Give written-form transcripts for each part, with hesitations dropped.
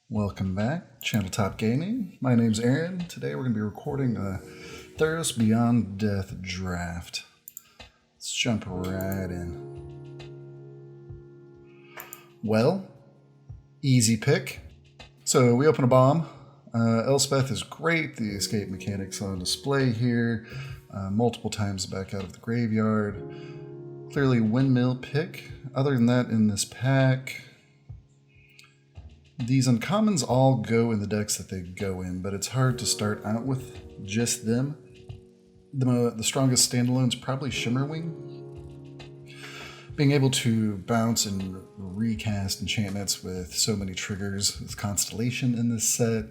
Welcome back, ChannelTop Gaming. My name's Aaron. Today we're going to be recording a Theros Beyond Death draft. Let's jump right in. Well, easy pick. So we open a bomb. Elspeth is great. The escape mechanics on display here. Multiple times back out of the graveyard. Clearly windmill pick. Other than that, in this pack, these uncommons all go in the decks that they go in, but it's hard to start out with just them. The strongest standalone is probably Shimmerwing. Being able to bounce and recast enchantments with so many triggers with Constellation in this set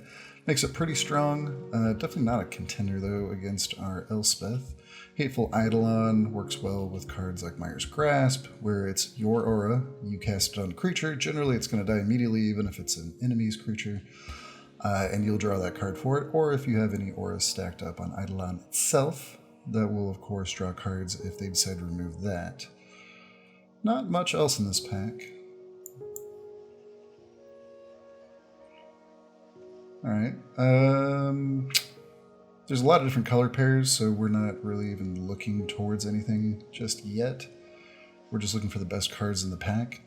makes it pretty strong. Definitely not a contender, though, against our Elspeth. Hateful Eidolon works well with cards like Mire's Grasp, where it's your aura, you cast it on a creature. Generally, it's going to die immediately, even if it's an enemy's creature, and you'll draw that card for it. Or if you have any auras stacked up on Eidolon itself, that will, of course, draw cards if they decide to remove that. Not much else in this pack. Alright, there's a lot of different color pairs, so we're not really even looking towards anything just yet. We're just looking for the best cards in the pack.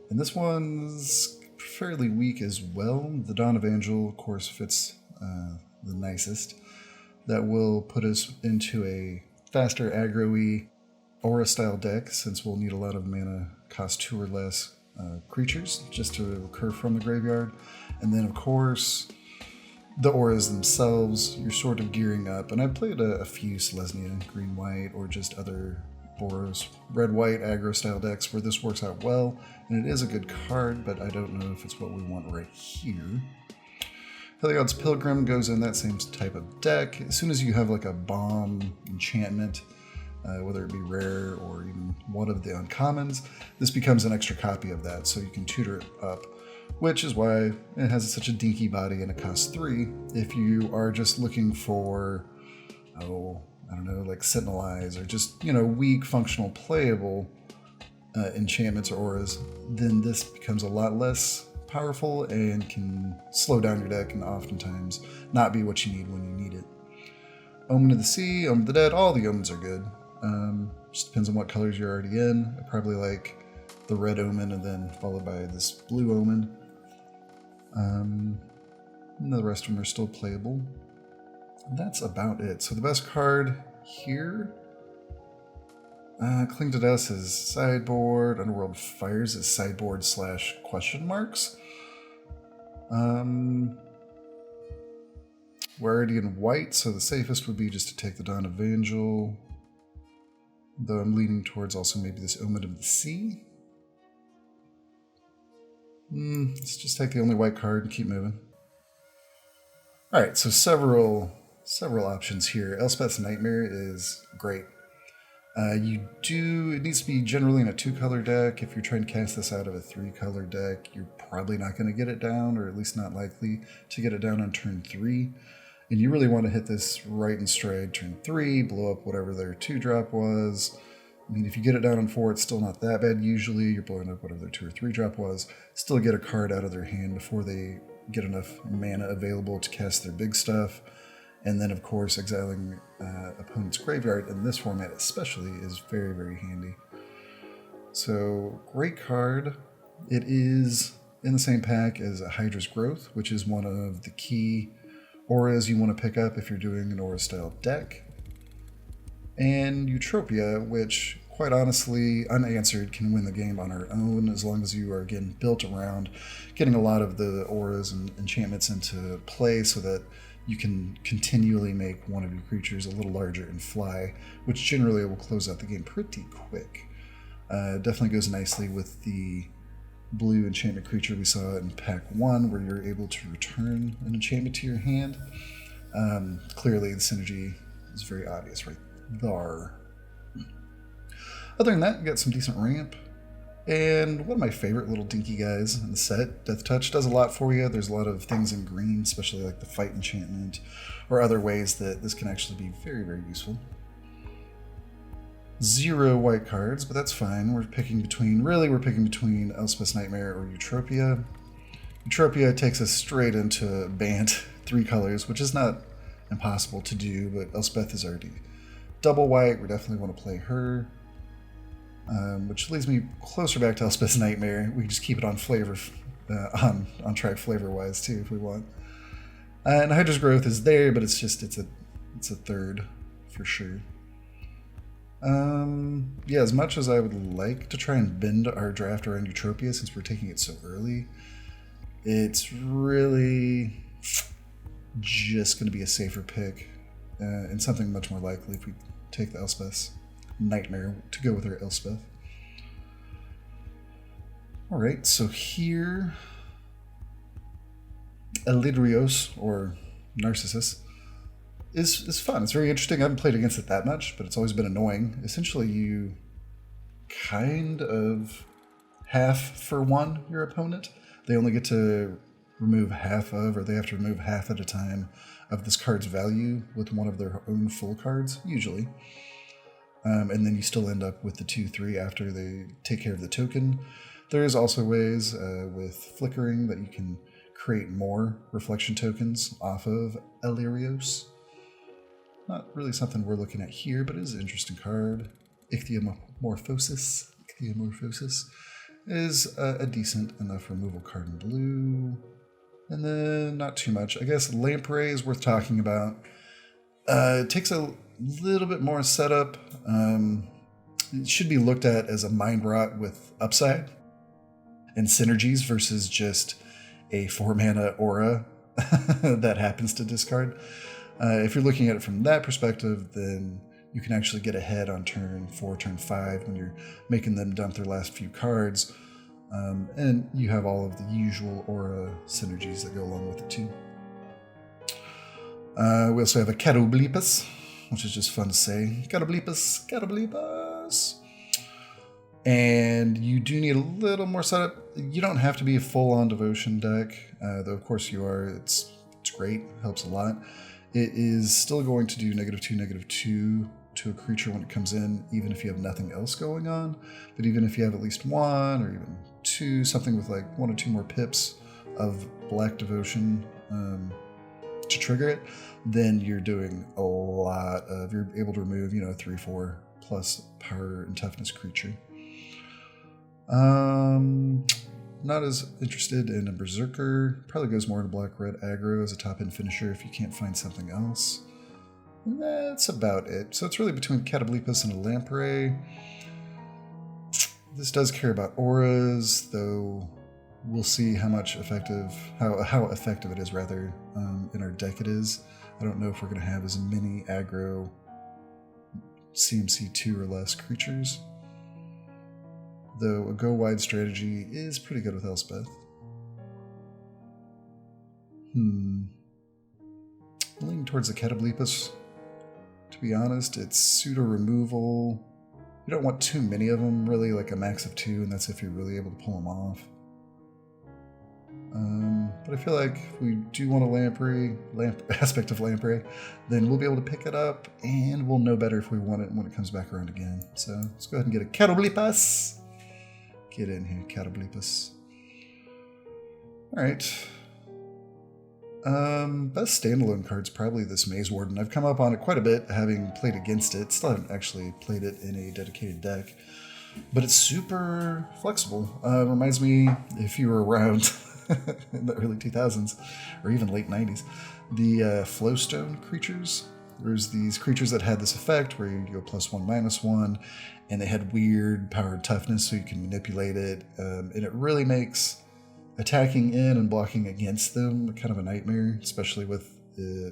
And this one's fairly weak as well. The Dawn of Angel, of course, fits the nicest. That will put us into a faster aggro-y aura-style deck, since we'll need a lot of mana, cost 2 or less creatures just to recur from the graveyard. And then, of course, the auras themselves, you're sort of gearing up, and I've played a few Selesnya, green-white, or just other auras, red-white aggro-style decks where this works out well, and it is a good card, but I don't know if it's what we want right here. Heliod's Pilgrim goes in that same type of deck. As soon as you have like a bomb enchantment, whether it be rare or even one of the uncommons, this becomes an extra copy of that, so you can tutor it up. Which is why it has such a dinky body and it costs 3. If you are just looking for, I don't know, like Sentinel Eyes or just, weak, functional, playable enchantments or auras, then this becomes a lot less powerful and can slow down your deck and oftentimes not be what you need when you need it. Omen of the Sea, Omen of the Dead, all the omens are good. Just depends on what colors you're already in. I probably like the red omen and then followed by this blue omen. And the rest of them are still playable. That's about it. So the best card here, Cling to Dust is sideboard, Underworld Fires is sideboard / question marks. We're already in white, so the safest would be just to take the Dawn of Angel, though I'm leaning towards also maybe this Omen of the Sea. Let's just take the only white card and keep moving. Alright, so several options here. Elspeth's Nightmare is great. It needs to be generally in a 2-color deck. If you're trying to cast this out of a 3-color deck, you're probably not going to get it down, or at least not likely to get it down on turn 3. And you really want to hit this right in stride turn 3, blow up whatever their 2-drop was. I mean, if you get it down on 4, it's still not that bad usually. You're blowing up whatever their 2 or 3-drop was. Still get a card out of their hand before they get enough mana available to cast their big stuff. And then, of course, exiling opponent's graveyard in this format especially is very, very handy. So, great card. It is in the same pack as a Hydra's Growth, which is one of the key auras you want to pick up if you're doing an aura-style deck. And Eutropia, which, quite honestly, unanswered, can win the game on her own as long as you are, again, built around getting a lot of the auras and enchantments into play so that you can continually make one of your creatures a little larger and fly, which generally will close out the game pretty quick. Definitely goes nicely with the blue enchantment creature we saw in pack 1, where you're able to return an enchantment to your hand. Clearly, the synergy is very obvious right there. Other than that, we got some decent ramp. And one of my favorite little dinky guys in the set, Death Touch, does a lot for you. There's a lot of things in green, especially like the fight enchantment, or other ways that this can actually be very, very useful. 0 white cards, but that's fine. We're picking between Elspeth's Nightmare or Eutropia. Eutropia takes us straight into banned 3 colors, which is not impossible to do, but Elspeth is already double white. We definitely want to play her. Which leads me closer back to Elspeth's Nightmare. We can just keep it on flavor, on track flavor-wise too if we want. And Hydra's Growth is there, but it's a third for sure. Yeah, as much as I would like to try and bend our draft around Eutropia since we're taking it so early, it's really just going to be a safer pick and something much more likely if we take the Elspeth's Nightmare to go with our Elspeth. Alright, so here Elidrios, or Narcissus, is fun. It's very interesting. I haven't played against it that much, but it's always been annoying. Essentially, you kind of half for one your opponent. They only get to remove half of, or they have to remove half at a time of this card's value with one of their own full cards, usually. And then you still end up with the 2/3 after they take care of the token. There is also ways with flickering that you can create more reflection tokens off of Elirios. Not really something we're looking at here, but it is an interesting card. Ichthyomorphosis is a decent enough removal card in blue. And then not too much. I guess Lamprey is worth talking about. It takes a little bit more setup. It should be looked at as a mind rot with upside and synergies versus just a 4-mana aura that happens to discard. If you're looking at it from that perspective, then you can actually get ahead on turn 4, turn 5 when you're making them dump their last few cards. And you have all of the usual aura synergies that go along with it too. We also have a Catobleepus, which is just fun to say. Catobleepus, Catobleepus. And you do need a little more setup. You don't have to be a full-on devotion deck, though of course you are. It's great, helps a lot. It is still going to do -2/-2 to a creature when it comes in, even if you have nothing else going on. But even if you have at least 1 or even 2, something with like 1 or 2 more pips of black devotion to trigger it, then you're doing a lot of, you're able to remove, 3/4 plus power and toughness creature. Not as interested in a Berserker. Probably goes more into black-red aggro as a top-end finisher if you can't find something else. And that's about it. So it's really between Catobleepus and a Lamprey. This does care about auras, though we'll see how effective it is, rather, in our deck it is. I don't know if we're going to have as many aggro CMC 2 or less creatures. Though a go-wide strategy is pretty good with Elspeth. Leaning towards the Catobleepus. To be honest, it's pseudo-removal. You don't want too many of them, really, like a max of 2, and that's if you're really able to pull them off. But I feel like if we do want a aspect of Lamprey, then we'll be able to pick it up, and we'll know better if we want it when it comes back around again. So let's go ahead and get a Catobleepus. Get in here, Catobleepus. Alright. Best standalone card's probably this Maze Warden. I've come up on it quite a bit, having played against it. Still haven't actually played it in a dedicated deck. But it's super flexible. Reminds me, if you were around in the early 2000s, or even late 90s, the Flowstone creatures. There's these creatures that had this effect where you go +1, -1, and they had weird power and toughness, so you can manipulate it. And it really makes attacking in and blocking against them kind of a nightmare, especially with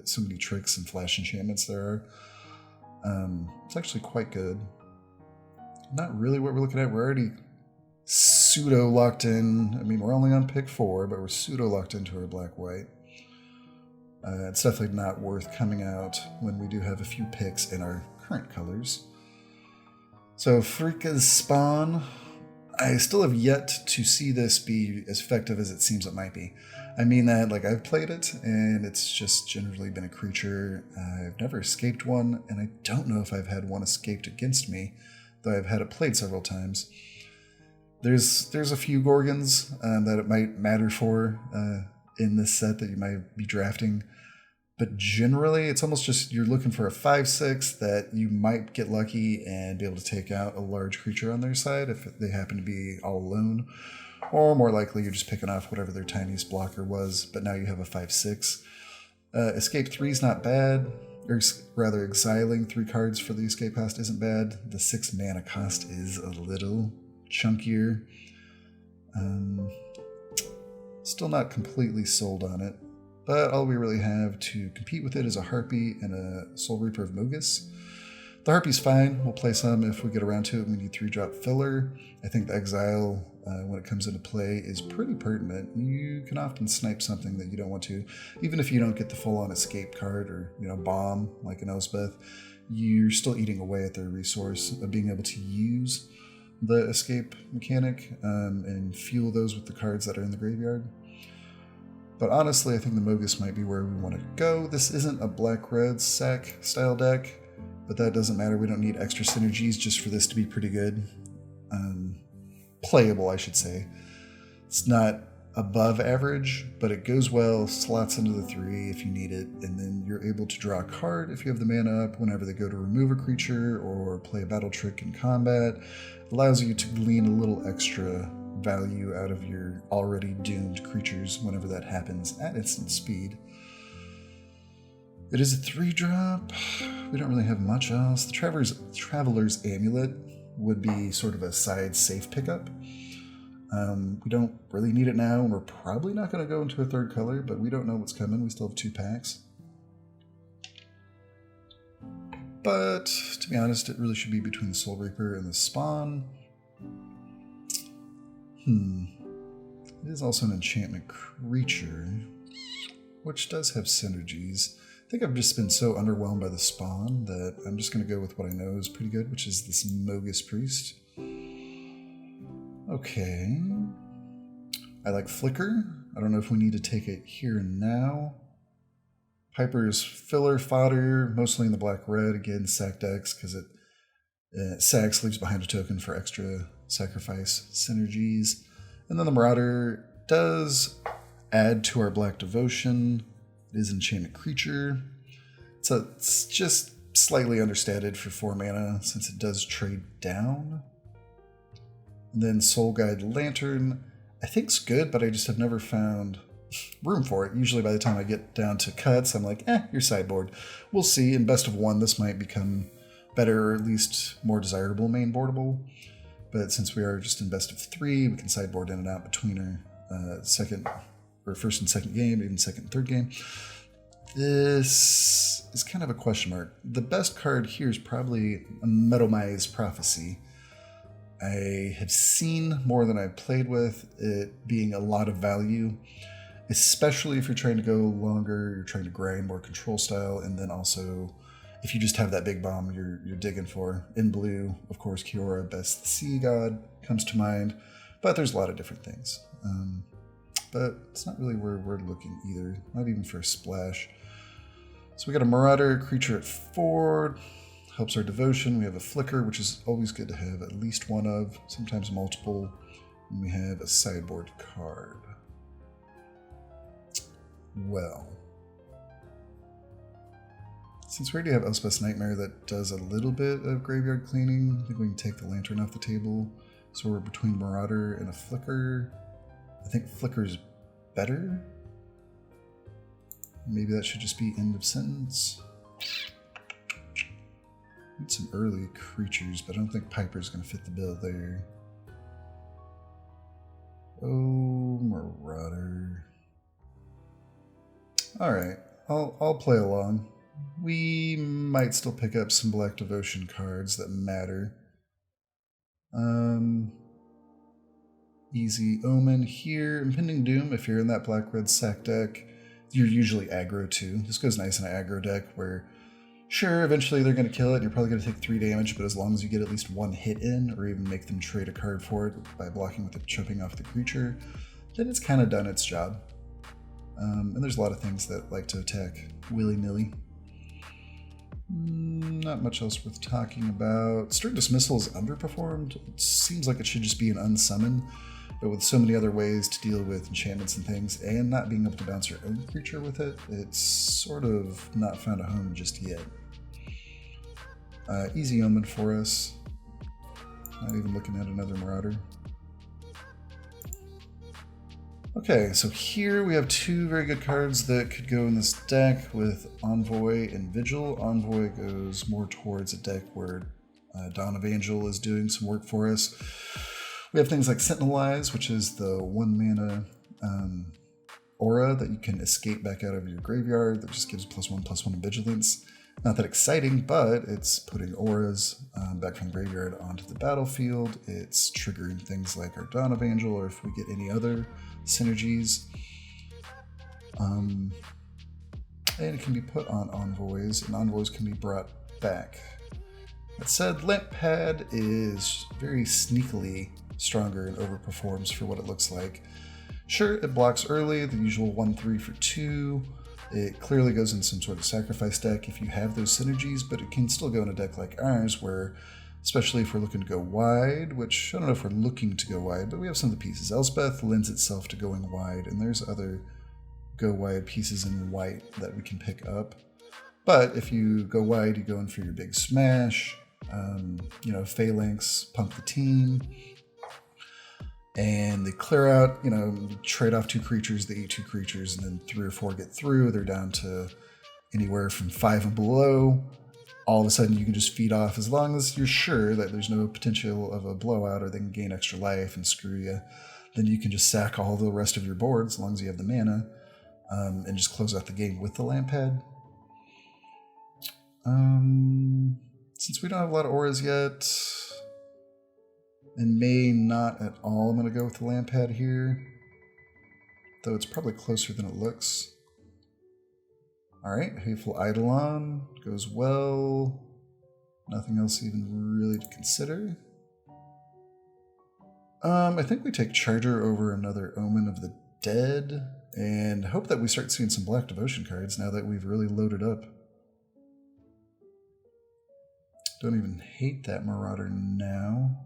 so many tricks and flash enchantments there are. It's actually quite good. Not really what we're looking at. We're already pseudo locked in. I mean, we're only on pick 4, but we're pseudo locked into our black-white. It's definitely not worth coming out when we do have a few picks in our current colors. So Frika's Spawn, I still have yet to see this be as effective as it seems it might be. I mean that, like, I've played it, and it's just generally been a creature. I've never escaped one, and I don't know if I've had one escaped against me, though I've had it played several times. There's a few Gorgons that it might matter for in this set that you might be drafting. But generally, it's almost just you're looking for a 5/6 that you might get lucky and be able to take out a large creature on their side if they happen to be all alone. Or more likely, you're just picking off whatever their tiniest blocker was, but now you have a 5/6. Escape 3 is not bad, or rather exiling 3 cards for the escape cost isn't bad. The 6 mana cost is a little chunkier. Still not completely sold on it. But all we really have to compete with it is a Harpy and a Soul Reaper of Mogus. The Harpy's fine. We'll play some if we get around to it. We need 3-drop filler. I think the Exile, when it comes into play, is pretty pertinent. You can often snipe something that you don't want to. Even if you don't get the full-on escape card or, bomb like an Elspeth, you're still eating away at their resource of being able to use the escape mechanic and fuel those with the cards that are in the graveyard. But honestly, I think the Mogus might be where we want to go. This isn't a black-red sack style deck, but that doesn't matter. We don't need extra synergies just for this to be pretty good. Playable, I should say. It's not above average, but it goes well, slots into the 3 if you need it, and then you're able to draw a card if you have the mana up whenever they go to remove a creature or play a battle trick in combat. It allows you to glean a little extra value out of your already doomed creatures whenever that happens at instant speed. It is a 3-drop. We don't really have much else. The Traveler's Amulet would be sort of a side safe pickup. We don't really need it now, and we're probably not going to go into a 3rd color, but we don't know what's coming. We still have 2 packs. But, to be honest, it really should be between the Soul Reaper and the Spawn. It is also an enchantment creature, which does have synergies. I think I've just been so underwhelmed by the Spawn that I'm just going to go with what I know is pretty good, which is this Mogus Priest. Okay. I like Flicker. I don't know if we need to take it here and now. Piper's filler fodder, mostly in the black-red. Again, sack decks, because it sacks, leaves behind a token for extra sacrifice synergies. And then the Marauder does add to our Black Devotion. It is an enchantment creature. So it's just slightly understated for 4 mana since it does trade down. And then Soul Guide Lantern, I think it's good, but I just have never found room for it. Usually by the time I get down to cuts, I'm like, your sideboard. We'll see. In best of 1, this might become better, or at least more desirable main boardable. But since we are just in best of 3, we can sideboard in and out between our first and second game, even second and third game. This is kind of a question mark. The best card here is probably a Metalmaze Prophecy. I have seen more than I've played with, it being a lot of value, especially if you're trying to go longer, you're trying to grind more control style, and then also if you just have that big bomb you're digging for. In blue, of course, Kiora, Best the Sea God comes to mind, but there's a lot of different things. But it's not really where we're looking either, not even for a splash. So we got a Marauder creature at 4, helps our devotion. We have a Flicker, which is always good to have at least one of, sometimes multiple. And we have a sideboard card. Well, since we already have Elspeth's Nightmare that does a little bit of graveyard cleaning, I think we can take the Lantern off the table. So we're between Marauder and a Flicker. I think Flicker's better. Maybe that should just be end of sentence. Need some early creatures, but I don't think Piper's going to fit the bill there. Oh, Marauder. Alright, I'll play along. We might still pick up some Black Devotion cards that matter. Easy Omen here. Impending Doom, if you're in that black-red sack deck, you're usually aggro too. This goes nice in an aggro deck where, sure, eventually they're going to kill it and you're probably going to take 3 damage, but as long as you get at least 1 hit in, or even make them trade a card for it by blocking with it, chopping off the creature, then it's kind of done its job. And there's a lot of things that like to attack willy-nilly. Not much else worth talking about. Stern Dismissal is underperformed. It seems like it should just be an unsummon, but with so many other ways to deal with enchantments and things, and not being able to bounce your own creature with it, it's sort of not found a home just yet. Easy Omen for us. Not even looking at another Marauder. Okay, so here we have two very good cards that could go in this deck with Envoy and Vigil. Envoy goes more towards a deck where Dawn of Angel is doing some work for us. We have things like Sentinelize, which is the 1 mana aura that you can escape back out of your graveyard that just gives +1/+1 in Vigilance. Not that exciting, but it's putting auras back from the graveyard onto the battlefield. It's triggering things like our Dawn of Angel, or if we get any other synergies. And it can be put on envoys, and envoys can be brought back. That said, Lamp Pad is very sneakily stronger and overperforms for what it looks like. Sure, it blocks early, the usual 1/3 for 2. It clearly goes in some sort of sacrifice deck if you have those synergies, but it can still go in a deck like ours where, especially if we're looking to go wide, which I don't know if we're looking to go wide, but we have some of the pieces. Elspeth lends itself to going wide, and there's other go wide pieces in white that we can pick up. But if you go wide, you go in for your big smash, Phalanx, pump the team, and they clear out, you trade off 2 creatures, they eat 2 creatures, and then 3 or 4 get through. They're down to anywhere from 5 and below. All of a sudden you can just feed off as long as you're sure that there's no potential of a blowout or they can gain extra life and screw you. Then you can just sack all the rest of your board as long as you have the mana and just close out the game with the Lamp Pad. Since we don't have a lot of auras yet, and may not at all, I'm going to go with the Lamp Pad here, though it's probably closer than it looks. Alright, Hateful Eidolon goes well. Nothing else even really to consider. I think we take Charger over another Omen of the Dead, and hope that we start seeing some Black Devotion cards now that we've really loaded up. Don't even hate that Marauder now,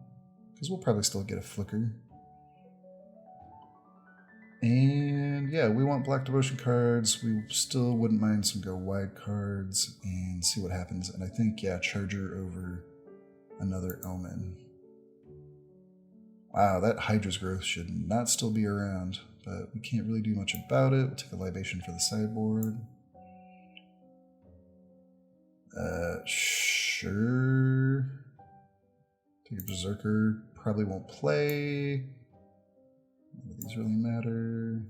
because we'll probably still get a Flicker. And yeah, we want Black Devotion cards. We still wouldn't mind some go wide cards and see what happens. And I think, yeah, Charger over another Omen. Wow, that Hydra's Growth should not still be around, but we can't really do much about it. We'll take a Libation for the sideboard. Sure. Take a Berserker. Probably won't play. None of these really matter.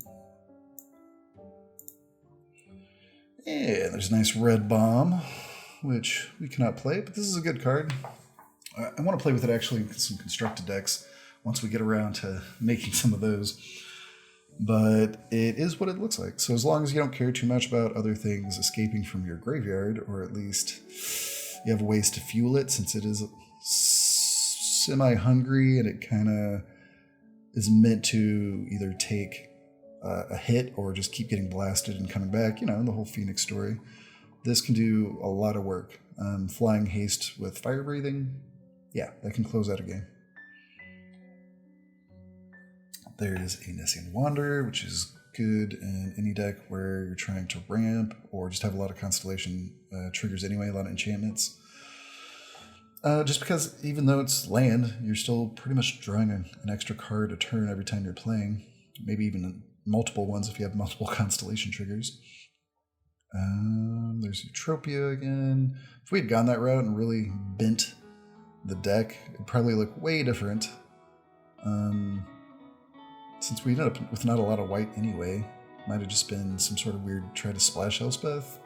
And there's a nice Red Bomb, which we cannot play, but this is a good card. I want to play with it actually in some constructed decks once we get around to making some of those. But it is what it looks like. So as long as you don't care too much about other things escaping from your graveyard, or at least you have ways to fuel it, since it is semi-hungry and it kind of is meant to either take a hit or just keep getting blasted and coming back, the whole Phoenix story. This can do a lot of work. Flying Haste with Fire Breathing, yeah, that can close out a game. There's a Nessian Wanderer, which is good in any deck where you're trying to ramp or just have a lot of Constellation triggers anyway, a lot of enchantments. Just because even though it's land, you're still pretty much drawing an extra card a turn every time you're playing. Maybe even multiple ones if you have multiple Constellation triggers. There's Eutropia again. If we had gone that route and really bent the deck, it'd probably look way different. Since we ended up with not a lot of white anyway, might have just been some sort of weird try to splash Elspeth.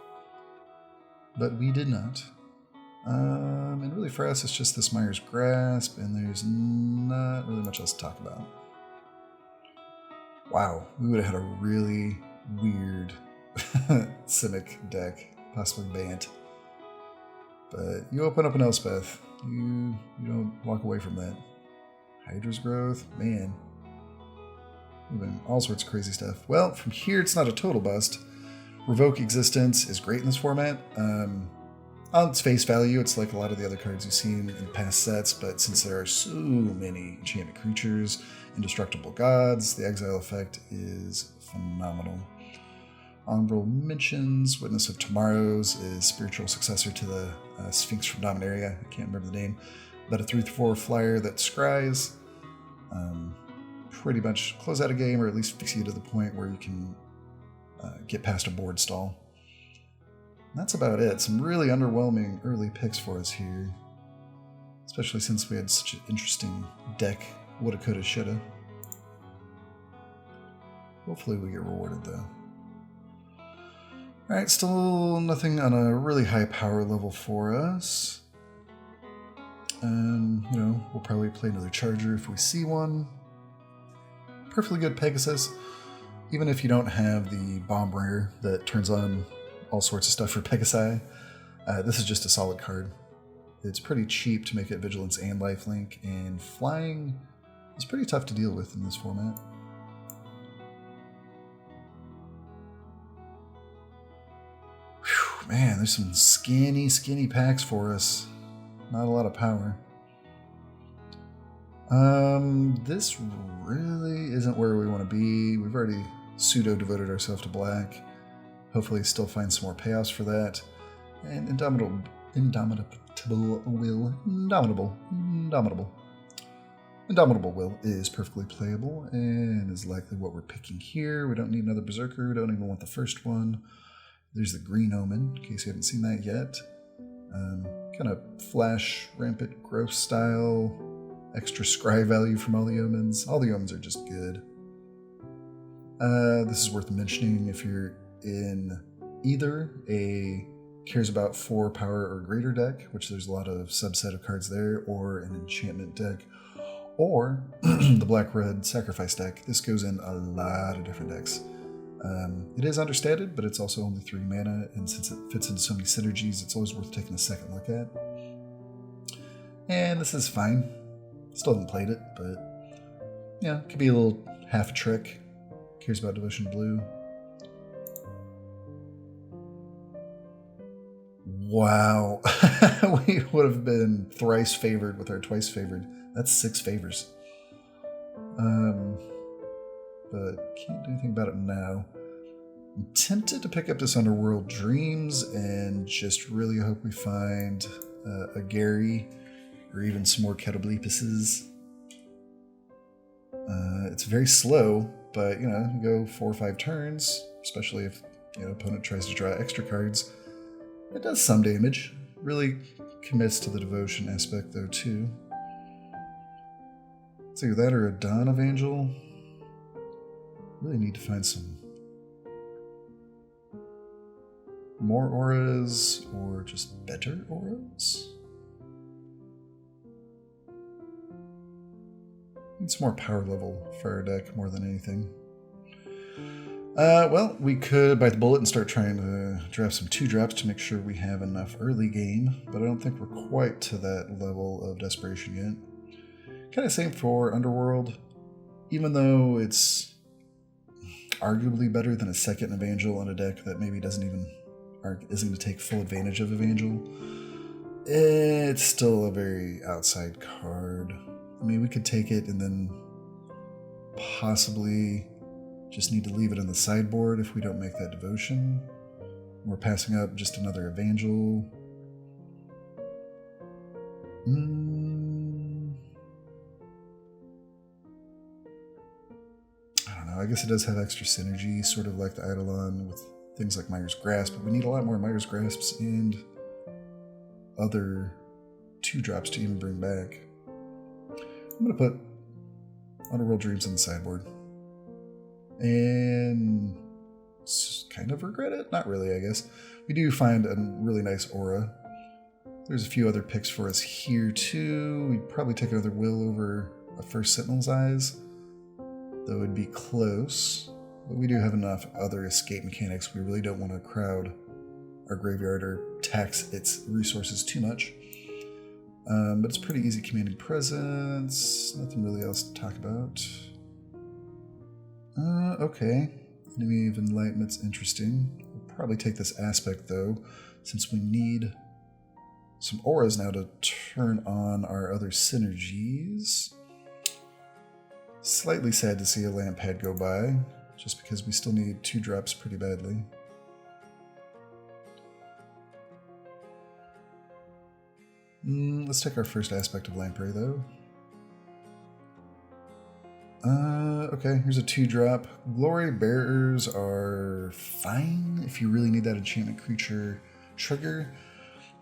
But we did not. And really for us, it's just this Mire's Grasp, and there's not really much else to talk about. Wow, we would have had a really weird Simic deck, possibly Bant. But you open up an Elspeth, you don't walk away from that. Hydra's Growth, man. Even all sorts of crazy stuff. Well, from here, it's not a total bust. Revoke Existence is great in this format. On its face value, it's like a lot of the other cards you've seen in past sets, but since there are so many enchanted creatures, indestructible gods, the exile effect is phenomenal. Honorable mentions: Witness of Tomorrows is spiritual successor to the Sphinx from Dominaria. I can't remember the name, but a 3/4 flyer that scries. Pretty much close out a game, or at least fix you to the point where you can get past a board stall. That's about it. Some really underwhelming early picks for us here, especially since we had such an interesting deck. Woulda, coulda, shoulda. Hopefully we get rewarded though. Alright, still nothing on a really high power level for us. We'll probably play another Charger if we see one. Perfectly good Pegasus, even if you don't have the bomb rare that turns on all sorts of stuff for Pegasi. This is just a solid card. It's pretty cheap to make it Vigilance and Lifelink, and flying is pretty tough to deal with in this format. Whew, man, there's some skinny packs for us. Not a lot of power. This really isn't where we want to be. We've already pseudo-devoted ourselves to black. Hopefully still find some more payoffs for that. And Indomitable Will is perfectly playable and is likely what we're picking here. We don't need another Berserker. We don't even want the first one. There's the Green Omen, in case you haven't seen that yet. Kind of flash, rampant growth style, extra scry value from all the omens. All the omens are just good. This is worth mentioning if you're in either a cares about 4 power or greater deck, which there's a lot of subset of cards there, or an enchantment deck, or the black-red sacrifice deck. This goes in a lot of different decks. It is understated, but it's also only 3 mana, and since it fits into so many synergies, it's always worth taking a second look at. And this is fine. Still haven't played it, but yeah, it could be a little half a trick. Cares about Devotion Blue. Wow. We would have been thrice favored with our twice favored. That's 6 favors. But can't do anything about it now. I'm tempted to pick up this Underworld Dreams and just really hope we find a Gary or even some more Ketobleepuses. It's very slow, but you go 4 or 5 turns, especially if opponent tries to draw extra cards. It does some damage. Really commits to the devotion aspect though too. It's either that or a Dawn of Angel. Really need to find some more auras or just better auras. Need some more power level for our deck more than anything. Well, we could bite the bullet and start trying to draft some 2-drops to make sure we have enough early game, but I don't think we're quite to that level of desperation yet. Kind of same for Underworld, even though it's arguably better than a second Evangel on a deck that maybe isn't going to take full advantage of Evangel. It's still a very outside card. I mean, we could take it and then possibly just need to leave it in the sideboard if we don't make that devotion. We're passing up just another Evangel. I don't know. I guess it does have extra synergy, sort of like the Eidolon with things like Mire's Grasp, but we need a lot more Mire's Grasps and other 2-drops to even bring back. I'm going to put Underworld Dreams in the sideboard. And kind of regret it? Not really, I guess. We do find a really nice aura. There's a few other picks for us here, too. We'd probably take another Will over a first Sentinel's Eyes, though it'd be close. But we do have enough other escape mechanics. We really don't want to crowd our graveyard or tax its resources too much. But it's pretty easy commanding presence. Nothing really else to talk about. Okay. Enemy of Enlightenment's interesting. We'll probably take this aspect, though, since we need some auras now to turn on our other synergies. Slightly sad to see a lamp head go by, just because we still need 2 drops pretty badly. Let's take our first aspect of Lamprey, though. Okay, here's a 2-drop. Glory Bearers are fine if you really need that enchantment creature trigger.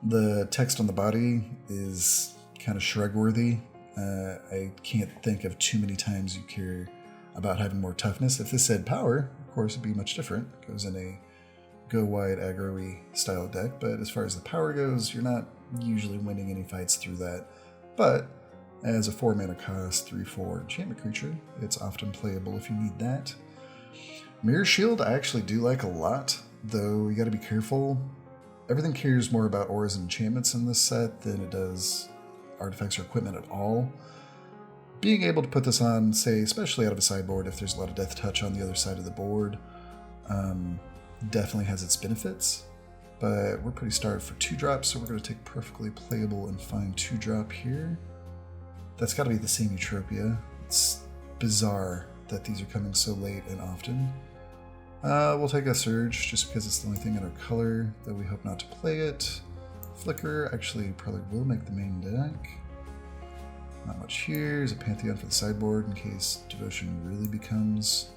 The text on the body is kind of shrug-worthy. I can't think of too many times you care about having more toughness. If this said power, of course, it'd be much different. It goes in a go-wide aggro-y style deck, but as far as the power goes, you're not usually winning any fights through that. But as a 4-mana cost, 3/4 enchantment creature, it's often playable if you need that. Mirror Shield I actually do like a lot, though you gotta be careful. Everything cares more about auras and enchantments in this set than it does artifacts or equipment at all. Being able to put this on, say, especially out of a sideboard if there's a lot of death touch on the other side of the board, definitely has its benefits. But we're pretty starved for 2-drops, so we're going to take perfectly playable and fine 2-drop here. That's got to be the same Eutropia. It's bizarre that these are coming so late and often. We'll take a Surge, just because it's the only thing in our color, though we hope not to play it. Flicker actually probably will make the main deck. Not much here. There's a Pantheon for the sideboard in case Devotion really becomes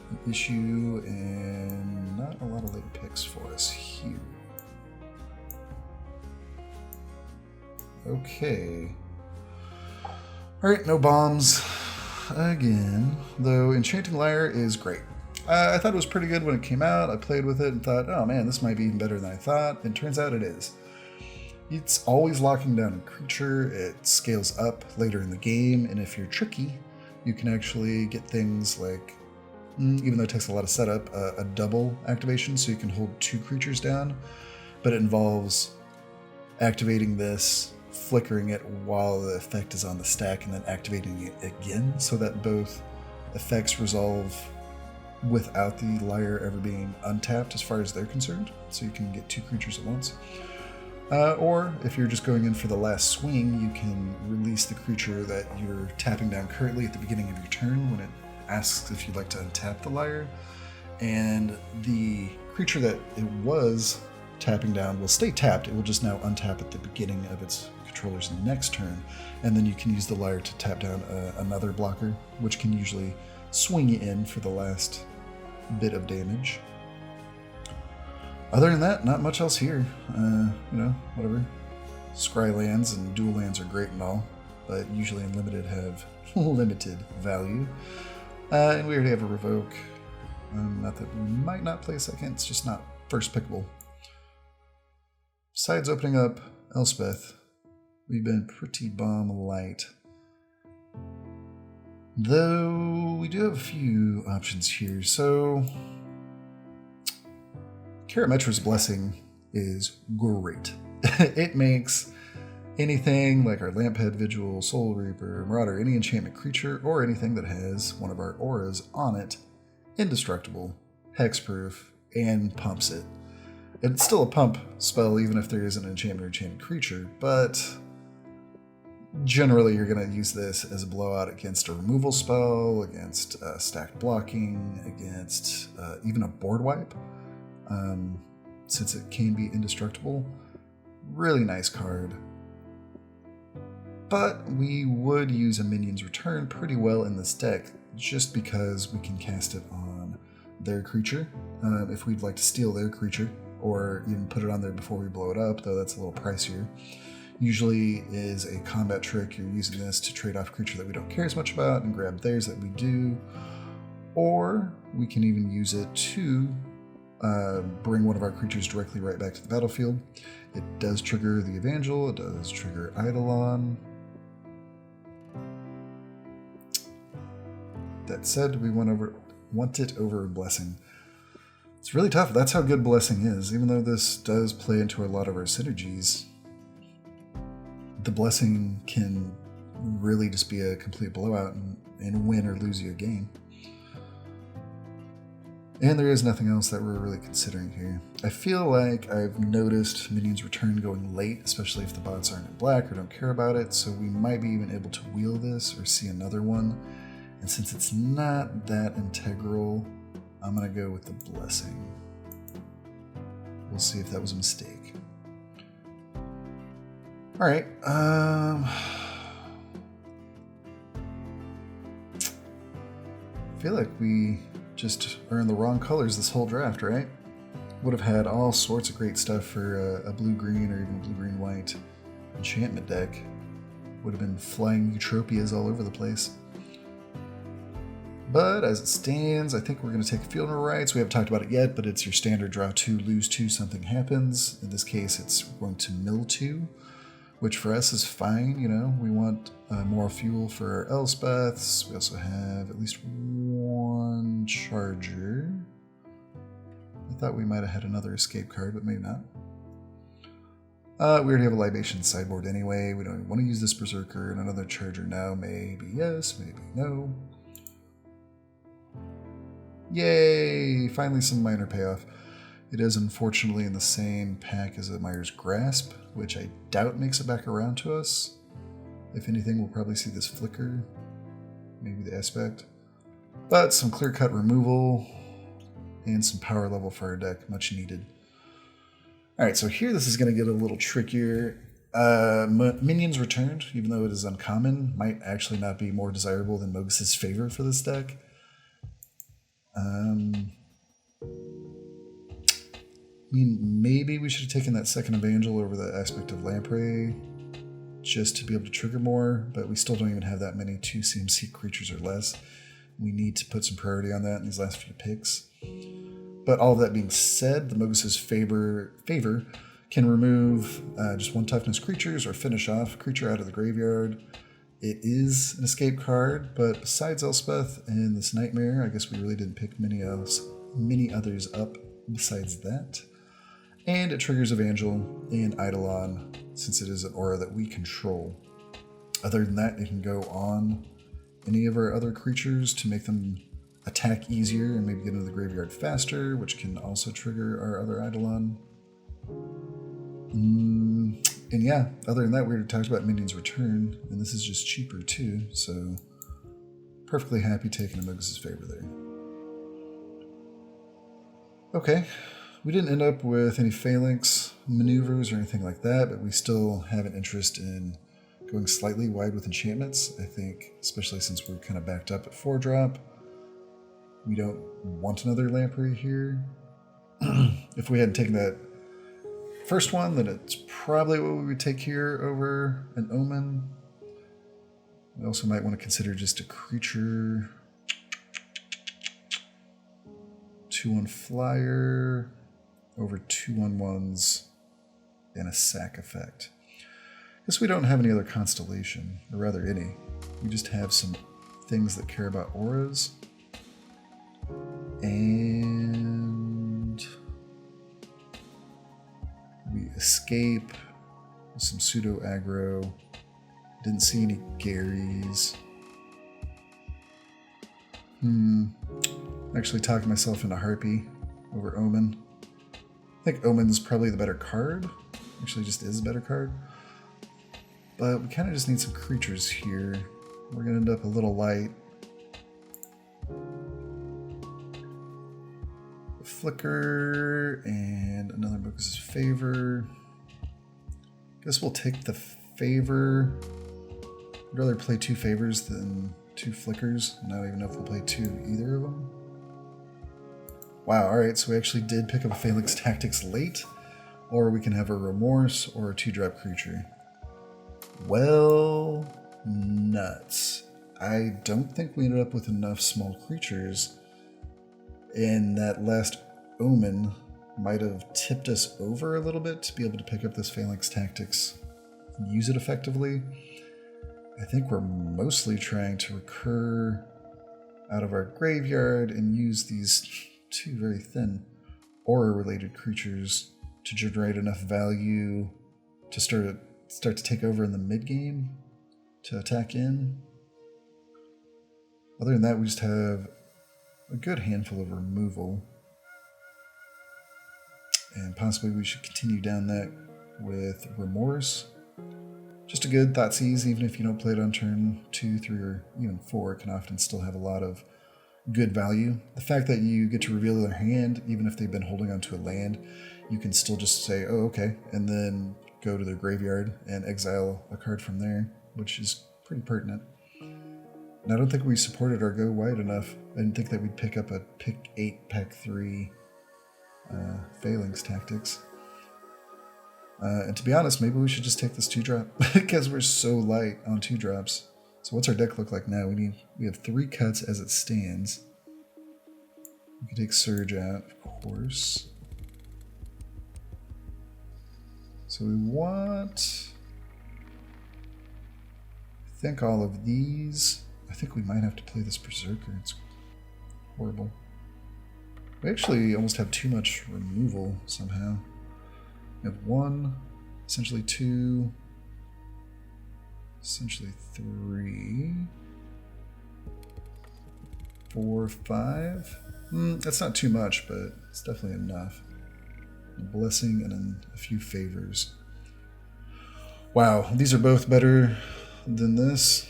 an issue, and not a lot of late picks for us here. Okay. Alright, no bombs again, though Enchanting Lyre is great. I thought it was pretty good when it came out. I played with it and thought, oh man, this might be even better than I thought, and turns out it is. It's always locking down a creature, it scales up later in the game, and if you're tricky, you can actually get things like, even though it takes a lot of setup, a double activation, so you can hold 2 creatures down, but it involves activating this, flickering it while the effect is on the stack, and then activating it again, so that both effects resolve without the Lyre ever being untapped as far as they're concerned, so you can get 2 creatures at once. Or if you're just going in for the last swing, you can release the creature that you're tapping down currently at the beginning of your turn when it asks if you'd like to untap the Lyre, and the creature that it was tapping down will stay tapped. It will just now untap at the beginning of its controller's next turn, and then you can use the Lyre to tap down another blocker, which can usually swing you in for the last bit of damage. Other than that, not much else here. Whatever. Scry lands and dual lands are great and all, but usually unlimited have limited value. And we already have a Revoke. Not that we might not play second, it's just not first pickable. Besides opening up Elspeth, we've been pretty bomb light. Though we do have a few options here, so Karametra's Blessing is great. It makes anything like our Lamphead Vigil, Soul Reaper, Marauder, any enchantment creature, or anything that has one of our auras on it, indestructible, hexproof, and pumps it. It's still a pump spell even if there is an enchantment or enchanted creature, but generally you're going to use this as a blowout against a removal spell, against stacked blocking, against even a board wipe. Since it can be indestructible. Really nice card. But we would use a Minion's Return pretty well in this deck, just because we can cast it on their creature, if we'd like to steal their creature, or even put it on there before we blow it up, though that's a little pricier. Usually is a combat trick, you're using this to trade off a creature that we don't care as much about and grab theirs that we do, or we can even use it to bring one of our creatures directly right back to the battlefield. It does trigger the Evangel, it does trigger Eidolon. That said, we want it over Blessing. It's really tough. That's how good Blessing is. Even though this does play into a lot of our synergies, the Blessing can really just be a complete blowout and win or lose you a game. And there is nothing else that we're really considering here. I feel like I've noticed minions return going late, especially if the bots aren't in black or don't care about it, so we might be even able to wheel this or see another one. And since it's not that integral, I'm going to go with the Blessing. We'll see if that was a mistake. Alright, I feel like we just are in the wrong colors this whole draft, right? Would have had all sorts of great stuff for a blue-green or even blue-green-white enchantment deck. Would have been flying Eutropias all over the place. But as it stands, I think we're going to take Field of Rights. We haven't talked about it yet, but it's your standard draw 2, lose 2, something happens. In this case, it's going to mill 2, which for us is fine, you know. We want more fuel for our Elspeths. We also have at least one Charger. I thought we might have had another escape card, but maybe not. We already have a Libation sideboard anyway. We don't want to use this Berserker and another Charger now. Maybe yes, maybe no. Yay! Finally some minor payoff. It is unfortunately in the same pack as Admire's Grasp, which I doubt makes it back around to us. If anything, we'll probably see this flicker. Maybe the Aspect. But some clear-cut removal and some power level for our deck, much needed. Alright, so here this is going to get a little trickier. Minions Returned, even though it is uncommon, might actually not be more desirable than Mogus's Favor for this deck. I mean, maybe we should have taken that second Evangel over the Aspect of Lamprey just to be able to trigger more, but we still don't even have that many 2 CMC creatures or less. We need to put some priority on that in these last few picks. But all of that being said, the Mogus's Favor can remove just 1 toughness creatures or finish off a creature out of the graveyard. It is an escape card, but besides Elspeth and this Nightmare, I guess we really didn't pick many others up besides that. And it triggers Evangel and Eidolon, since it is an aura that we control. Other than that, it can go on any of our other creatures to make them attack easier and maybe get into the graveyard faster, which can also trigger our other Eidolon. And yeah, other than that, we already talked about Minions Return, and this is just cheaper too, so perfectly happy taking a Mogus's Favor there. Okay, we didn't end up with any phalanx maneuvers or anything like that, but we still have an interest in going slightly wide with enchantments. I think, especially since we're kind of backed up at 4-drop, we don't want another Lamprey here. If we hadn't taken that first one, then it's probably what we would take here over an Omen. We also might want to consider just a creature. 2/1 flyer over 2/1/1s and a sack effect. Guess we don't have any other constellation, or rather any. We just have some things that care about auras. And we escape with some pseudo aggro. Didn't see any Garys. Actually talking myself into Harpy over Omen. I think Omen's probably the better card. Actually just is a better card. But we kind of just need some creatures here. We're going to end up a little light. A Flicker and another Mogus's Favor. Guess we'll take the Favor. I'd rather play 2 Favors than 2 Flickers. I don't even know if we'll play 2 either of them. Wow, alright, so we actually did pick up a Phalanx Tactics late, or we can have a Remorse or a 2-drop creature. Well, nuts. I don't think we ended up with enough small creatures, and that last Omen might have tipped us over a little bit to be able to pick up this Phalanx Tactics and use it effectively. I think we're mostly trying to recur out of our graveyard and use these 2 very thin aura-related creatures to generate enough value to start to take over in the mid-game to attack in. Other than that, we just have a good handful of removal. And possibly we should continue down that with Remorse. Just a good Thoughtseize, even if you don't play it on turn 2, 3, or even 4, it can often still have a lot of good value. The fact that you get to reveal their hand, even if they've been holding onto a land, you can still just say, oh, okay, and then go to their graveyard and exile a card from there, which is pretty pertinent. And I don't think we supported our go wide enough. I didn't think that we'd pick up a pick 8, pack 3 Phalanx Tactics. And to be honest, maybe we should just take this 2-drop because we're so light on 2-drops. So what's our deck look like now? We have 3 cuts as it stands. We can take Surge out, of course. So we want, I think, all of these. I think we might have to play this Berserker. It's horrible. We actually almost have too much removal somehow. We have 1, essentially 2, essentially 3, 4, 5. That's not too much, but it's definitely enough. A blessing and then a few favors. Wow, these are both better than this.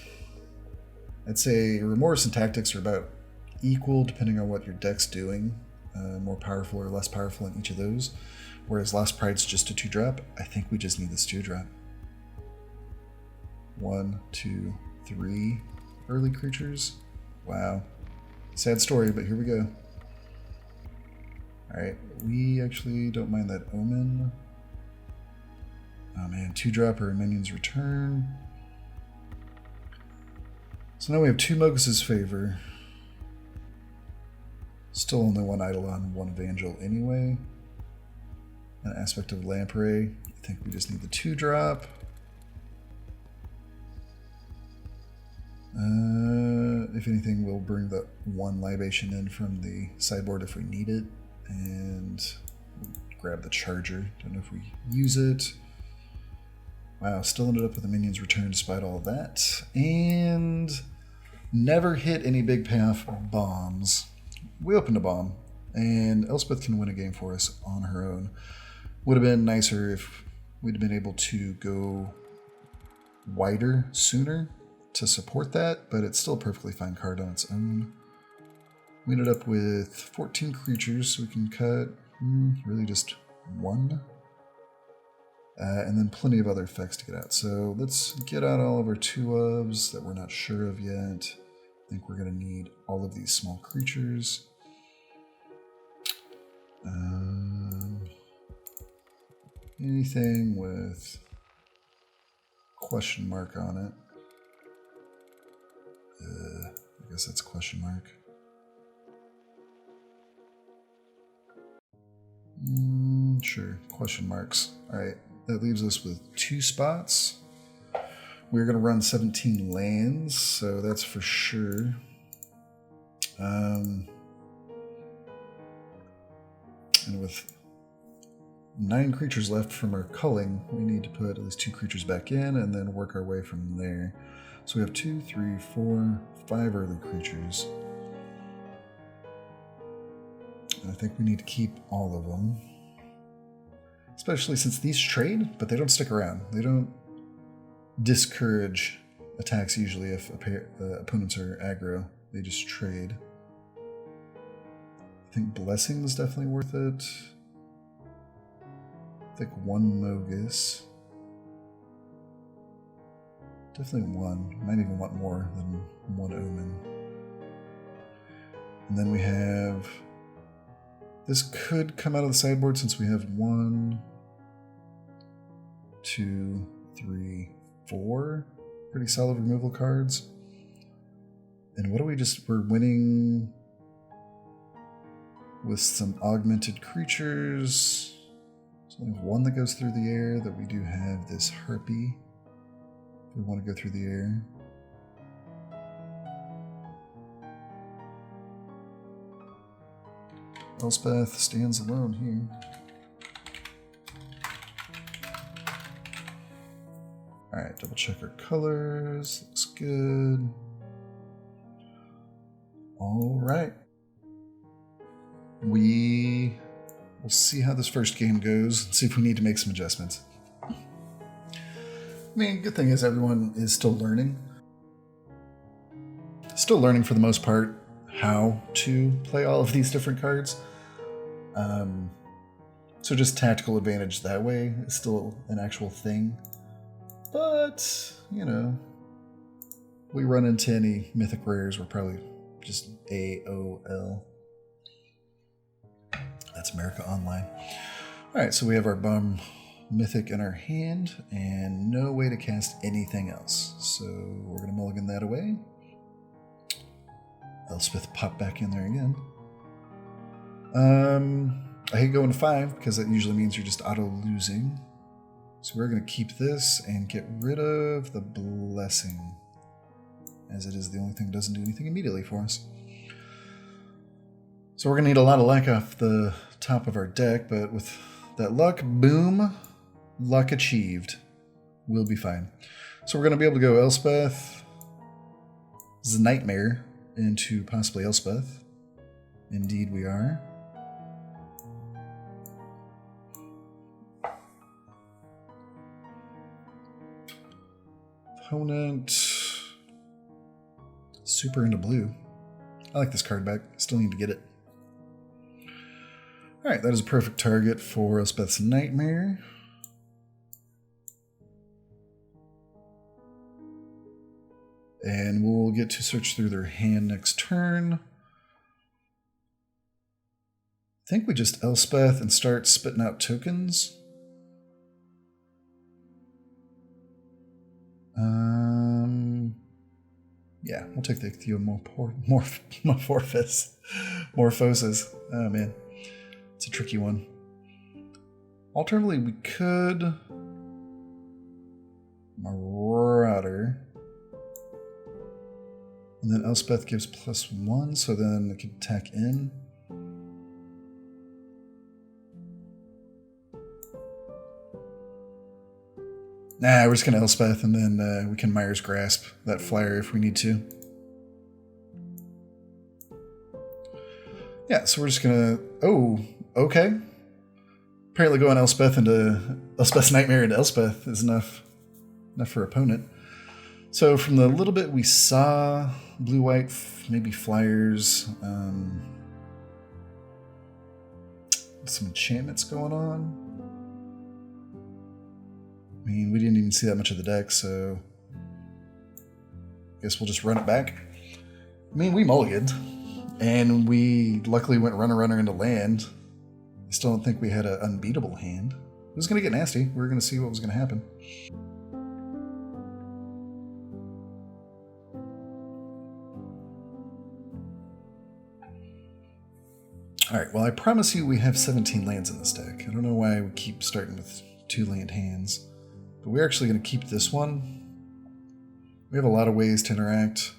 I'd say Remorse and Tactics are about equal depending on what your deck's doing. More powerful or less powerful in each of those. Whereas Last Pride's just a 2-drop. I think we just need this 2-drop. 1, 2, 3 early creatures. Wow. Sad story, but here we go. Alright, we actually don't mind that Omen. Oh man, 2-drop or Minions Return. So now we have 2 Mogus's Favor. Still only 1 Eidolon, 1 Evangel anyway. An Aspect of Lamprey. I think we just need the 2-drop. If anything, we'll bring the 1 Libation in from the sideboard if we need it. And grab the Charger. Don't know if we use it. Wow, still ended up with the Minions Return despite all of that. And never hit any big payoff bombs. We opened a bomb, and Elspeth can win a game for us on her own. Would have been nicer if we'd been able to go wider sooner to support that, but it's still a perfectly fine card on its own. We ended up with 14 creatures, so we can cut really just 1. And then plenty of other effects to get out. So let's get out all of our 2-ofs that we're not sure of yet. I think we're going to need all of these small creatures. Anything with question mark on it. I guess that's question mark. Sure, question marks. Alright, that leaves us with 2 spots. We're going to run 17 lands, so that's for sure. And with 9 creatures left from our culling, we need to put at least 2 creatures back in and then work our way from there. So we have 2, 3, 4, 5 early creatures. And I think we need to keep all of them. Especially since these trade, but they don't stick around. They don't discourage attacks usually if opponents are aggro. They just trade. I think Blessing was definitely worth it. I think 1 Mogus. Definitely 1. Might even want more than 1 Omen. And then we have... This could come out of the sideboard since we have 1, 2, 3, 4 pretty solid removal cards. And what do we just... We're winning with some augmented creatures. There's only 1 that goes through the air, that we do have this Harpy. If we want to go through the air. Elspeth stands alone here. Alright, double check our colors. Looks good. Alright. we'll see how this first game goes and see if we need to make some adjustments. I mean, good thing is everyone is still learning. Still learning for the most part how to play all of these different cards. So just tactical advantage that way is still an actual thing. But, you know, we run into any mythic rares, we're probably just AOL. That's America Online. Alright, so we have our bum mythic in our hand and no way to cast anything else. So we're going to mulligan that away. Elspeth popped back in there again. I hate going to 5 because that usually means you're just auto-losing. So we're going to keep this and get rid of the blessing, as it is the only thing that doesn't do anything immediately for us. So we're going to need a lot of luck off the top of our deck, but with that luck, boom, luck achieved. We'll be fine. So we're going to be able to go Elspeth, Nightmare, into possibly Elspeth. Indeed we are. Opponent super into blue. I like this card back. Still need to get it. Alright, that is a perfect target for Elspeth's Nightmare. And we'll get to search through their hand next turn. I think we just Elspeth and start spitting out tokens. Yeah, we'll take the Morphosis. Oh man, it's a tricky one. Alternatively, we could Marauder. And then Elspeth gives +1, so then it can attack in. Nah, we're just going to Elspeth, and then we can Myers Grasp that flyer if we need to. Yeah, so we're just going to... Oh, okay. Apparently going Elspeth into... Elspeth's Nightmare into Elspeth is enough for opponent. So from the little bit we saw, blue-white, maybe flyers, some enchantments going on. I mean, we didn't even see that much of the deck, so I guess we'll just run it back. I mean, we mulliganed, and we luckily went runner into land. I still don't think we had an unbeatable hand. It was going to get nasty. We were going to see what was going to happen. Alright, well I promise you we have 17 lands in this deck. I don't know why we keep starting with 2 land hands. But we're actually going to keep this one. We have a lot of ways to interact.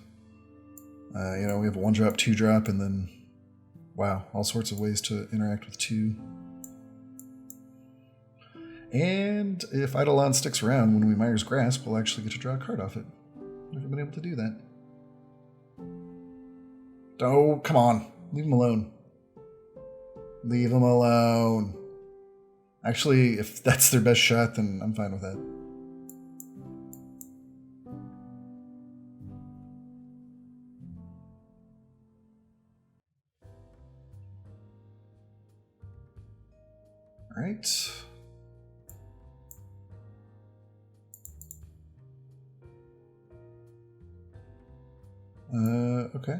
You know, we have a 1-drop, 2-drop, and then, wow, all sorts of ways to interact with 2. And if Eidolon sticks around when we Myers Grasp, we'll actually get to draw a card off it. Never been able to do that. Oh, come on. Leave him alone. Leave him alone. Actually, if that's their best shot, then I'm fine with that. All right. Okay.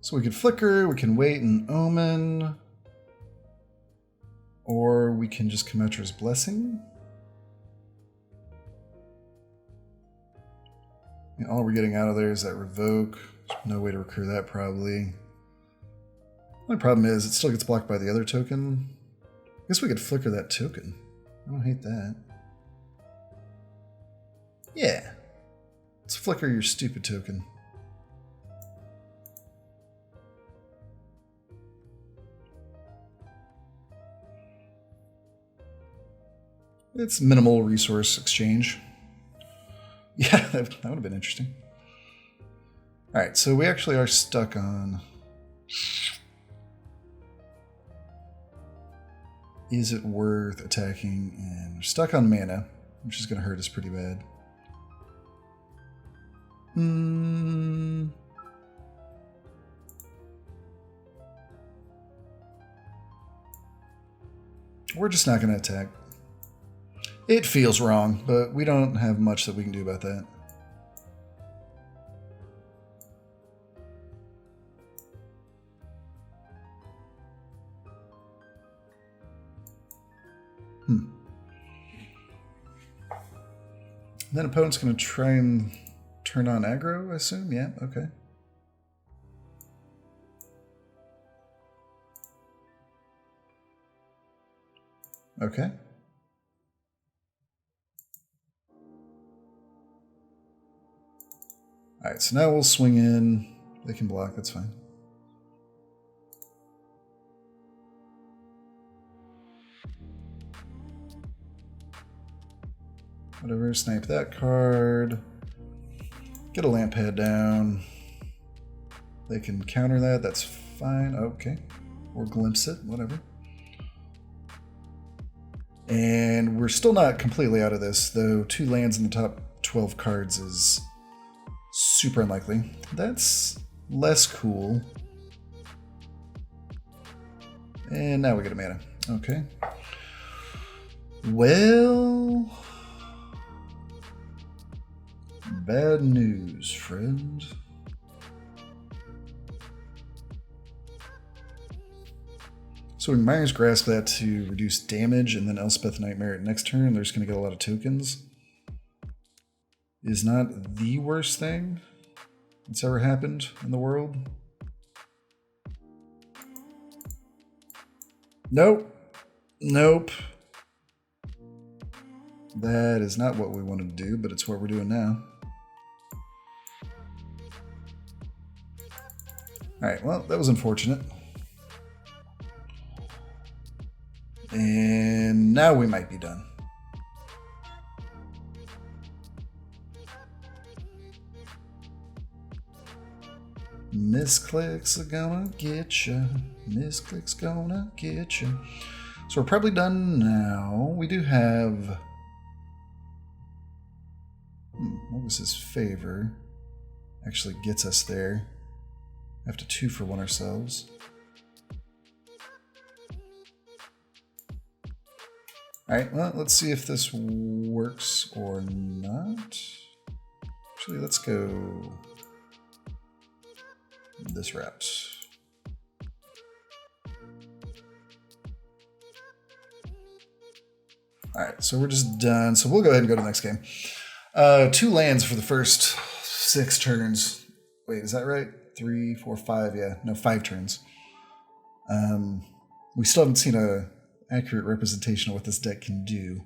So we could flicker, we can wait and omen, or we can just Commetra's Blessing. And all we're getting out of there is that revoke. There's no way to recur that probably. The only problem is it still gets blocked by the other token. I guess we could flicker that token. I don't hate that. Yeah. Let's flicker your stupid token. It's minimal resource exchange. Yeah, that would have been interesting. All right, so we actually are stuck on... Is it worth attacking? And we're stuck on mana, which is going to hurt us pretty bad. We're just not going to attack. It feels wrong, but we don't have much that we can do about that. Then opponent's going to try and turn on aggro, I assume? Yeah, okay. Okay. Alright, so now we'll swing in. They can block, that's fine. Whatever, snipe that card. Get a lamp head down. They can counter that, that's fine. Okay. Or glimpse it, whatever. And we're still not completely out of this, though 2 lands in the top 12 cards is super unlikely. That's less cool. And now we get a mana. Okay. Well... Bad news, friend. So we Mire's Grasp that to reduce damage, and then Elspeth Nightmare at next turn. They're just going to get a lot of tokens. Is not the worst thing that's ever happened in the world. Nope. Nope. That is not what we wanted to do, but it's what we're doing now. Alright, well, that was unfortunate. And now we might be done. Misclicks are gonna get you. Misclicks gonna get you. So we're probably done now. We do have... what was his favor? Actually gets us there. Have to 2 for 1 ourselves. Alright, well, let's see if this works or not. Actually, let's go this route. Alright, so we're just done. So we'll go ahead and go to the next game. 2 lands for the first 6 turns. Wait, is that right? 3, 4, 5, yeah. No, 5 turns. We still haven't seen a accurate representation of what this deck can do.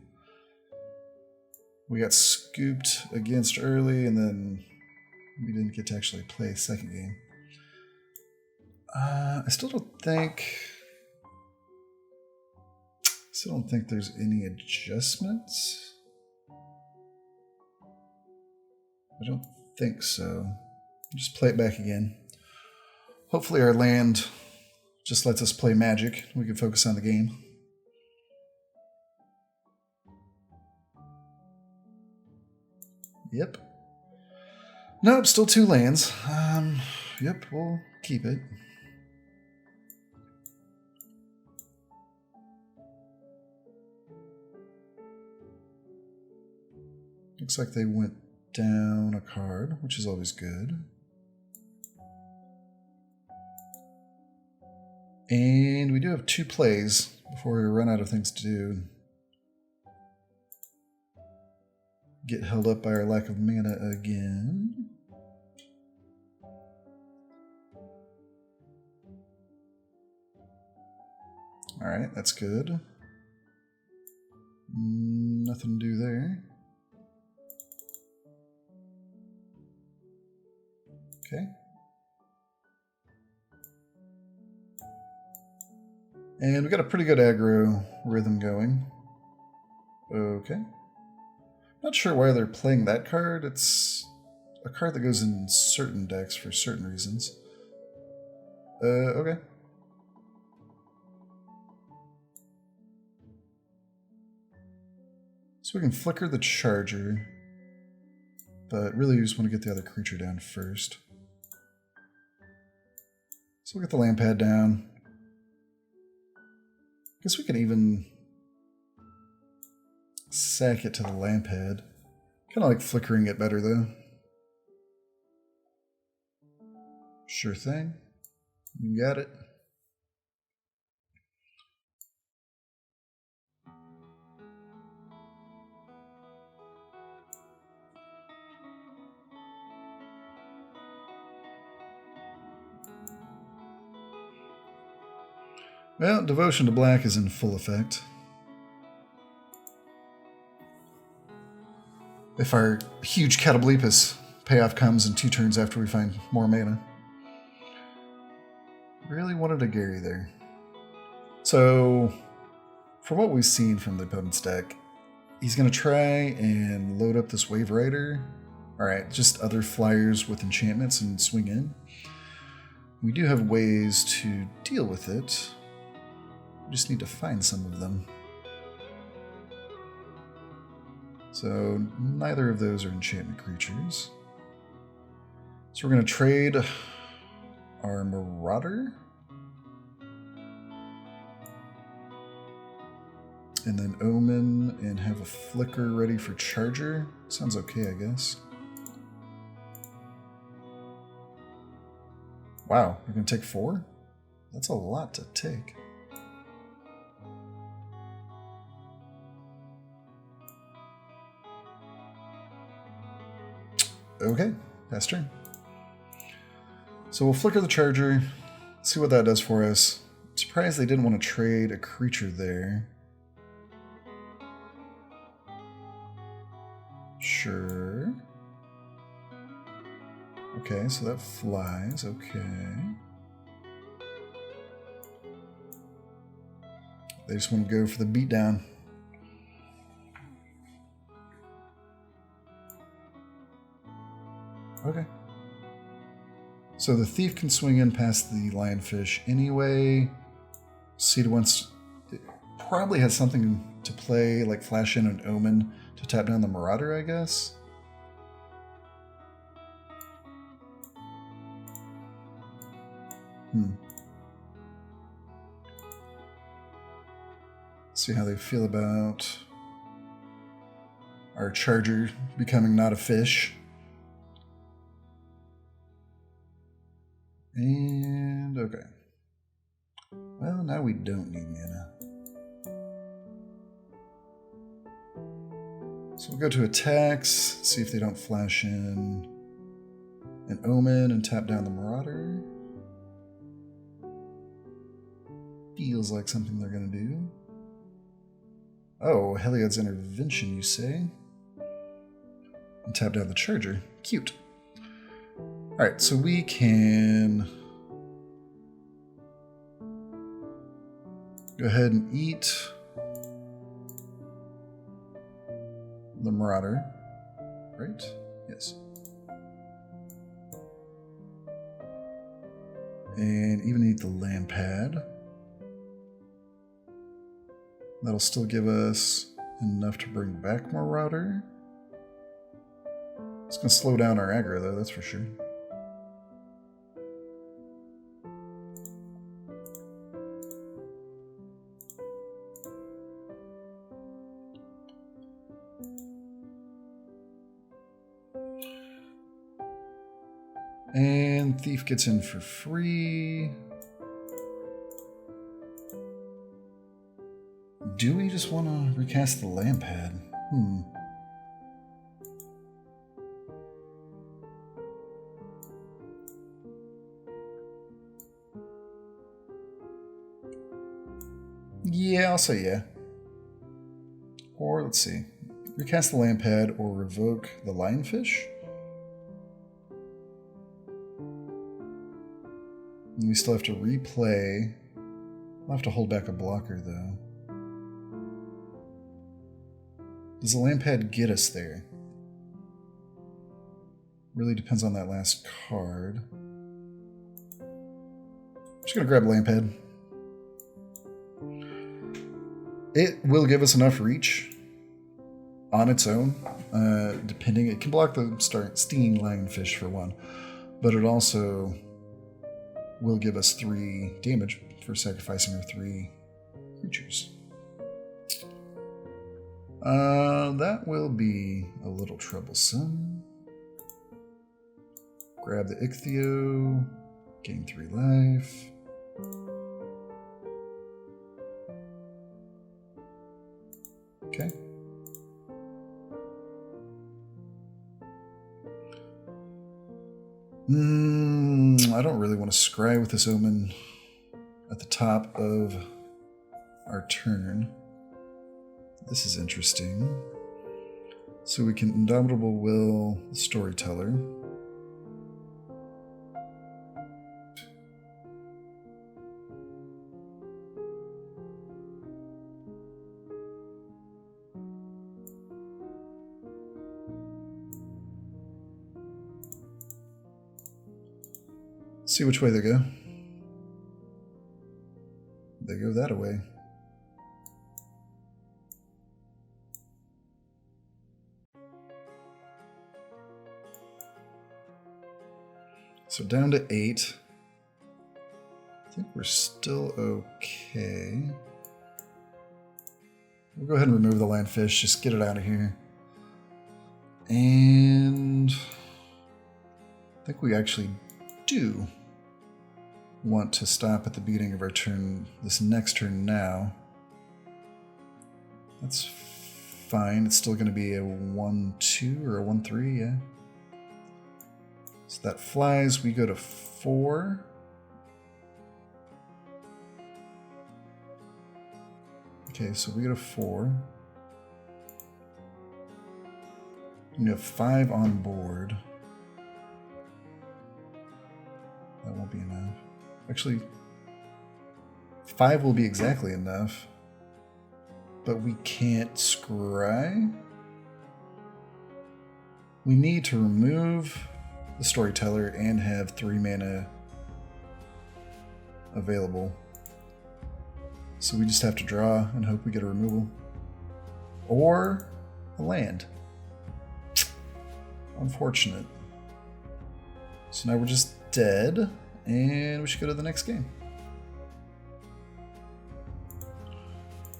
We got scooped against early, and then we didn't get to actually play a second game. I still don't think there's any adjustments. I don't think so. Just play it back again. Hopefully our land just lets us play Magic. We can focus on the game. Yep. Nope, still 2 lands. Yep, we'll keep it. Looks like they went down a card, which is always good. And we do have 2 plays before we run out of things to do. Get held up by our lack of mana again. Alright, that's good. Nothing to do there. Okay. And we got a pretty good aggro rhythm going. Okay. Not sure why they're playing that card. It's a card that goes in certain decks for certain reasons. Okay. So we can flicker the charger, but really we just want to get the other creature down first. So we'll get the land pad down. Guess we can even sack it to the land pad. Kind of like flickering it better though. Sure thing. You got it. Well, Devotion to Black is in full effect. If our huge Catoblepus payoff comes in 2 turns after we find more mana. Really wanted a Gary there. So, from what we've seen from the opponent's deck, he's going to try and load up this Wave Rider. Alright, just other flyers with enchantments and swing in. We do have ways to deal with it. We just need to find some of them. So neither of those are enchantment creatures. So we're going to trade our Marauder. And then Omen and have a Flicker ready for Charger. Sounds okay, I guess. Wow, we're going to take 4? That's a lot to take. Okay, pass turn. So we'll flicker the Charger, see what that does for us. I'm surprised they didn't want to trade a creature there. Sure. Okay, so that flies, okay. They just want to go for the beatdown. Okay. So the Thief can swing in past the Lionfish anyway. Seed wants... It probably has something to play, like flash in an Omen to tap down the Marauder, I guess. See how they feel about our Charger becoming not a fish. And okay. Well, now we don't need mana. So we'll go to attacks, see if they don't flash in an Omen and tap down the Marauder. Feels like something they're going to do. Oh, Heliod's Intervention, you say? And tap down the Charger. Cute. Alright, so we can go ahead and eat the Marauder, right? Yes. And even eat the land pad. That'll still give us enough to bring back Marauder. It's going to slow down our aggro, though, that's for sure. And Thief gets in for free. Do we just want to recast the land pad? Yeah, I'll say yeah. Or let's see. Recast the land pad or revoke the Lionfish. And we still have to replay. We'll have to hold back a blocker though. Does the land pad get us there? Really depends on that last card. Just gonna grab a land pad. It will give us enough reach on its own, depending. It can block the stinging lionfish for one, but it also will give us 3 damage for sacrificing our 3 creatures. That will be a little troublesome. Grab the Ichthyo, gain 3 life. Okay. I don't really want to scry with this Omen at the top of our turn. This is interesting. So we can Indomitable Will the Storyteller. See which way they go. They go that way. So down to 8. I think we're still okay. We'll go ahead and remove the lionfish, just get it out of here. And I think we actually do want to stop at the beginning of our turn, this next turn now. That's fine. It's still going to be a 1-2 or a 1-3, yeah. So that flies. We go to 4. Okay, so we go to 4. We have 5 on board. That won't be enough. Actually, 5 will be exactly enough. But we can't scry. We need to remove the Storyteller and have 3 mana available. So we just have to draw and hope we get a removal. Or a land. Unfortunate. So now we're just dead, and we should go to the next game.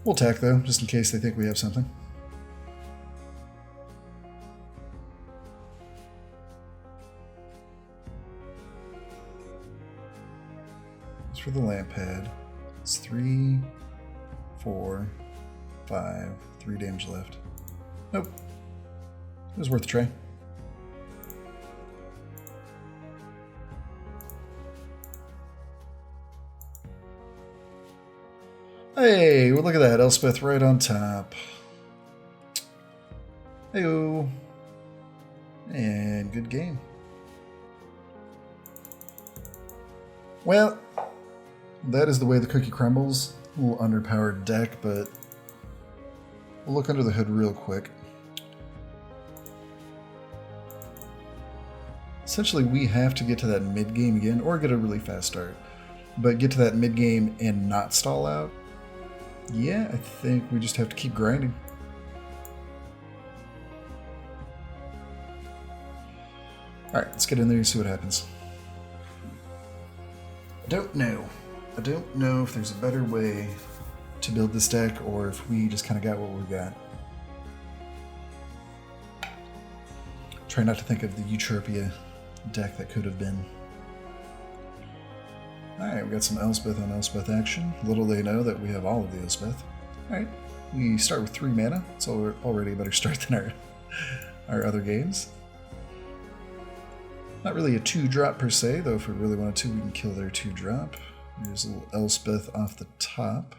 We'll attack though, just in case they think we have something. As for the lamp pad, it's 3, 4, 5, 3 damage left. Nope. It was worth a try. Hey, well, look at that. Elspeth right on top. Hey-o. And good game. Well, that is the way the cookie crumbles. A little underpowered deck, but we'll look under the hood real quick. Essentially, we have to get to that mid-game again, or get a really fast start. But get to that mid-game and not stall out. Yeah, I think we just have to keep grinding. Alright, let's get in there and see what happens. I don't know if there's a better way to build this deck, or if we just kind of got what we got. Try not to think of the Eutropia deck that could have been. Alright, we got some Elspeth on Elspeth action. Little they know that we have all of the Elspeth. Alright, we start with 3 mana. It's already a better start than our other games. Not really a 2-drop per se, though if we really wanted to, we can kill their 2-drop. Here's a little Elspeth off the top.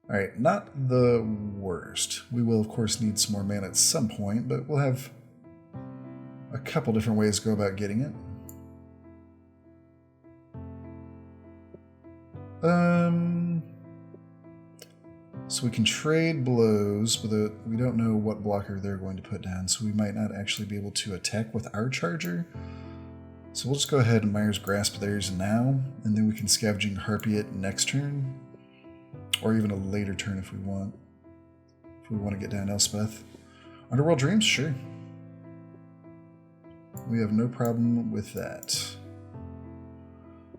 Alright, not the worst. We will, of course, need some more mana at some point, but we'll have a couple different ways to go about getting it. So we can trade blows, but we don't know what blocker they're going to put down, so we might not actually be able to attack with our charger. So we'll just go ahead and Mire's Grasp theirs now, and then we can Scavenging Harpy it next turn, or even a later turn if we want. If we want to get down Elspeth. Underworld Dreams, sure. We have no problem with that.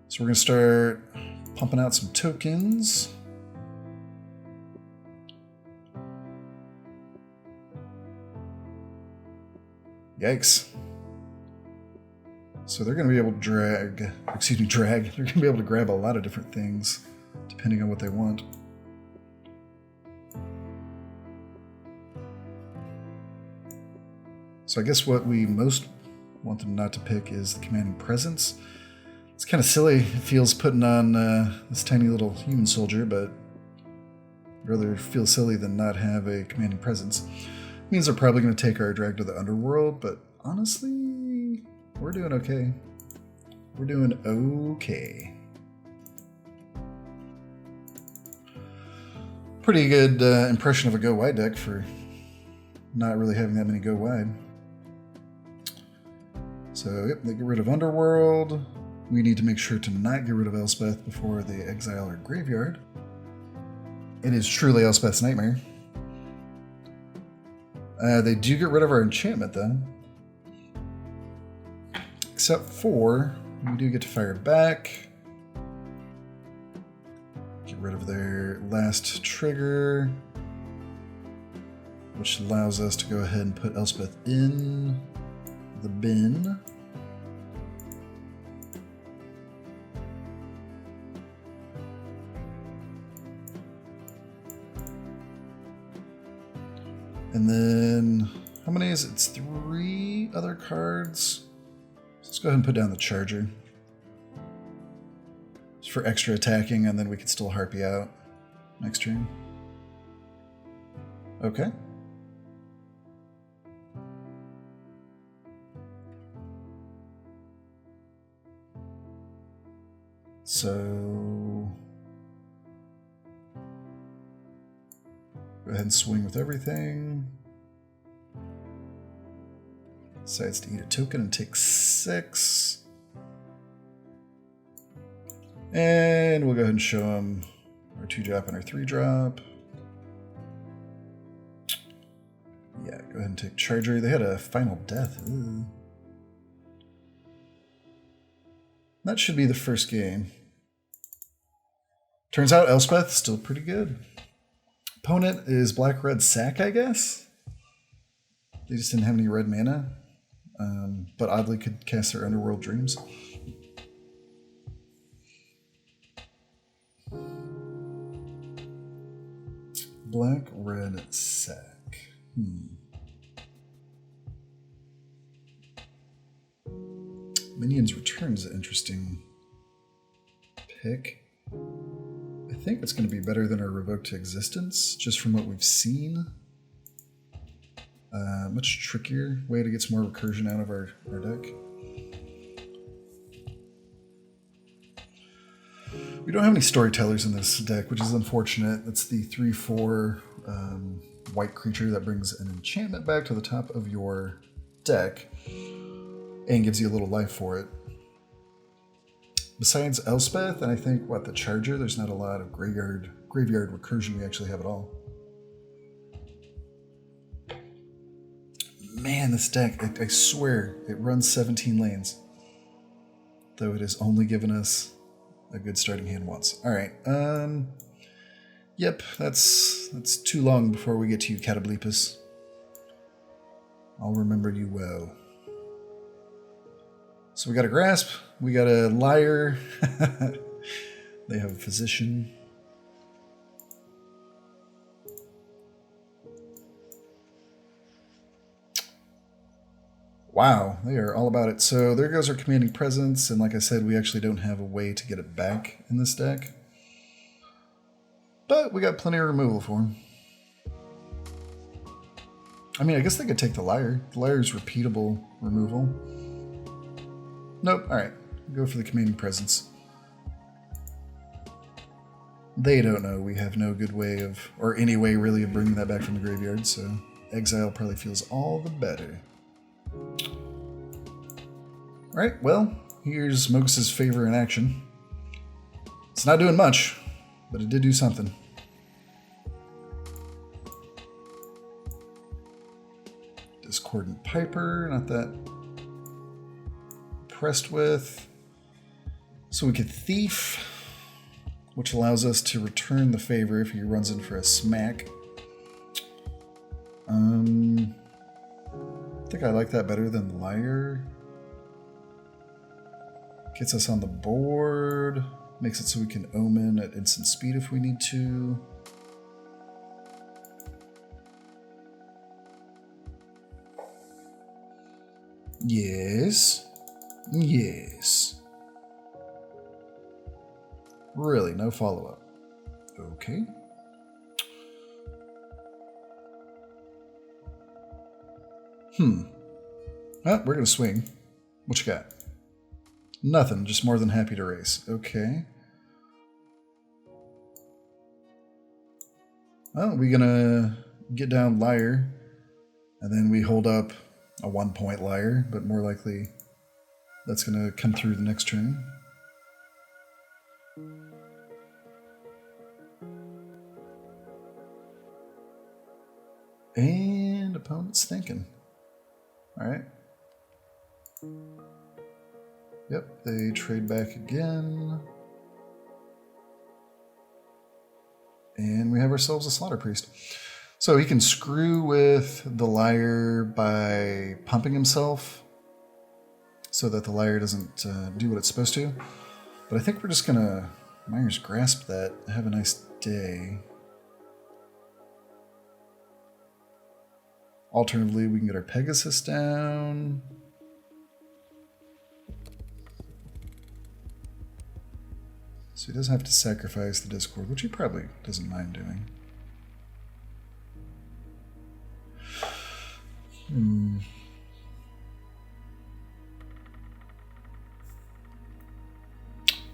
So we're going to start pumping out some tokens. Yikes. So they're going to be able to drag. They're going to be able to grab a lot of different things depending on what they want. So I guess what we most want them not to pick is the Commanding Presence. It's kind of silly. It feels putting on this tiny little human soldier, but I'd rather feel silly than not have a Commanding Presence. It means they're probably going to take our drag to the underworld, but honestly, we're doing okay. We're doing okay. Pretty good impression of a go wide deck for not really having that many go wide. So, yep, they get rid of Underworld. We need to make sure to not get rid of Elspeth before they exile our graveyard. It is truly Elspeth's Nightmare. They do get rid of our enchantment, though. Except for, we do get to fire back. Get rid of their last trigger, which allows us to go ahead and put Elspeth in the bin. And then, how many is it? It's 3 other cards. Let's go ahead and put down the charger. It's for extra attacking, and then we can still Harpy out next turn. Okay. So go ahead and swing with everything. Decides to eat a token and take 6. And we'll go ahead and show him our 2-drop and our 3-drop. Yeah, go ahead and take Charger. They had a Final Death. Ooh. That should be the first game. Turns out Elspeth still pretty good. Opponent is Black-Red Sack, I guess? They just didn't have any red mana. But oddly could cast their Underworld Dreams. Black-Red Sack. Minions Return is an interesting pick. I think it's going to be better than our Revoke to Existence, just from what we've seen. Much trickier way to get some more recursion out of our deck. We don't have any Storytellers in this deck, which is unfortunate. That's the 3/4 white creature that brings an enchantment back to the top of your deck and gives you a little life for it. Besides Elspeth, and I think, the Charger, there's not a lot of graveyard recursion we actually have at all. Man, this deck, I swear, it runs 17 lanes. Though it has only given us a good starting hand once. Alright, yep, that's too long before we get to you, Catoblepus. I'll remember you well. So we got a Grasp, we got a Liar, they have a Physician. Wow, they are all about it. So there goes our Commanding Presence, and like I said, we actually don't have a way to get it back in this deck. But we got plenty of removal for him. I mean, I guess they could take the Liar. The Liar is repeatable removal. Nope, alright. Go for the Commanding Presence. they don't know. We have no good way of, or any way really, of bringing that back from the graveyard, so exile probably feels all the better. Alright, well, here's Mogus's favor in action. It's not doing much, but it did do something. Discordant Piper, not that impressed with. So we could Thief, which allows us to return the favor if he runs in for a smack. I think I like that better than the Liar. Gets us on the board. Makes it so we can Omen at instant speed if we need to. Yes. Yes. Really, no follow-up. Okay. Well, we're gonna swing. What you got? Nothing, just more than happy to race. Okay. Well, we're gonna get down Liar, and then we hold up a 1-point Liar, but more likely that's gonna come through the next turn. And opponent's thinking. Alright. Yep, they trade back again. And we have ourselves a Slaughter Priest. So he can screw with the Liar by pumping himself so that the Liar doesn't do what it's supposed to. But I think we're just gonna Mire's Grasp that. Have a nice day. Alternatively, we can get our Pegasus down. So he does have to sacrifice the Discord, which he probably doesn't mind doing.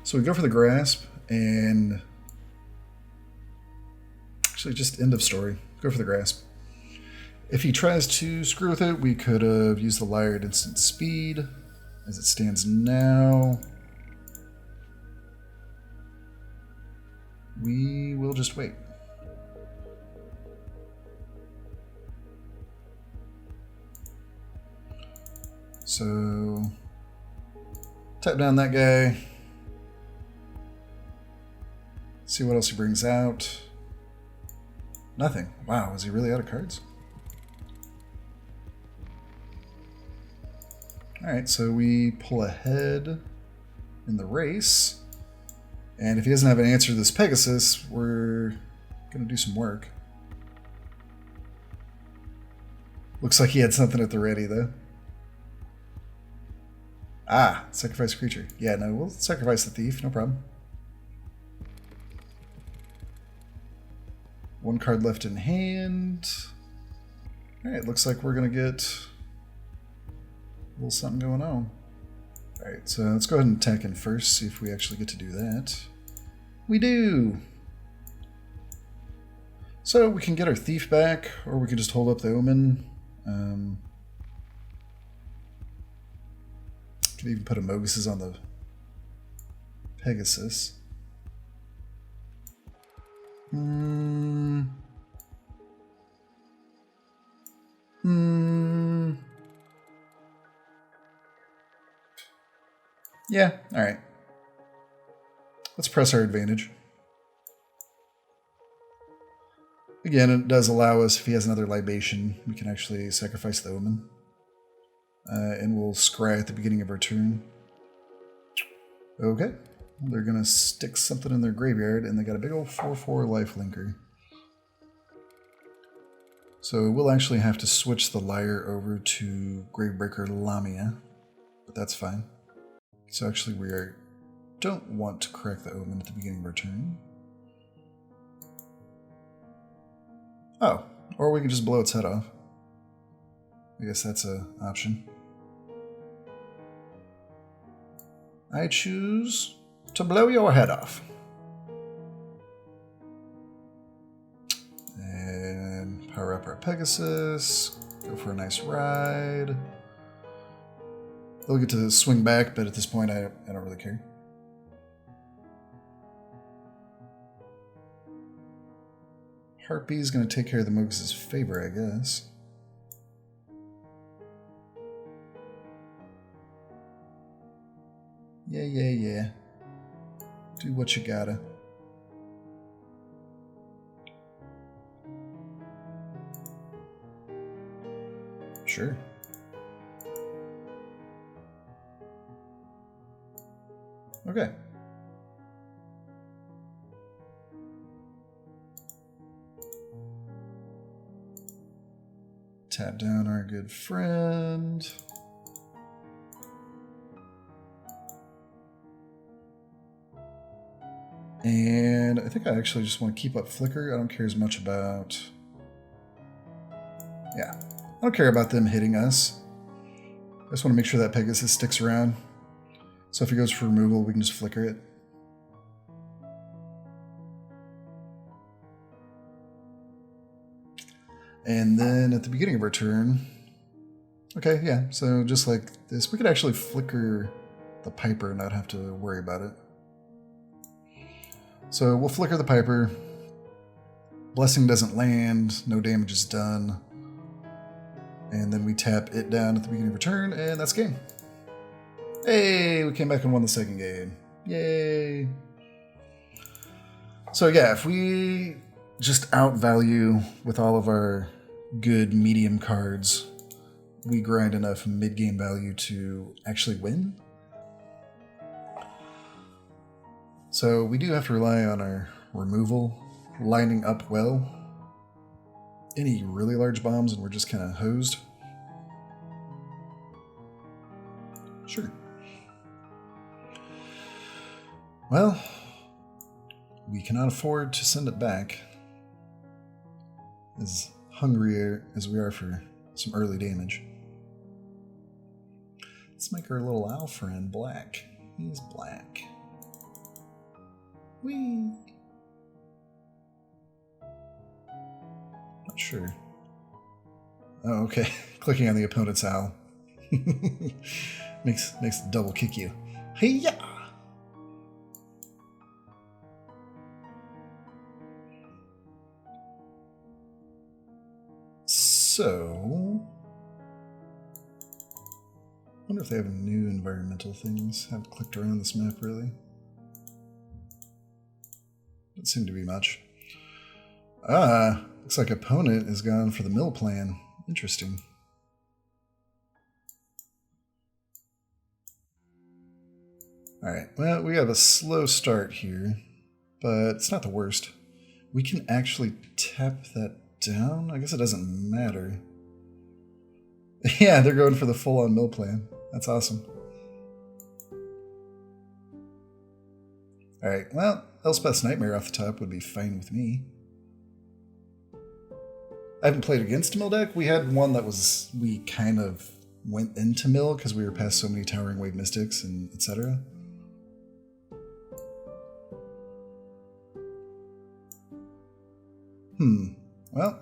So we go for the Grasp, and actually just end of story. Go for the Grasp. If he tries to screw with it, we could have used the Liar at instant speed. As it stands now, we will just wait. So, tap down that guy. See what else he brings out. Nothing. Wow, is he really out of cards? Alright, so we pull ahead in the race. And if he doesn't have an answer to this Pegasus, we're going to do some work. Looks like he had something at the ready, though. Ah, sacrifice a creature. Yeah, no, we'll sacrifice the Thief, no problem. One card left in hand. Alright, looks like we're going to get a little something going on. Alright, so let's go ahead and Takin first, see if we actually get to do that. We do! So we can get our Thief back, or we can just hold up the Omen. Could even put a Mogus's on the Pegasus. Yeah, alright. Let's press our advantage. Again, it does allow us, if he has another Libation, we can actually sacrifice the Omen. And we'll scry at the beginning of our turn. Okay. They're going to stick something in their graveyard, and they got a big old 4/4 lifelinker. So we'll actually have to switch the Liar over to Gravebreaker Lamia, but that's fine. So actually we don't want to crack the Omen at the beginning of our turn. Oh, or we can just blow its head off. I guess that's an option. I choose to blow your head off. up our Pegasus, go for a nice ride. They'll get to swing back, but at this point I don't really care. Harpy's going to take care of the Mogus' favor, I guess. Yeah. Do what you gotta. Sure. Okay. Tap down our good friend. And I think I actually just want to keep up Flicker. I don't care as much about... Yeah, I don't care about them hitting us. I just want to make sure that Pegasus sticks around. So if he goes for removal, we can just Flicker it. And then at the beginning of our turn... Okay, yeah, so just like this, we could actually Flicker the Piper and not have to worry about it. So we'll Flicker the Piper. Blessing doesn't land, no damage is done. And then we tap it down at the beginning of our turn, and that's game. Hey, we came back and won the second game. Yay. So yeah, if we just outvalue with all of our good medium cards, we grind enough mid-game value to actually win. So we do have to rely on our removal lining up well. Any really large bombs and we're just kind of hosed. Sure. Well, we cannot afford to send it back. As hungry as we are for some early damage. Let's make our little owl friend black. He's black. Whee! Not sure. Oh, okay. Clicking on the opponent's owl. makes the double kick you. Hey-ya! So, I wonder if they have new environmental things. Haven't clicked around this map really. Doesn't seem to be much. Ah, looks like opponent has gone for the mill plan. Interesting. Alright, well, we have a slow start here, but it's not the worst. We can actually tap that down? I guess it doesn't matter. Yeah, they're going for the full-on mill plan. That's awesome. Alright, well, Elspeth's Nightmare off the top would be fine with me. I haven't played against a mill deck. We had one that was... We kind of went into mill because we were past so many Towering Wave Mystics and etc. Well,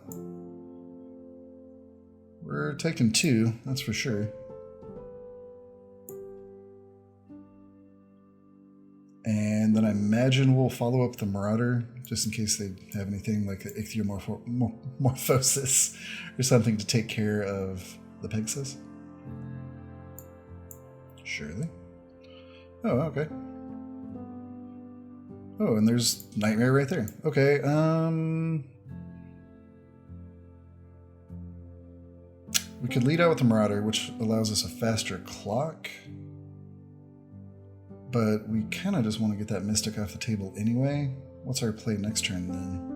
we're taking 2, that's for sure. And then I imagine we'll follow up the Marauder, just in case they have anything like Ichthyomorphosis or something to take care of the Pegasus. Surely. Oh, okay. Oh, and there's Nightmare right there. Okay, we could lead out with the Marauder, which allows us a faster clock. But we kind of just want to get that Mystic off the table anyway. What's our play next turn then?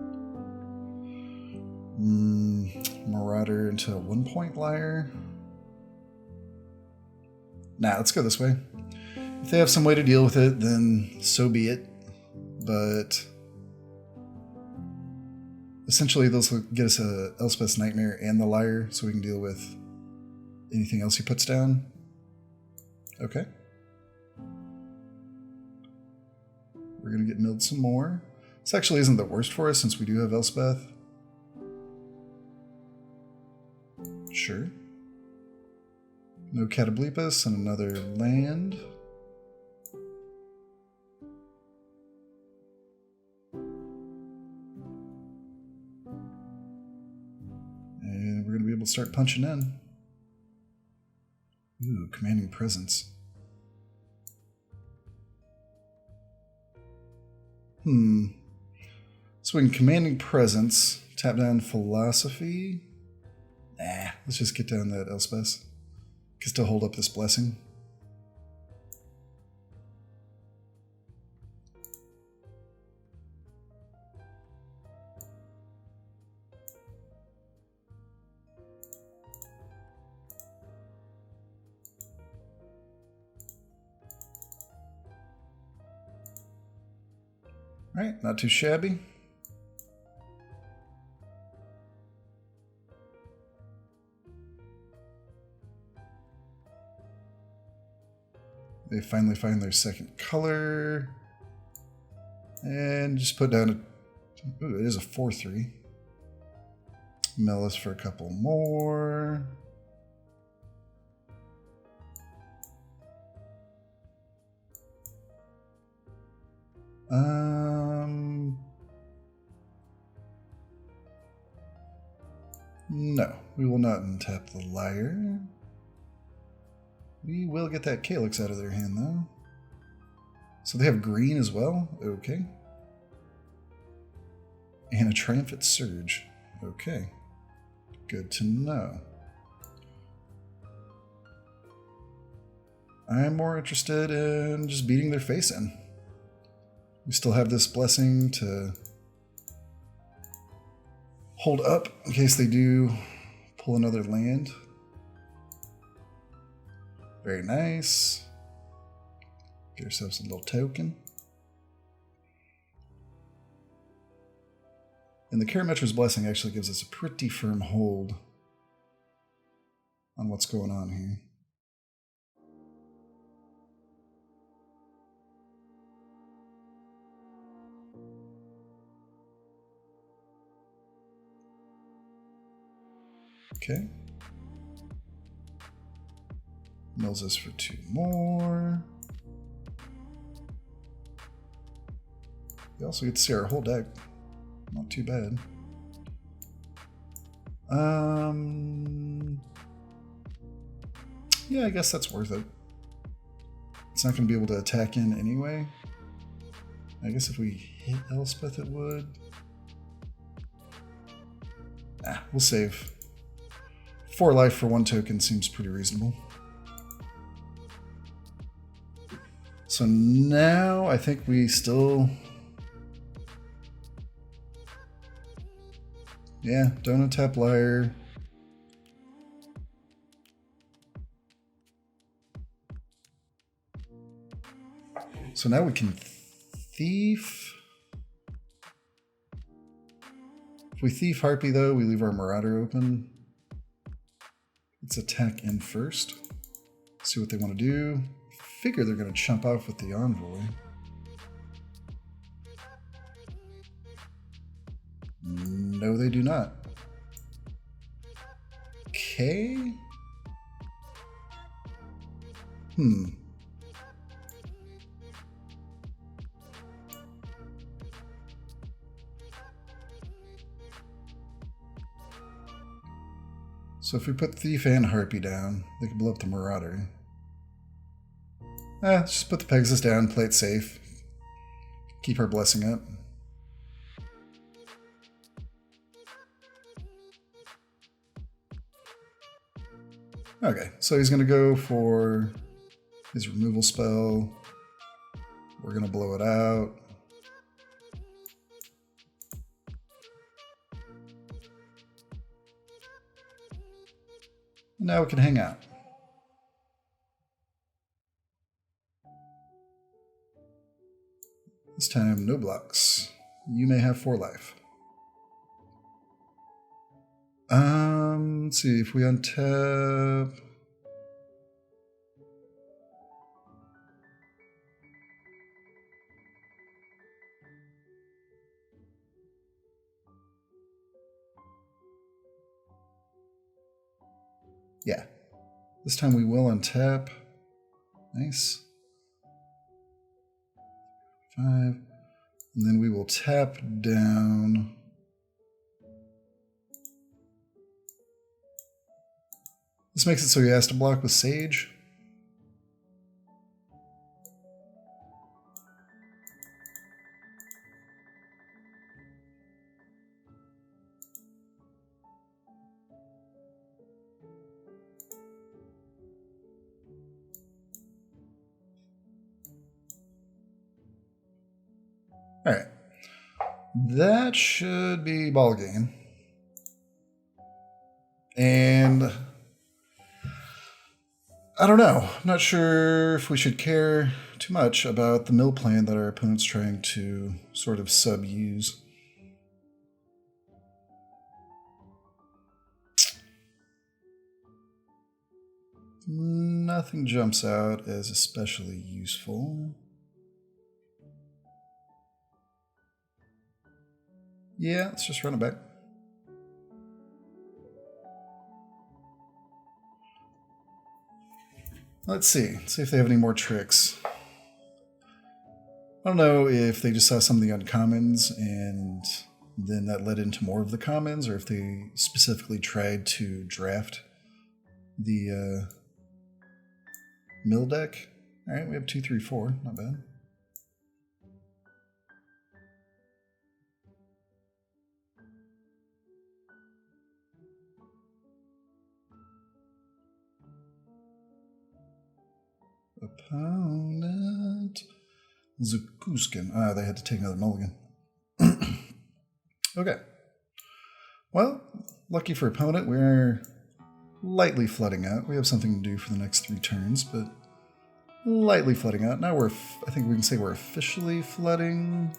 Marauder into a 1-point Liar? Nah, let's go this way. If they have some way to deal with it, then so be it. But essentially, those will get us a Elspeth's Nightmare and the Liar, so we can deal with anything else he puts down. Okay. We're going to get milled some more. This actually isn't the worst for us, since we do have Elspeth. Sure. No Catoblepas and another land. And we're going to be able to start punching in. Ooh, commanding presence. So in commanding presence, tap down philosophy. Nah, let's just get down that Elspeth. Can still hold up this blessing. Alright, not too shabby. They finally find their second color. And just put down a... Ooh, it is a 4-3. Mill us for a couple more. No, we will not untap the Liar. We will get that Calyx out of their hand, though. So they have green as well? Okay. And a Triumphant Surge. Okay. Good to know. I'm more interested in just beating their face in. We still have this blessing to hold up in case they do pull another land. Very nice. Get ourselves a little token. And the Karametra's Blessing actually gives us a pretty firm hold on what's going on here. Okay. Mills us for 2 more. We also get to see our whole deck. Not too bad. Yeah, I guess that's worth it. It's not going to be able to attack in anyway. I guess if we hit Elspeth, it would. We'll save. 4 life for 1 token seems pretty reasonable. So now I think we still... Yeah, don't untap Liar. So now we can Thief. If we Thief Harpy, though, we leave our Marauder open. Let's attack in first. See what they want to do. Figure they're going to chump off with the Envoy. No, they do not. Okay. So if we put Thief and Harpy down, they can blow up the Marauder. Let's just put the Pegasus down, play it safe. Keep our blessing up. Okay, so he's going to go for his removal spell. We're going to blow it out. Now we can hang out. This time, no blocks. You may have 4 life. Let's see, if we untap... Yeah. This time we will untap. Nice. 5. And then we will tap down. This makes it so he has to block with Sage. All right. That should be ball game. And I don't know. I'm not sure if we should care too much about the mill plan that our opponent's trying to sort of sub-use. Nothing jumps out as especially useful. Yeah, let's just run it back. Let's see. Let's see if they have any more tricks. I don't know if they just saw some of the uncommons and then that led into more of the commons, or if they specifically tried to draft the mill deck. All right, we have 2, 3, 4. Not bad. Opponent Zakuskin. Ah, they had to take another mulligan. Okay. Well, lucky for opponent, we're lightly flooding out. We have something to do for the next 3 turns, but lightly flooding out. Now I think we can say we're officially flooding.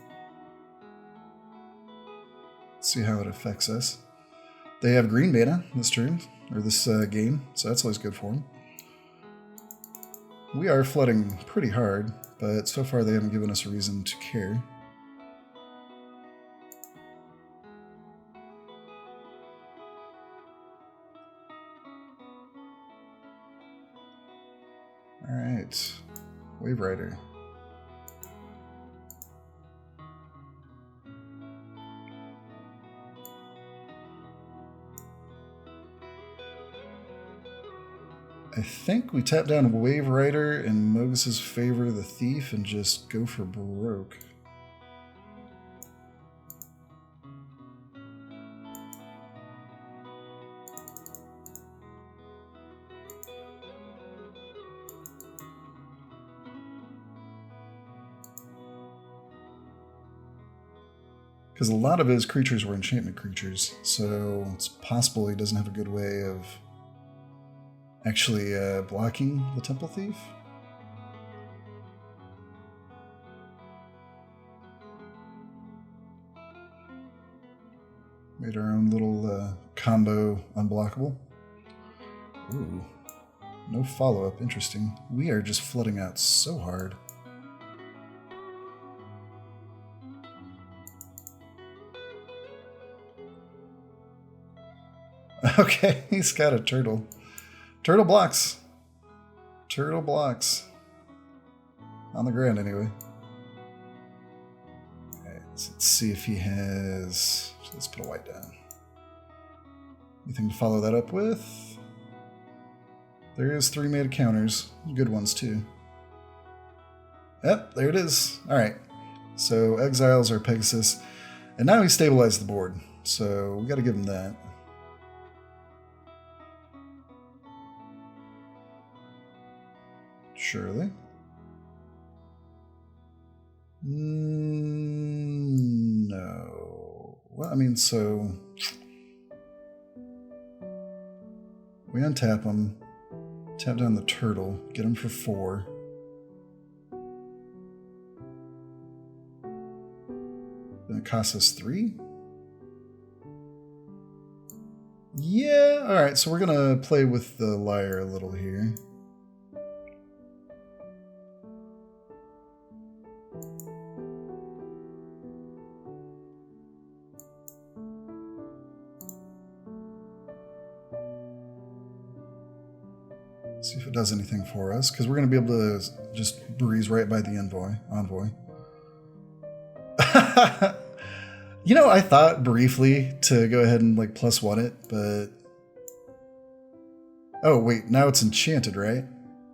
Let's see how it affects us. They have green mana this turn, or this game, so that's always good for them. We are flooding pretty hard, but so far they haven't given us a reason to care. Alright, Wave Rider. I think we tap down Wave Rider in Mogus's favor the Thief and just go for broke. Because a lot of his creatures were enchantment creatures, so it's possible he doesn't have a good way of actually blocking the Temple Thief. Made our own little combo unblockable. Ooh, no follow-up. Interesting. We are just flooding out so hard. Okay, he's got a turtle. Turtle blocks. Turtle blocks. On the ground, anyway. Alright, let's see if he has... Let's put a white down. Anything to follow that up with? There is 3 made counters. Good ones, too. Yep, there it is. Alright. So, exiles our Pegasus. And now he stabilized the board. So, we gotta give him that. Surely. No. Well, I mean, so... We untap him, tap down the turtle, get him for 4. Then it costs us 3? Yeah, alright, so we're gonna play with the liar a little here. See if it does anything for us, because we're going to be able to just breeze right by the envoy. You know, I thought briefly to go ahead and like +1 it, but... Oh, wait, now it's enchanted, right?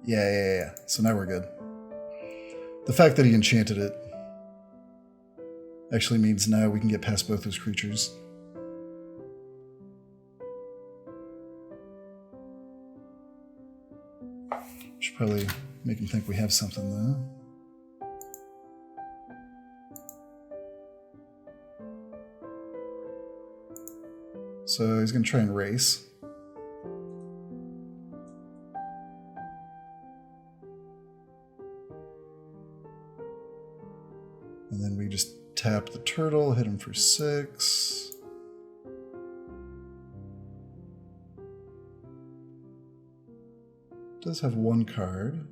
Yeah. So now we're good. The fact that he enchanted it actually means now we can get past both those creatures. Should probably make him think we have something, though. So he's going to try and race. And then we just tap the turtle, hit him for 6. Does have 1 card.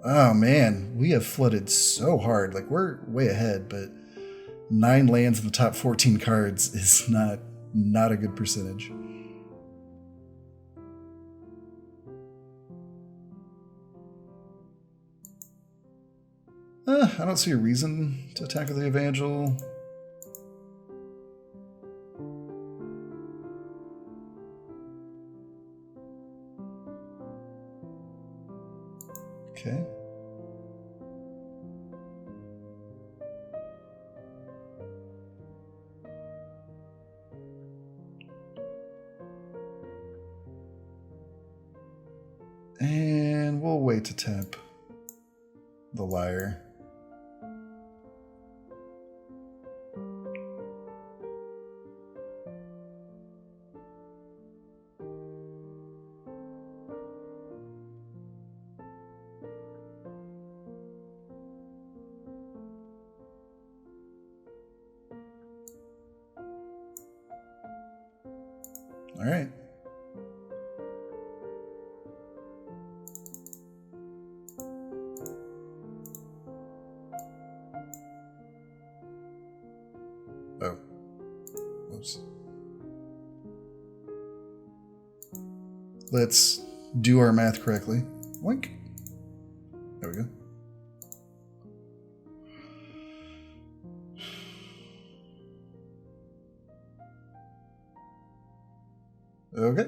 Oh man, we have flooded so hard. Like, we're way ahead, but 9 lands in the top 14 cards is not a good percentage. I don't see a reason to attack with the Evangel. Okay. And we'll wait to tap the Liar. All right. Oh. Whoops. Let's do our math correctly. Wink. There we go. Okay.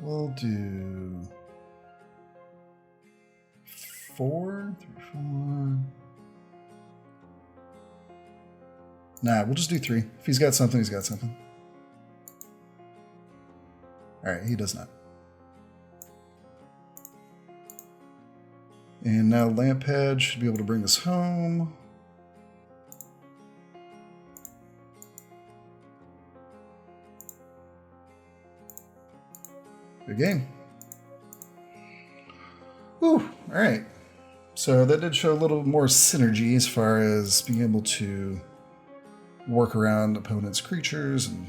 We'll do 4, 3, 4. Nah, we'll just do 3. If he's got something, he's got something. All right, he does not. And now Lamp Pad should be able to bring us home. Good game. Whew, all right. So that did show a little more synergy as far as being able to work around opponents' creatures and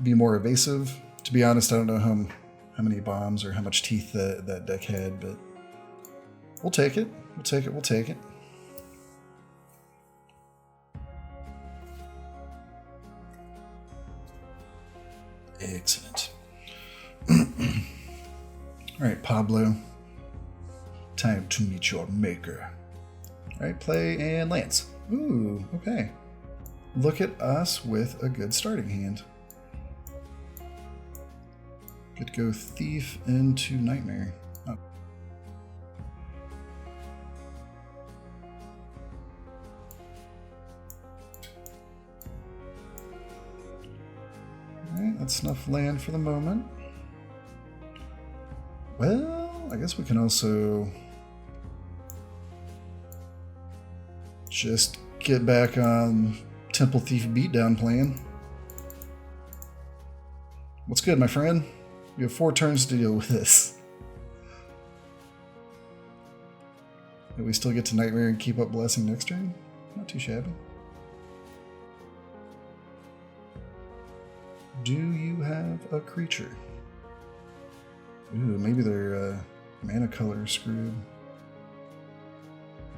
be more evasive. To be honest, I don't know how many bombs or how much teeth that deck had, but we'll take it. We'll take it. We'll take it. Excellent. All right, Pablo. Time to meet your maker. All right, play and Lance. Ooh, okay. Look at us with a good starting hand. Could go Thief into Nightmare. Oh. Alright, that's enough land for the moment. Well, I guess we can also just get back on Temple Thief beatdown plan. What's good, my friend? You have 4 turns to deal with this. And we still get to Nightmare and keep up Blessing next turn? Not too shabby. Do you have a creature? Ooh, maybe their mana color is screwed.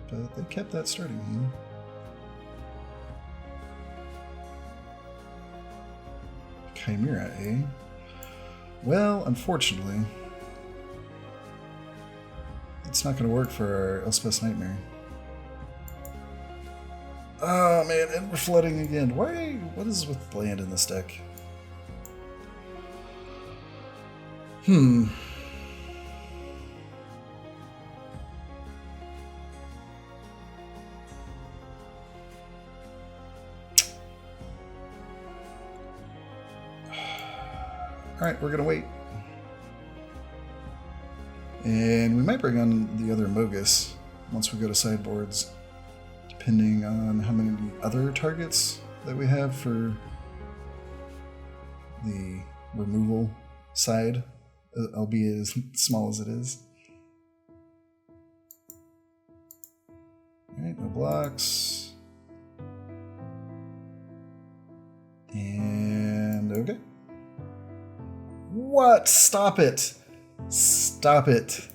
but they kept that starting hand. Chimera, eh? Well, unfortunately, it's not going to work for our Elspeth's Nightmare. Oh man, and we're flooding again. Why? What is with land in this deck? Alright, we're gonna wait. And we might bring on the other Mogus once we go to sideboards, depending on how many other targets that we have for the removal side, albeit as small as it is. Alright, no blocks. And okay. What? Stop it! Stop it.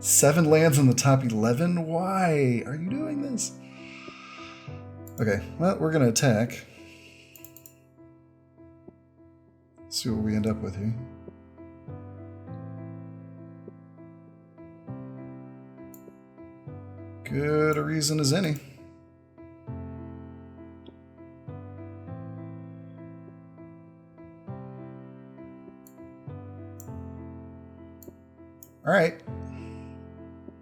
7 lands in the top 11? Why are you doing this? Okay, well, we're going to attack. See what we end up with here. Good a reason as any. Alright.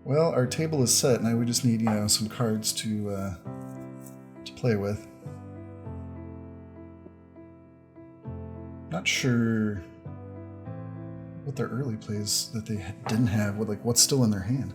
Well, our table is set. Now we just need, some cards to play with. Not sure what their early plays that they didn't have, what's still in their hand.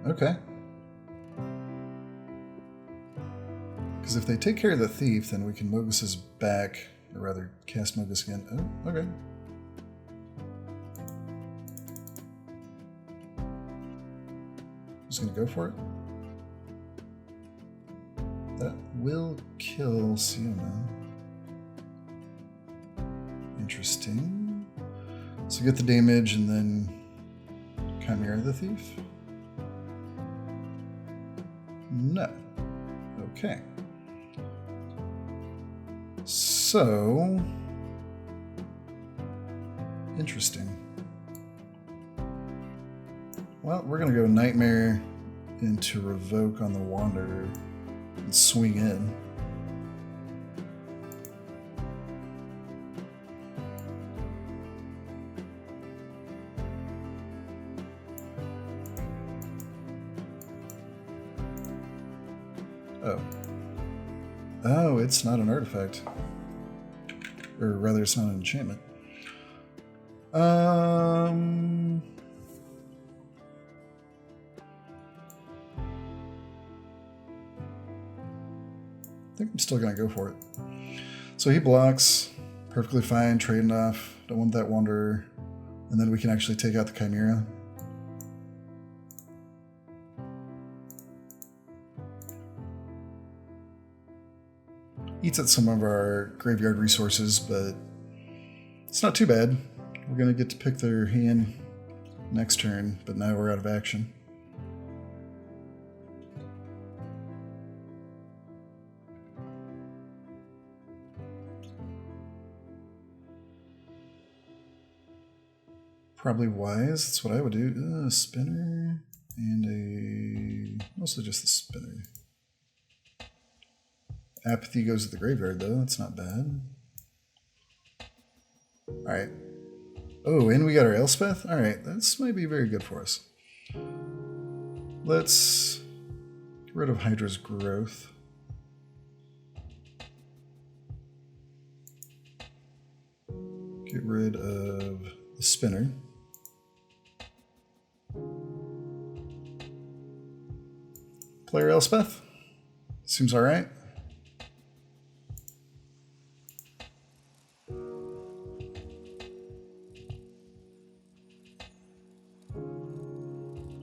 Okay. Because if they take care of the thief, then we can Mogus his back, or rather, cast Mogus again. Oh, okay. Just gonna go for it. That will kill Siona. Interesting. So get the damage and then Chimera the Thief? No. Okay. So, interesting. Well, we're going to go Nightmare into Revoke on the Wanderer and swing in. Oh. Oh, it's not an artifact. Or rather, it's not an enchantment. I think I'm still going to go for it. So he blocks. Perfectly fine. Trading off. Don't want that Wanderer. And then we can actually take out the Chimera. Eats at some of our graveyard resources, but it's not too bad. We're going to get to pick their hand next turn, but now we're out of action. Probably wise. That's what I would do. A spinner and mostly just the spinner. Apathy goes to the graveyard, though. That's not bad. Alright. Oh, and we got our Elspeth? Alright, this might be very good for us. Let's get rid of Hydra's growth. Get rid of the spinner. Player Elspeth? Seems alright.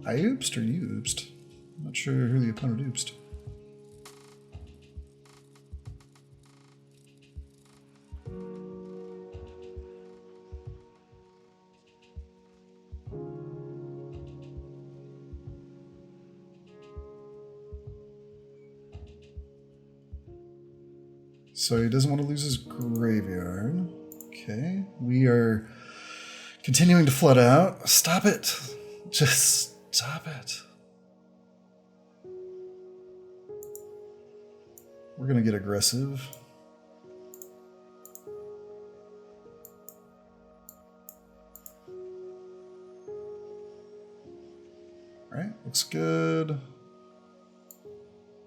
I oopsed or you oopsed? I'm not Not sure who the opponent oopsed. So he doesn't want to lose his graveyard. Okay, we are continuing to flood out. Stop it. Just stop it. We're going to get aggressive. All right, looks good.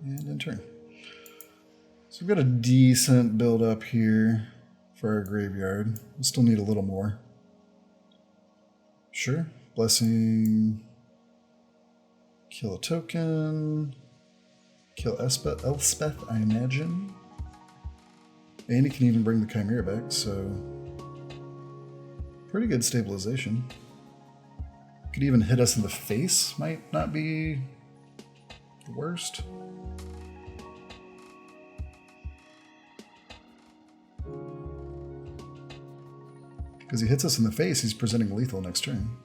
And in turn. So we've got a decent build up here for our graveyard. We'll still need a little more. Sure. Blessing. Kill a token. Kill Elspeth, I imagine. And he can even bring the Chimera back, so pretty good stabilization. Could even hit us in the face, might not be the worst. Because he hits us in the face, he's presenting lethal next turn.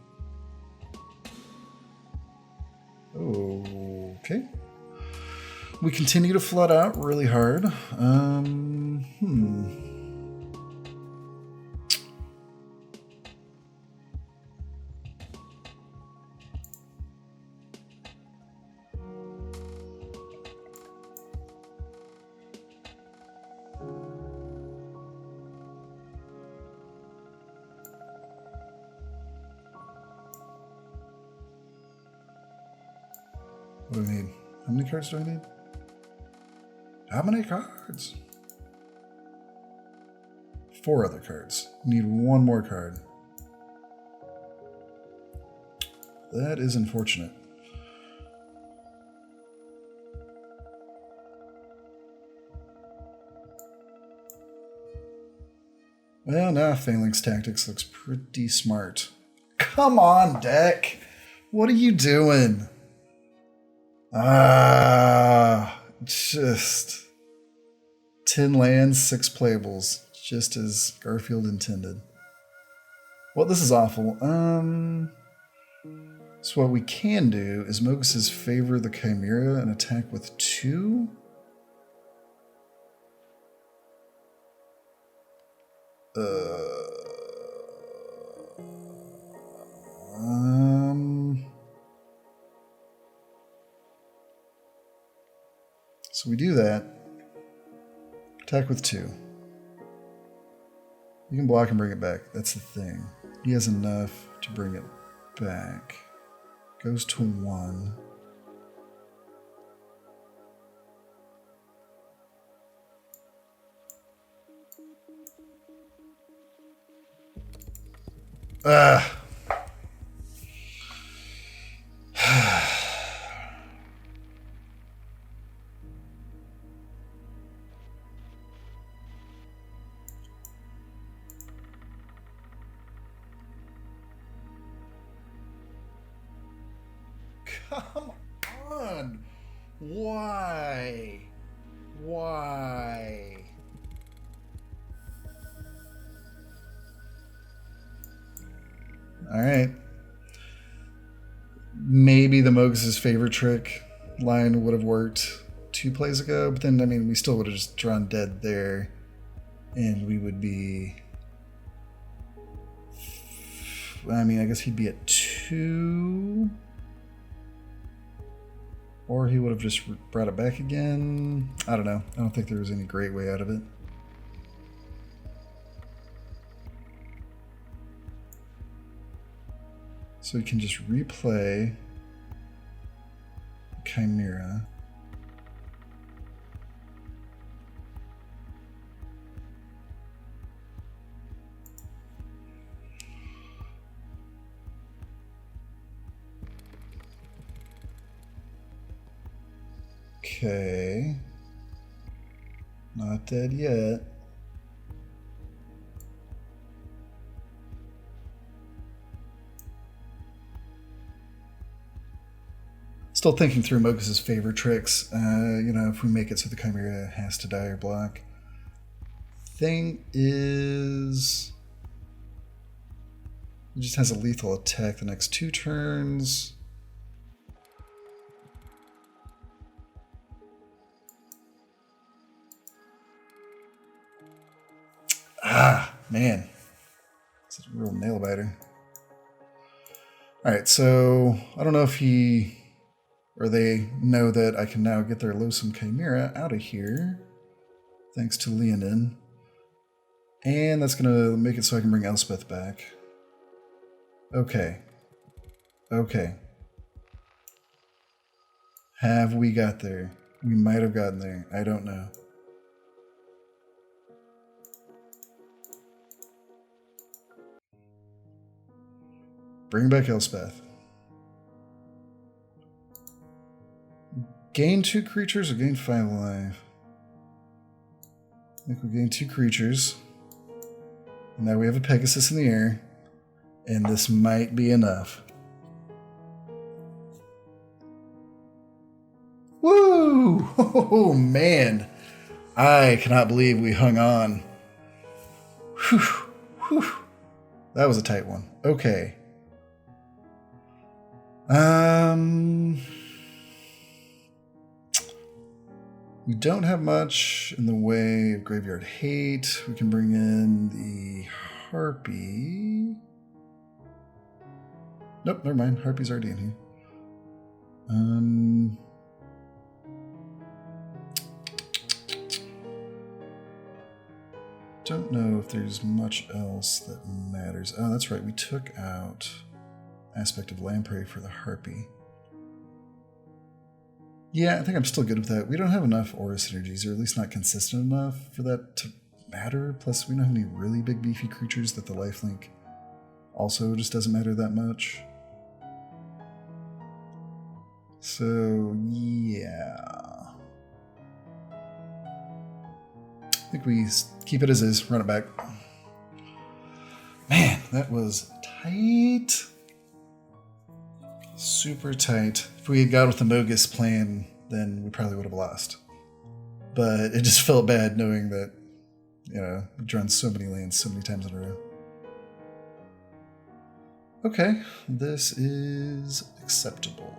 Okay. We continue to flood out really hard. What do we need? How many cards do I need? How many cards? 4 other cards. Need 1 more card. That is unfortunate. Well, now Phalanx Tactics looks pretty smart. Come on, deck! What are you doing? Just 10 lands, 6 playables, just as Garfield intended. Well, this is awful. So what we can do is Mogus's favor the Chimera and attack with 2. So we do that. Attack with 2. You can block and bring it back. That's the thing. He has enough to bring it back. Goes to 1. Come on! Why? Why? Alright. Maybe the Mogus's favorite trick line would have worked 2 plays ago, but then, I mean, we still would have just drawn dead there, and we would be... I mean, I guess he'd be at 2... Or he would have just brought it back again. I don't know. I don't think there was any great way out of it. So we can just replay Chimera. Okay. Not dead yet. Still thinking through Mogus's favorite tricks. If we make it so the Chimera has to die or block. Thing is, it just has a lethal attack the next 2 turns. Ah, man. It's a real nail biter. Alright, so I don't know if he or they know that I can now get their Losum Chimera out of here. Thanks to Leonin. And that's going to make it so I can bring Elspeth back. Okay. Okay. Have we got there? We might have gotten there. I don't know. Bring back Elspeth. Gain 2 creatures or gain 5 life? I think we gained 2 creatures. And now we have a Pegasus in the air. And this might be enough. Woo! Oh, man. I cannot believe we hung on. Whew. Whew. That was a tight one. Okay. We don't have much in the way of Graveyard Hate. We can bring in the Harpy. Nope, never mind. Harpy's already in here. Don't know if there's much else that matters. Oh, that's right. We took out Aspect of Lamprey for the Harpy. Yeah, I think I'm still good with that. We don't have enough aura synergies, or at least not consistent enough for that to matter. Plus, we don't have any really big beefy creatures that the lifelink also just doesn't matter that much. So, yeah. I think we keep it as is, run it back. Man, that was tight. Super tight. If we had gone with the Mogus plan, then we probably would have lost. But it just felt bad knowing that, we've drawn so many lands so many times in a row. Okay, this is acceptable.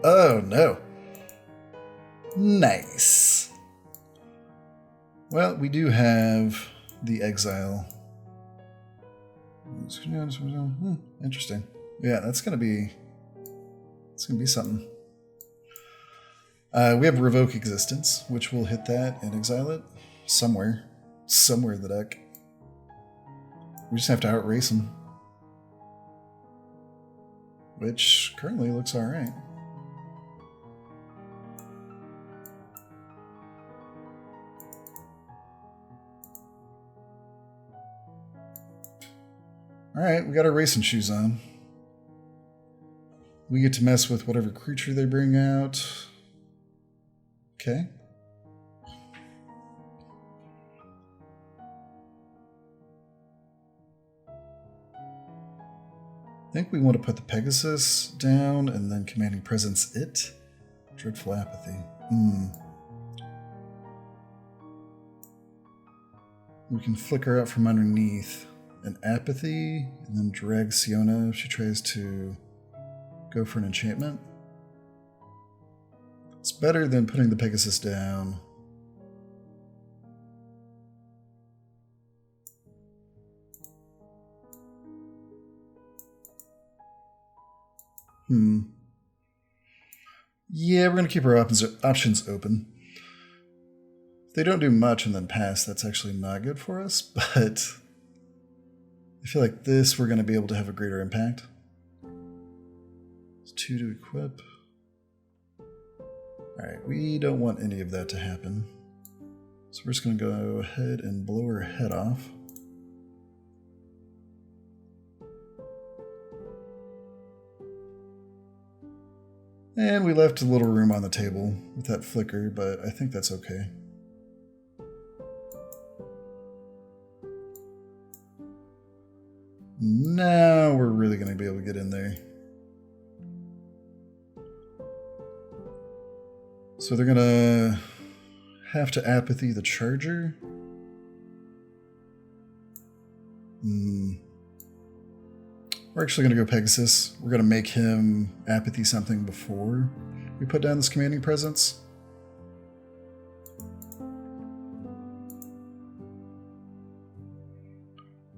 Oh, no. Nice. Well, we do have the Exile. Interesting. Yeah, that's gonna be something. We have Revoke Existence, which will hit that and exile it somewhere in the deck. We just have to outrace him, which currently looks all right. Alright, we got our racing shoes on. We get to mess with whatever creature they bring out. Okay. I think we want to put the Pegasus down and then Commanding Presence it. Dreadful Apathy. We can flicker out from underneath an Apathy and then drag Siona if she tries to go for an enchantment. It's better than putting the Pegasus down. Yeah, we're going to keep our options open. If they don't do much and then pass, that's actually not good for us, but I feel like this we're going to be able to have a greater impact. It's 2 to equip. Alright, we don't want any of that to happen. So we're just going to go ahead and blow her head off. And we left a little room on the table with that flicker, but I think that's okay. Now we're really going to be able to get in there. So they're going to have to apathy the charger. We're actually going to go Pegasus. We're going to make him apathy something before we put down this commanding presence.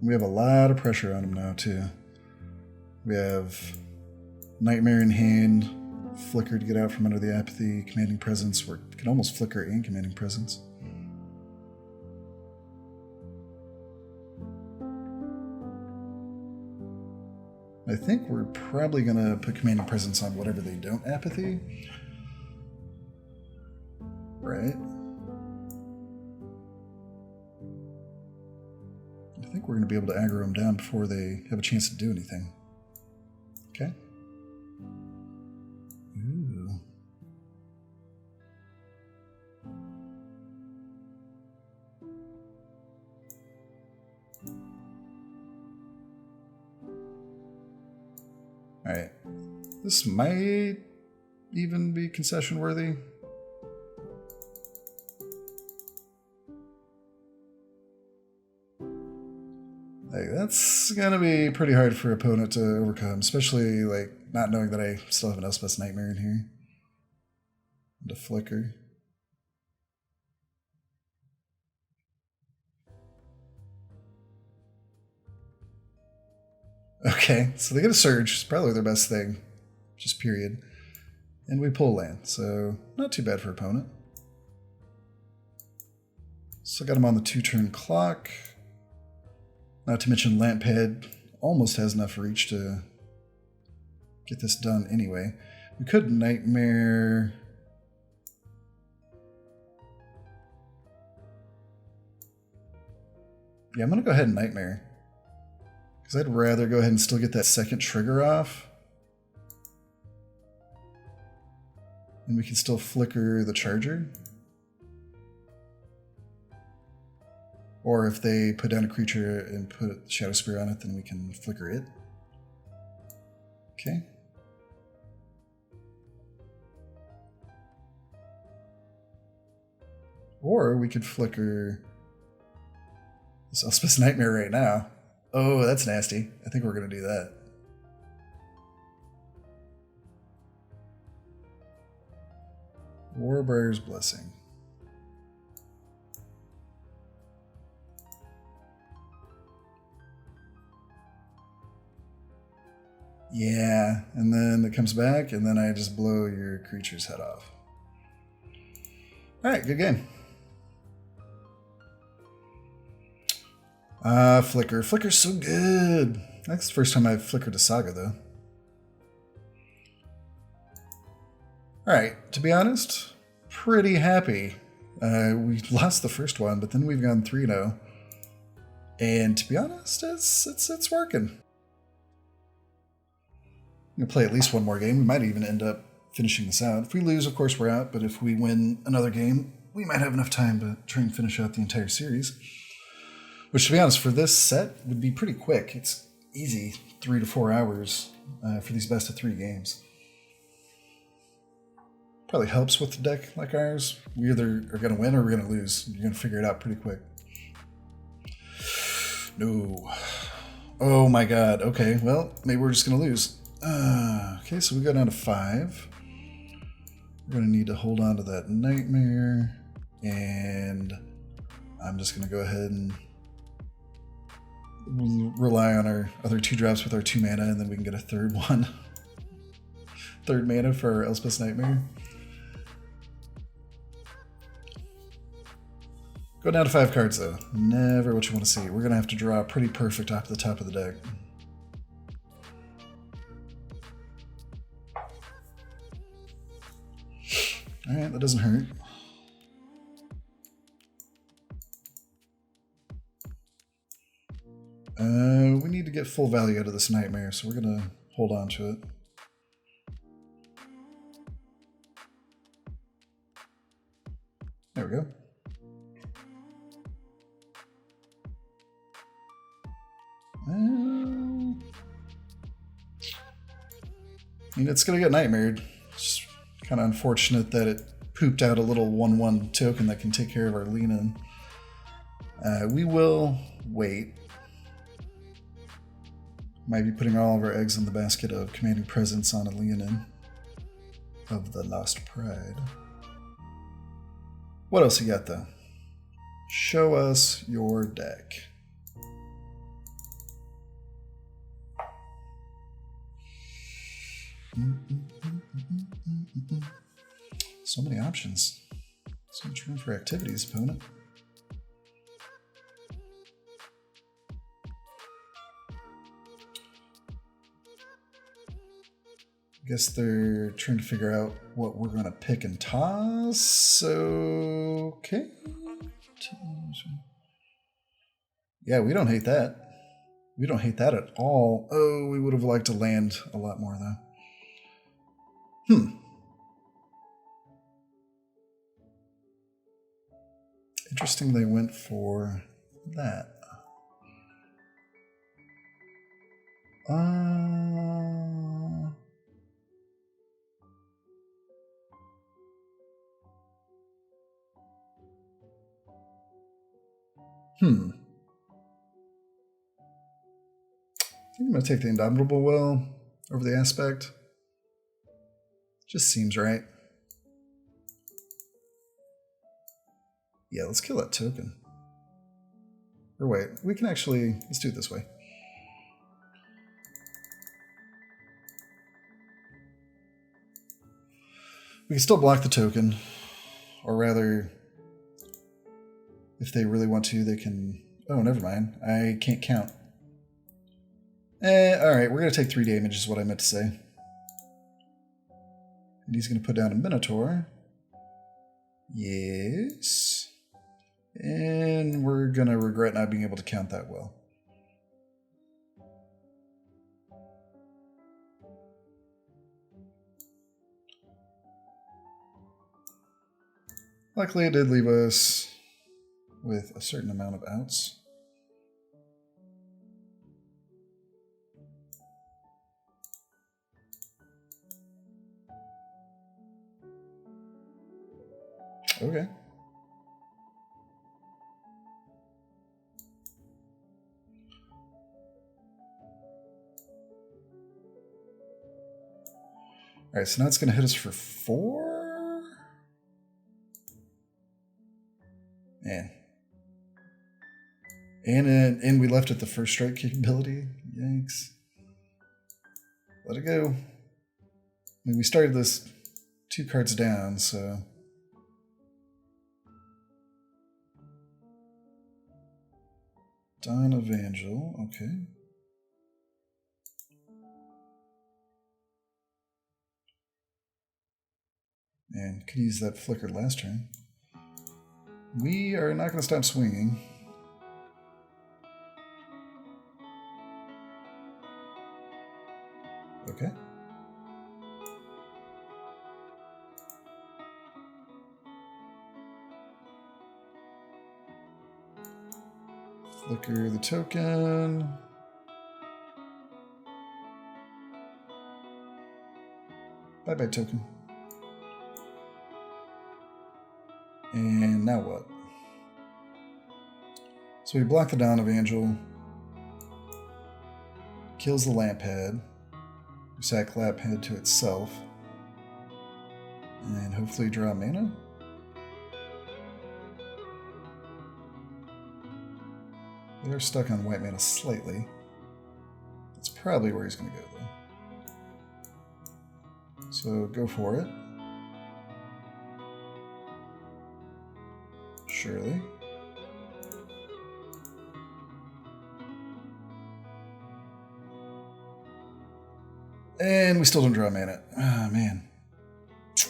We have a lot of pressure on him now, too. We have Nightmare in hand, Flicker to get out from under the apathy, commanding presence. We can almost Flicker and commanding presence. I think we're probably going to put commanding presence on whatever they don't apathy. Right. I think we're going to be able to aggro them down before they have a chance to do anything. Okay. Ooh. Alright. This might even be concession worthy. Like, that's gonna be pretty hard for an opponent to overcome, especially like not knowing that I still have an Elspeth's Nightmare in here. And a Flicker. Okay, so they get a Surge. It's probably their best thing. Just period. And we pull land, so not too bad for opponent. So got him on the 2-turn clock. Not to mention Lamphead almost has enough reach to get this done anyway. We could Nightmare. Yeah, I'm going to go ahead and Nightmare. Because I'd rather go ahead and still get that second trigger off. And we can still Flicker the Charger. Or if they put down a creature and put Shadow Spear on it, then we can Flicker it. Okay. Or we could Flicker this Elspeth's Nightmare right now. Oh, that's nasty. I think we're going to do that. Warbriar's Blessing. Yeah, and then it comes back, and then I just blow your creature's head off. Alright, good game. Flicker. Flicker's so good. That's the first time I've flickered a Saga, though. Alright, to be honest, pretty happy. We lost the first one, but then we've gone 3-0. And to be honest, it's working. I'm going to play at least one more game. We might even end up finishing this out. If we lose, of course, we're out. But if we win another game, we might have enough time to try and finish out the entire series. Which, to be honest, for this set would be pretty quick. It's easy, 3 to 4 hours for these best of 3 games. Probably helps with a deck like ours. We either are going to win or we're going to lose. You're going to figure it out pretty quick. No. Oh my god. Okay, well, maybe we're just going to lose. Okay, so we go down to 5. We're going to need to hold on to that Nightmare. And I'm just going to go ahead and rely on our other 2 drops with our 2 mana, and then we can get a third one. Third mana for our Elspeth's Nightmare. Go down to 5 cards, though. Never what you want to see. We're going to have to draw pretty perfect off the top of the deck. Alright, that doesn't hurt. We need to get full value out of this Nightmare, so we're going to hold on to it. There we go. mean, it's going to get nightmared. It's kind of unfortunate that it pooped out a little 1/1 token that can take care of our lean-in. We will wait. Might be putting all of our eggs in the basket of commanding presence on a lean-in of the Lost Pride. What else you got, though? Show us your deck. So many options. So much room for activities, opponent. I guess they're trying to figure out what we're going to pick and toss. Okay. Yeah, we don't hate that. We don't hate that at all. Oh, we would have liked to land a lot more, though. Interesting they went for that. I think I'm going to take the Indomitable Will over the Aspect. Just seems right. Yeah, let's kill that token. Or wait, we can actually, let's do it this way. We can still block the token, or rather, if they really want to, they can, oh, never mind, I can't count. Alright, we're going to take 3 damage is what I meant to say. And he's going to put down a Minotaur. Yes. And we're going to regret not being able to count that well. Luckily, it did leave us with a certain amount of outs. Okay. All right, so now it's going to hit us for 4? Man. And we left at the first strike capability. Yikes. Let it go. I mean, we started this 2 cards down, so... Don Evangel, okay. Man, could use that flickered last turn. We are not going to stop swinging. Okay. Flicker the token. Bye-bye token. And now what? So we block the Dawn of Angel. Kills the Lamphead. We sack Lamphead to itself. And hopefully draw mana. They're stuck on white mana slightly. That's probably where he's going to go, though. So go for it. Surely. And we still don't draw mana. Ah, man. It's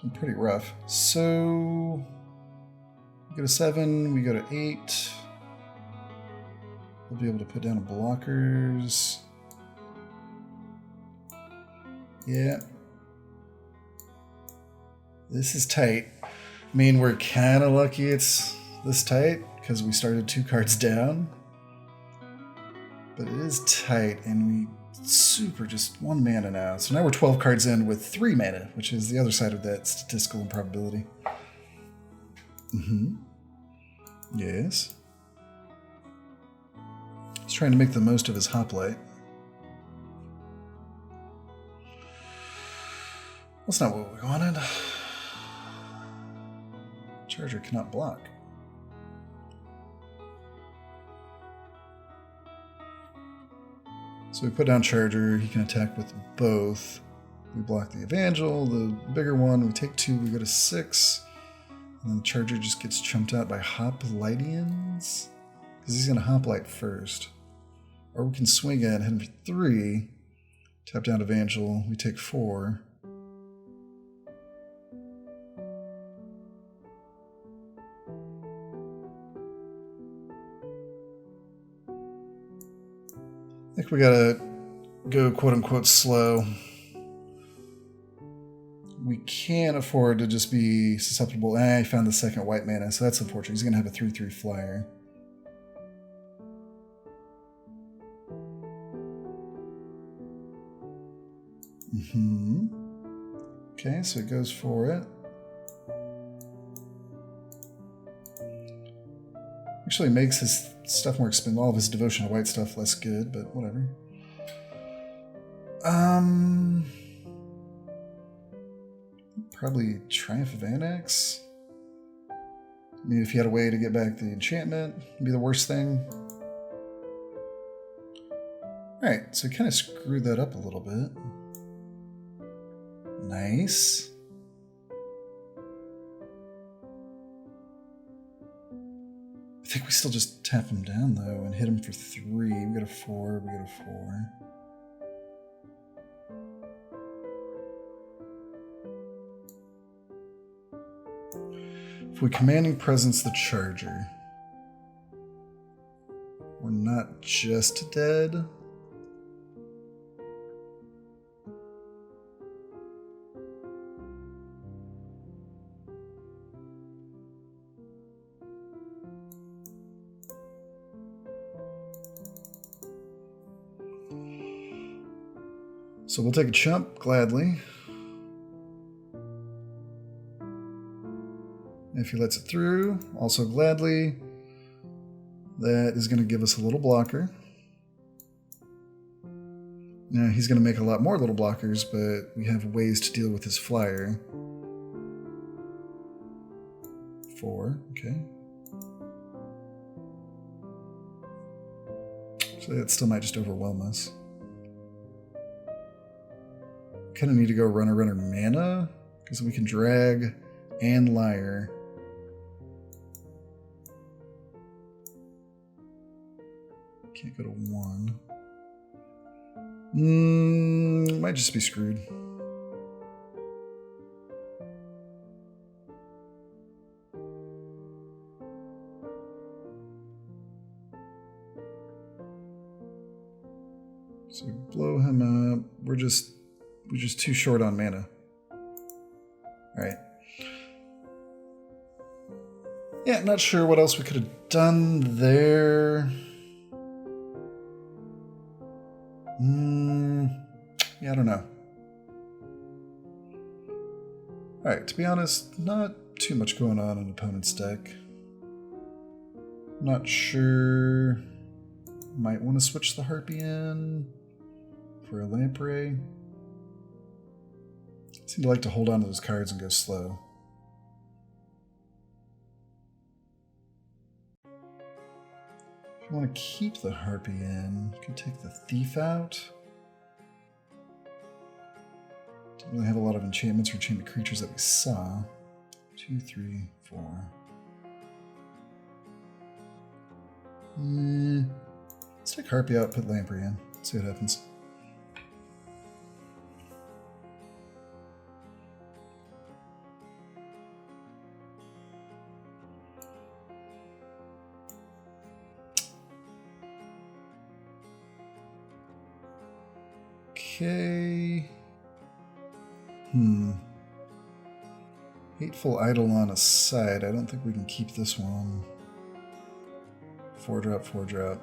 been pretty rough. So we go to 7, we go to 8. We'll be able to put down blockers. Yeah. This is tight. I mean, we're kind of lucky it's this tight because we started 2 cards down. But it is tight, and we super, just 1 mana now. So now we're 12 cards in with 3 mana, which is the other side of that statistical improbability. Yes. He's trying to make the most of his hoplite. That's not what we wanted. Charger cannot block. So we put down Charger, he can attack with both. We block the Evangel, the bigger one, we take 2, we go to 6. And then Charger just gets chumped out by Hoplightians. Because he's going to Hoplite first. Or we can swing in, hit him for 3. Tap down Evangel, we take 4. I think we gotta go quote-unquote slow. We can't afford to just be susceptible. I found the second white mana, so that's unfortunate. He's gonna have a 3/3 flyer. Okay, so it goes for it. Actually makes his stuff more expensive. All of his devotion to white stuff less good, but whatever. Probably Triumph of Annex. I mean, if he had a way to get back the enchantment, it'd be the worst thing. Alright, so he kind of screwed that up a little bit. Nice. I think we still just tap him down, though, and hit him for 3. We got a 4, we got a 4. If we Commanding Presence the Charger, we're not just dead. So we'll take a chump, gladly. If he lets it through, also gladly. That is going to give us a little blocker. Now, he's going to make a lot more little blockers, but we have ways to deal with his flyer. 4, okay. So that still might just overwhelm us. Kind of need to go runner mana, because we can drag and liar. Can't go to 1. Might just be screwed. So blow him up. We're just too short on mana. Alright. Yeah, not sure what else we could have done there. Yeah, I don't know. Alright, to be honest, not too much going on in opponent's deck. Not sure. Might want to switch the Harpy in for a Lamprey. Seem to like to hold on to those cards and go slow. If you want to keep the Harpy in, you can take the Thief out. Don't really have a lot of enchantments or enchantment creatures that we saw. 2, 3, 4. Let's take Harpy out, put Lamprey in. See what happens. Okay. Hateful Eidolon aside, I don't think we can keep this one. 4-drop, 4-drop.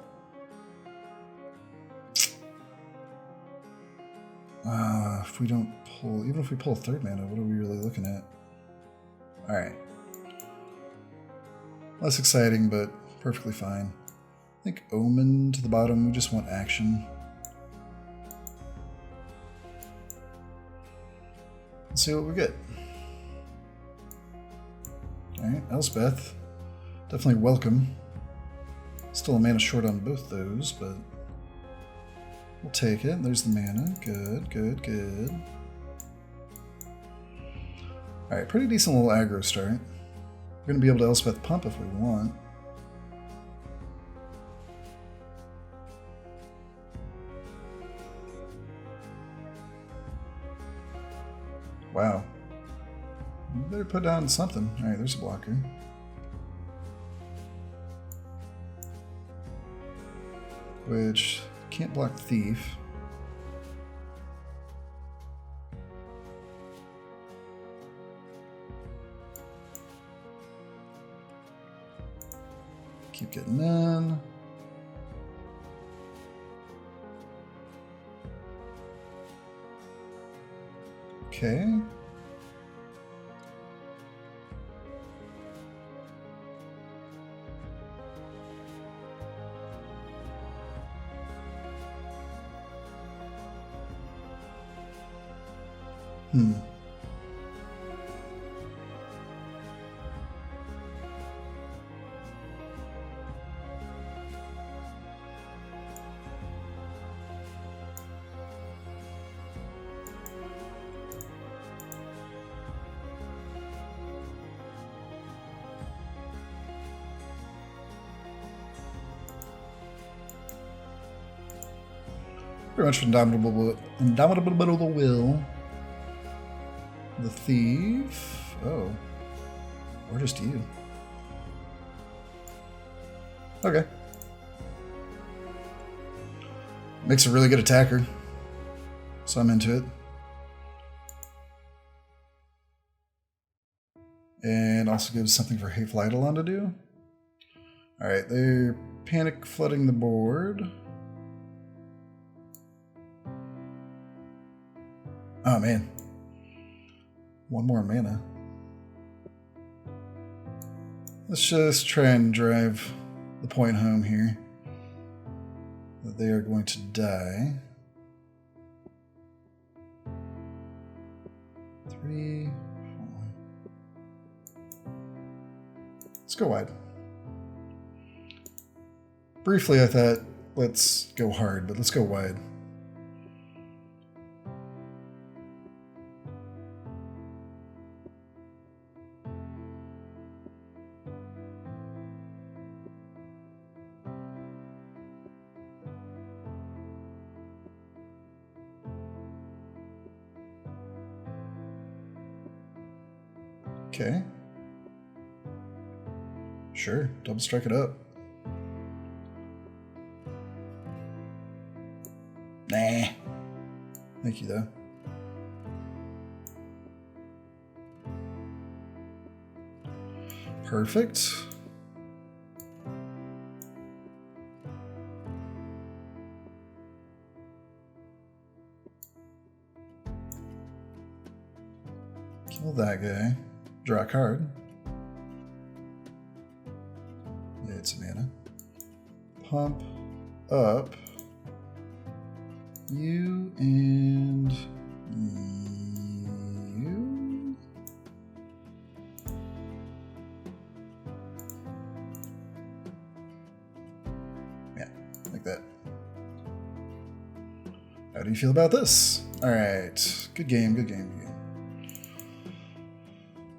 If we don't pull, even if we pull a third mana, what are we really looking at? Alright. Less exciting, but perfectly fine. I think Omen to the bottom, we just want action. Let's see what we get. Alright, Elspeth. Definitely welcome. Still a mana short on both those, but we'll take it. There's the mana. Good, good, good. Alright, pretty decent little aggro start. We're going to be able to Elspeth pump if we want. Wow. You better put down something. Alright, there's a blocker. Which can't block Thief. Keep getting in. Okay. Pretty much indomitable will. The Thief. Oh. Or just you. Okay. Makes a really good attacker. So I'm into it. And also gives something for Hateful Eidolon to do. Alright, they're panic flooding the board. Oh man. One more mana. Let's just try and drive the point home here. That they are going to die. 3, 4. Let's go wide. Briefly I thought, let's go hard, but let's go wide. Okay. Sure, double strike it up. Nah. Thank you, though. Perfect. Kill that guy. Draw a card. Yeah, it's a mana. Pump up you and you. Yeah, like that. How do you feel about this? All right, good game, good game, good game.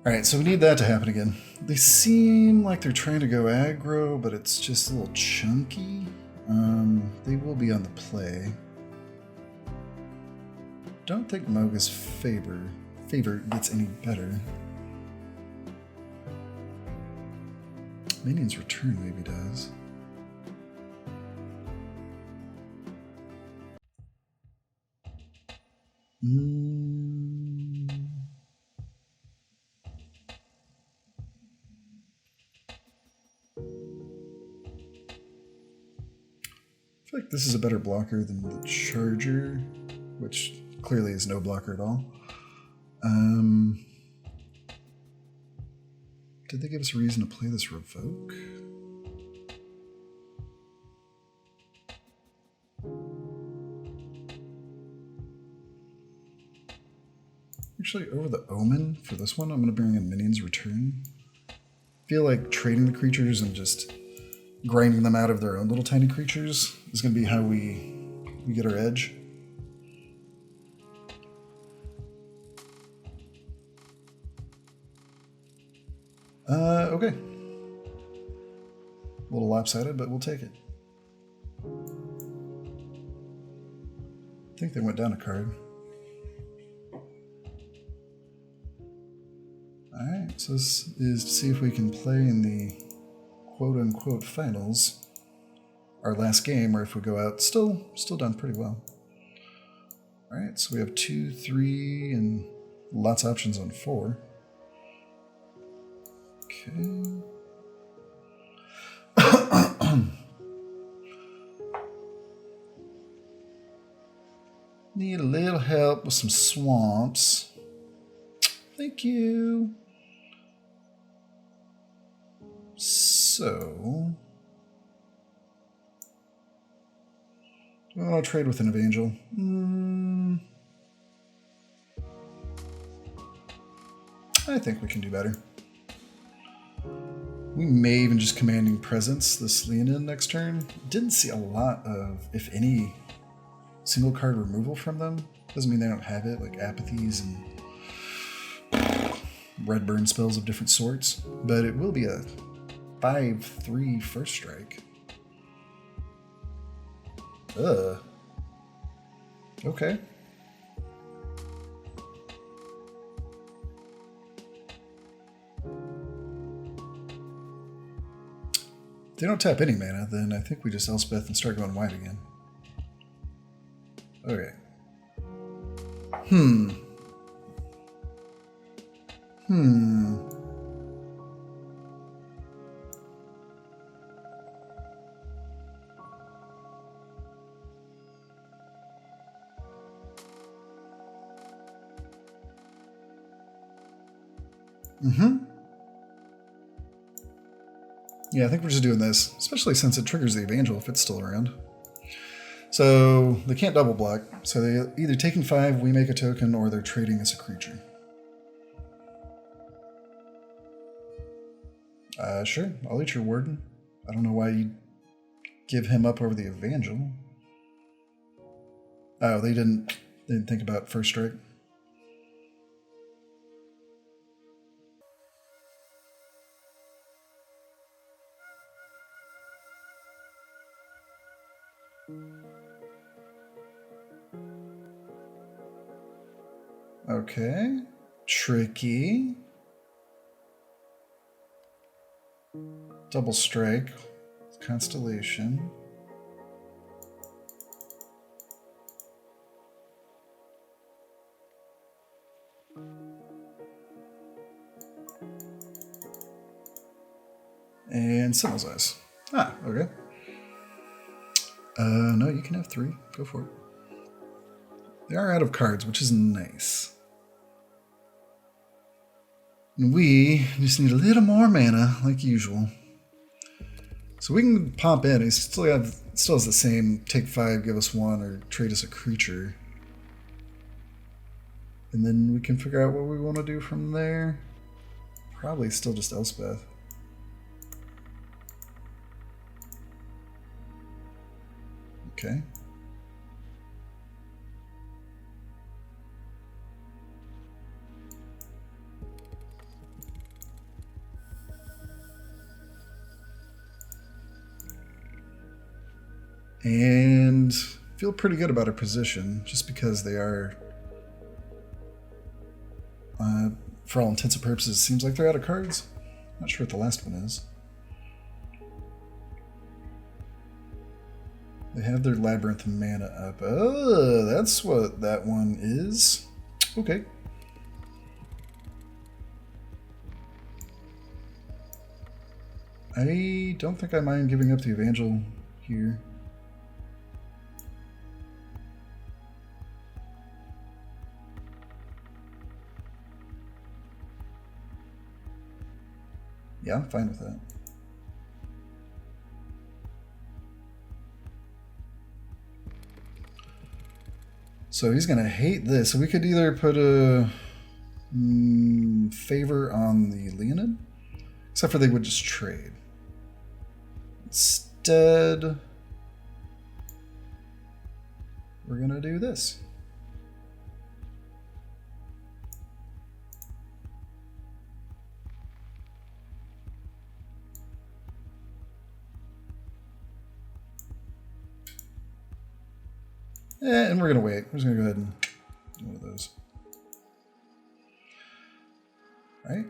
Alright, so we need that to happen again. They seem like they're trying to go aggro, but it's just a little chunky. They will be on the play. Don't think Moga's favor gets any better. Minion's Return maybe does. I feel like this is a better blocker than the Charger, which clearly is no blocker at all. Did they give us a reason to play this revoke? Actually, over the Omen for this one, I'm going to bring in Minions Return. I feel like trading the creatures and just grinding them out of their own little tiny creatures is going to be how we get our edge. Okay. A little lopsided, but we'll take it. I think they went down a card. Alright, so this is to see if we can play in the quote-unquote finals, our last game, or if we go out still done pretty well. Alright, so we have 2, 3, and lots of options on 4. Okay. Need a little help with some swamps. Thank you. So, do I want to trade with an Evangel? I think we can do better. We may even just Commanding Presence this Leonin next turn. Didn't see a lot of, if any, single card removal from them. Doesn't mean they don't have it, like Apathies and red burn spells of different sorts. But it will be a 5/3 first strike. Okay. If they don't tap any mana, then I think we just Elspeth and start going white again. Okay. Yeah, I think we're just doing this, especially since it triggers the Evangel if it's still around. So they can't double block, so they either taking 5, we make a token, or they're trading as a creature. Sure, I'll eat your Warden. I don't know why you give him up over the Evangel. Oh, they didn't think about first strike. Okay, tricky. Double strike, Constellation. And Sentinel's Eyes. Ah, okay. No, you can have 3. Go for it. They are out of cards, which is nice. And we just need a little more mana, like usual. So we can pop in. He still has the same take 5, give us 1, or trade us a creature. And then we can figure out what we want to do from there. Probably still just Elspeth. Okay. And feel pretty good about our position, just because they are, for all intents and purposes, seems like they're out of cards. Not sure what the last one is. They have their Labyrinth mana up. Oh, that's what that one is. Okay. I don't think I mind giving up the Evangel here. Yeah, I'm fine with that. So he's going to hate this. So we could either put a favor on the Leonid, except for they would just trade. Instead, we're going to do this. And we're going to wait. We're just going to go ahead and do one of those. All right.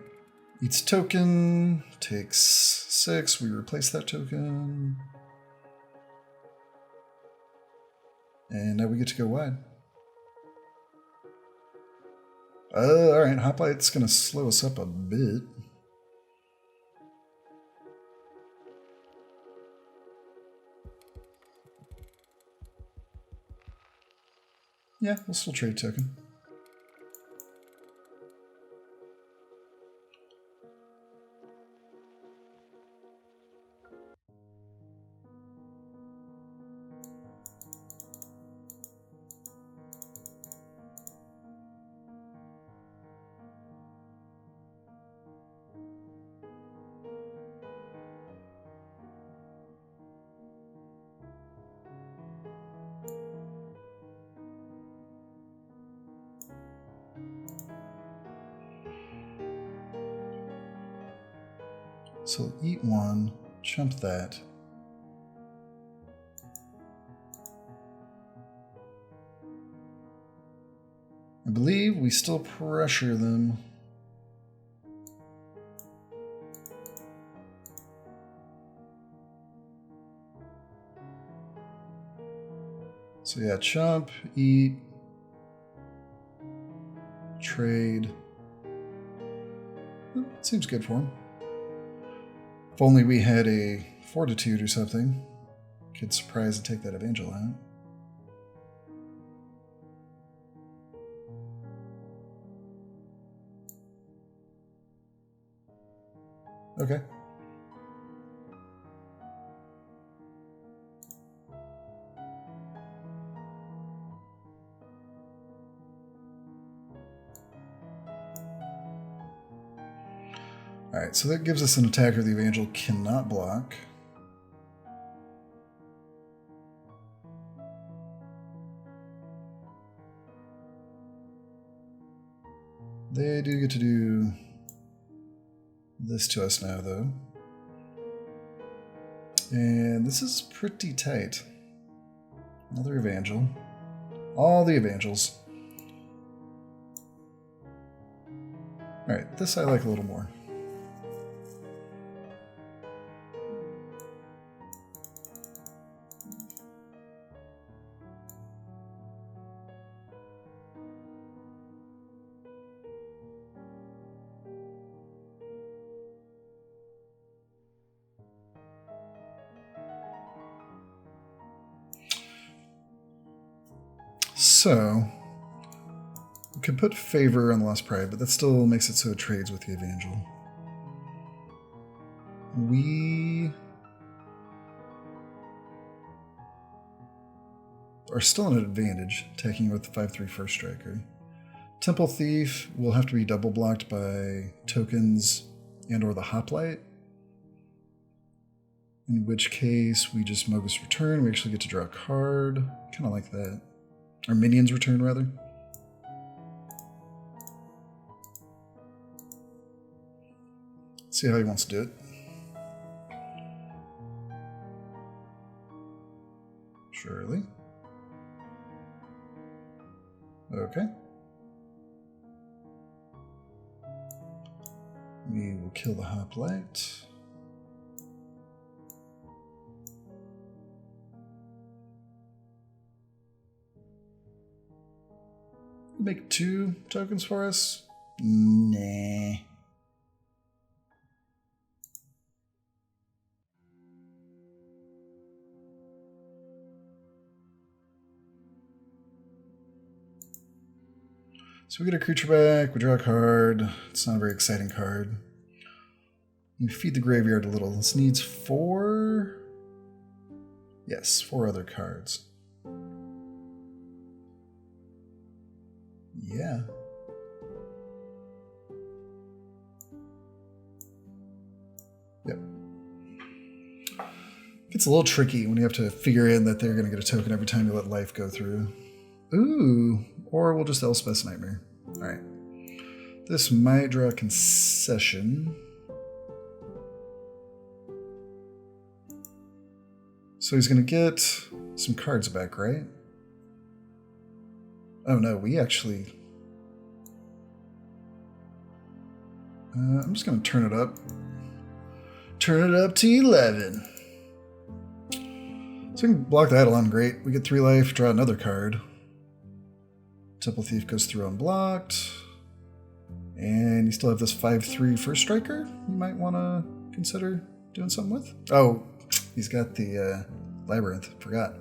Eats token, takes 6. We replace that token. And now we get to go wide. All right. Hoplite's going to slow us up a bit. Yeah, we'll still trade token. So eat 1, chump that. I believe we still pressure them. So yeah, chump, eat, trade. Seems good for him. If only we had a fortitude or something. Could surprise and take that Evangel out. Okay. Alright, so that gives us an attacker the Evangel cannot block. They do get to do this to us now, though. And this is pretty tight. Another Evangel. All the Evangels. Alright, this I like a little more. So, we could put favor on the Lost Pride, but that still makes it so it trades with the Evangel. We are still in an advantage, taking with the 5/3 first striker. Temple Thief will have to be double blocked by tokens and or the Hoplite, in which case we just Mogus Return. We actually get to draw a card. Kind of like that. Or Minions Return, rather. See how he wants to do it. Surely. Okay. We will kill the Hoplite. Make 2 tokens for us? Nah. So we get a creature back, we draw a card. It's not a very exciting card. You feed the graveyard a little. This needs 4... Yes, 4 other cards. Yeah. Yep. It's a little tricky when you have to figure in that they're going to get a token every time you let life go through. Ooh, or we'll just Elspeth's Nightmare. All right. This might draw a concession. So he's going to get some cards back, right? Oh no, we actually... I'm just going to turn it up. Turn it up to 11. So we can block the Eidolon, great. We get 3 life, draw another card. Temple Thief goes through unblocked. And you still have this 5/3 first striker you might want to consider doing something with. Oh, he's got the Labyrinth, forgot.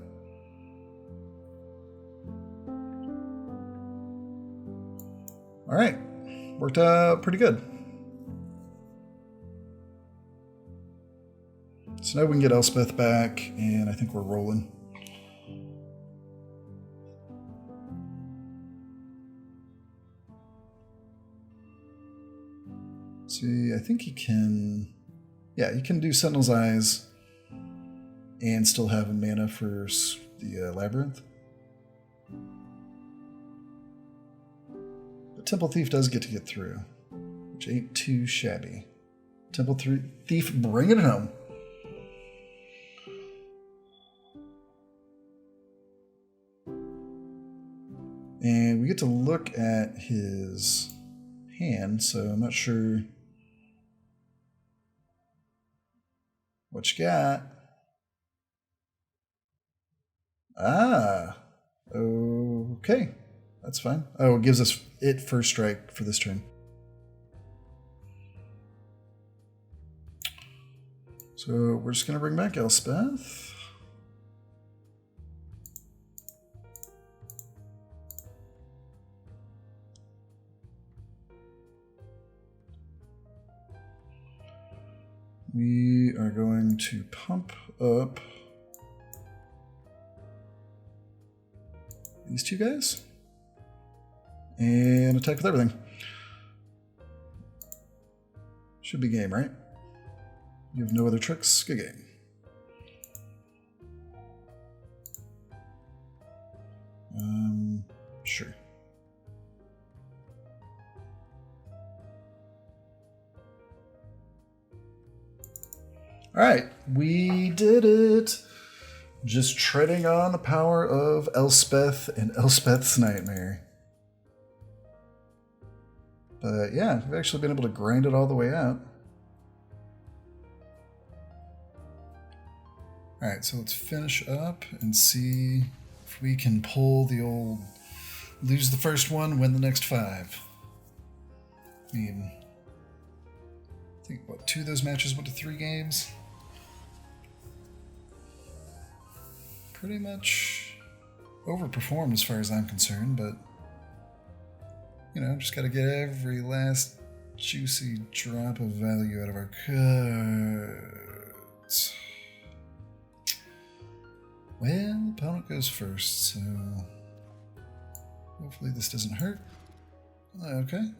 Alright, worked out pretty good. So now we can get Elspeth back, and I think we're rolling. See, I think he can... Yeah, he can do Sentinel's Eyes and still have a mana for the Labyrinth. But Temple Thief does get to get through, which ain't too shabby. Temple Thief, bring it home. And we get to look at his hand, so I'm not sure what you got. Ah, okay, that's fine. Oh, it gives us first strike for this turn. So we're just going to bring back Elspeth. We are going to pump up these 2 guys and attack with everything. Should be game, right? You have no other tricks? Good game. Sure. All right, we did it. Just treading on the power of Elspeth and Elspeth's Nightmare. But yeah, we've actually been able to grind it all the way out. All right, so let's finish up and see if we can pull the old lose the first one, win the next 5. I mean, I think, what, 2 of those matches went to 3 games? Pretty much overperformed as far as I'm concerned, but, you know, just got to get every last juicy drop of value out of our cards. Well, opponent goes first, so hopefully this doesn't hurt. Okay.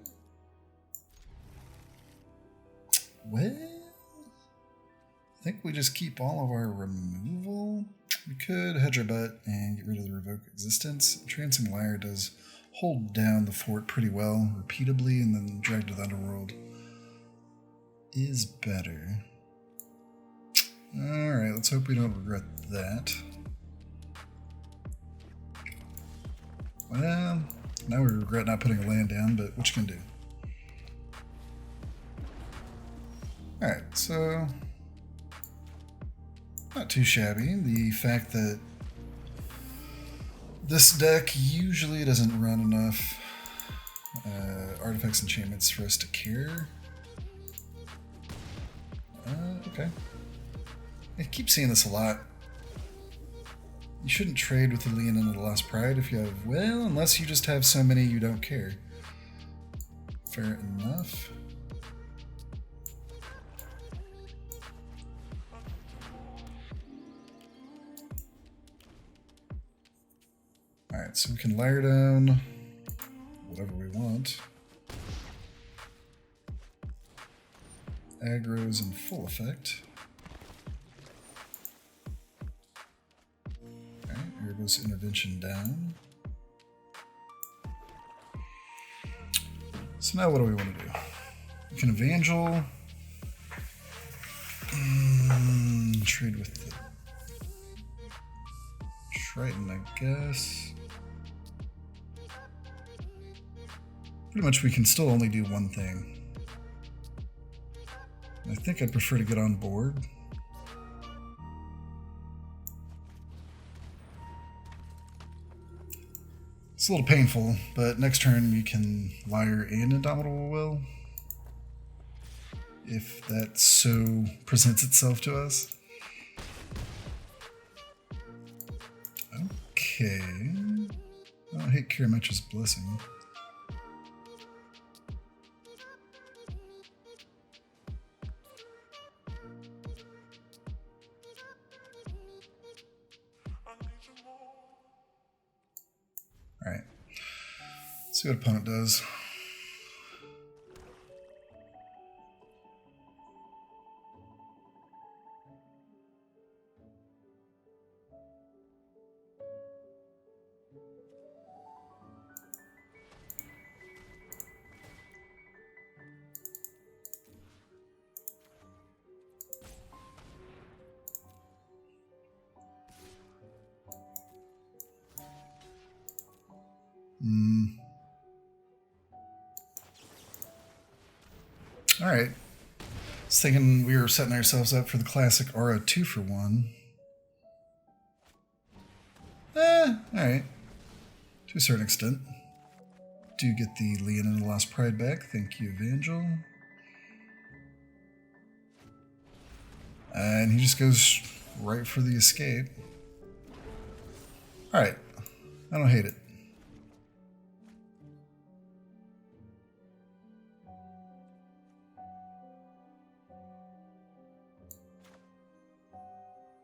Well, I think we just keep all of our removal. We could hedge our bet and get rid of the Revoke Existence. Trancing Wire does hold down the fort pretty well, repeatably, and then Drag to the Underworld is better. Alright, let's hope we don't regret that. Well, now we regret not putting a land down, but what you can do. Alright, so not too shabby. The fact that this deck usually doesn't run enough artifacts and enchantments for us to care. Okay. I keep seeing this a lot. You shouldn't trade with the Leonin of the Lost Pride if you have, well, unless you just have so many you don't care. Fair enough. Alright, so we can layer down whatever we want. Aggro is in full effect. Alright, here goes intervention down. So now what do we want to do? We can evangel. Trade with the Triton, I guess. Pretty much we can still only do one thing. I think I'd prefer to get on board. It's a little painful, but next turn we can Liar and Indomitable Will, if that so presents itself to us. Okay. Oh, I hate Kirametra's Blessing. Alright. See what opponent does. Alright. I was thinking we were setting ourselves up for the classic Aura 2 for 1. Alright. To a certain extent. Do get the Leon and the Lost Pride back. Thank you, Evangel. And he just goes right for the escape. Alright. I don't hate it.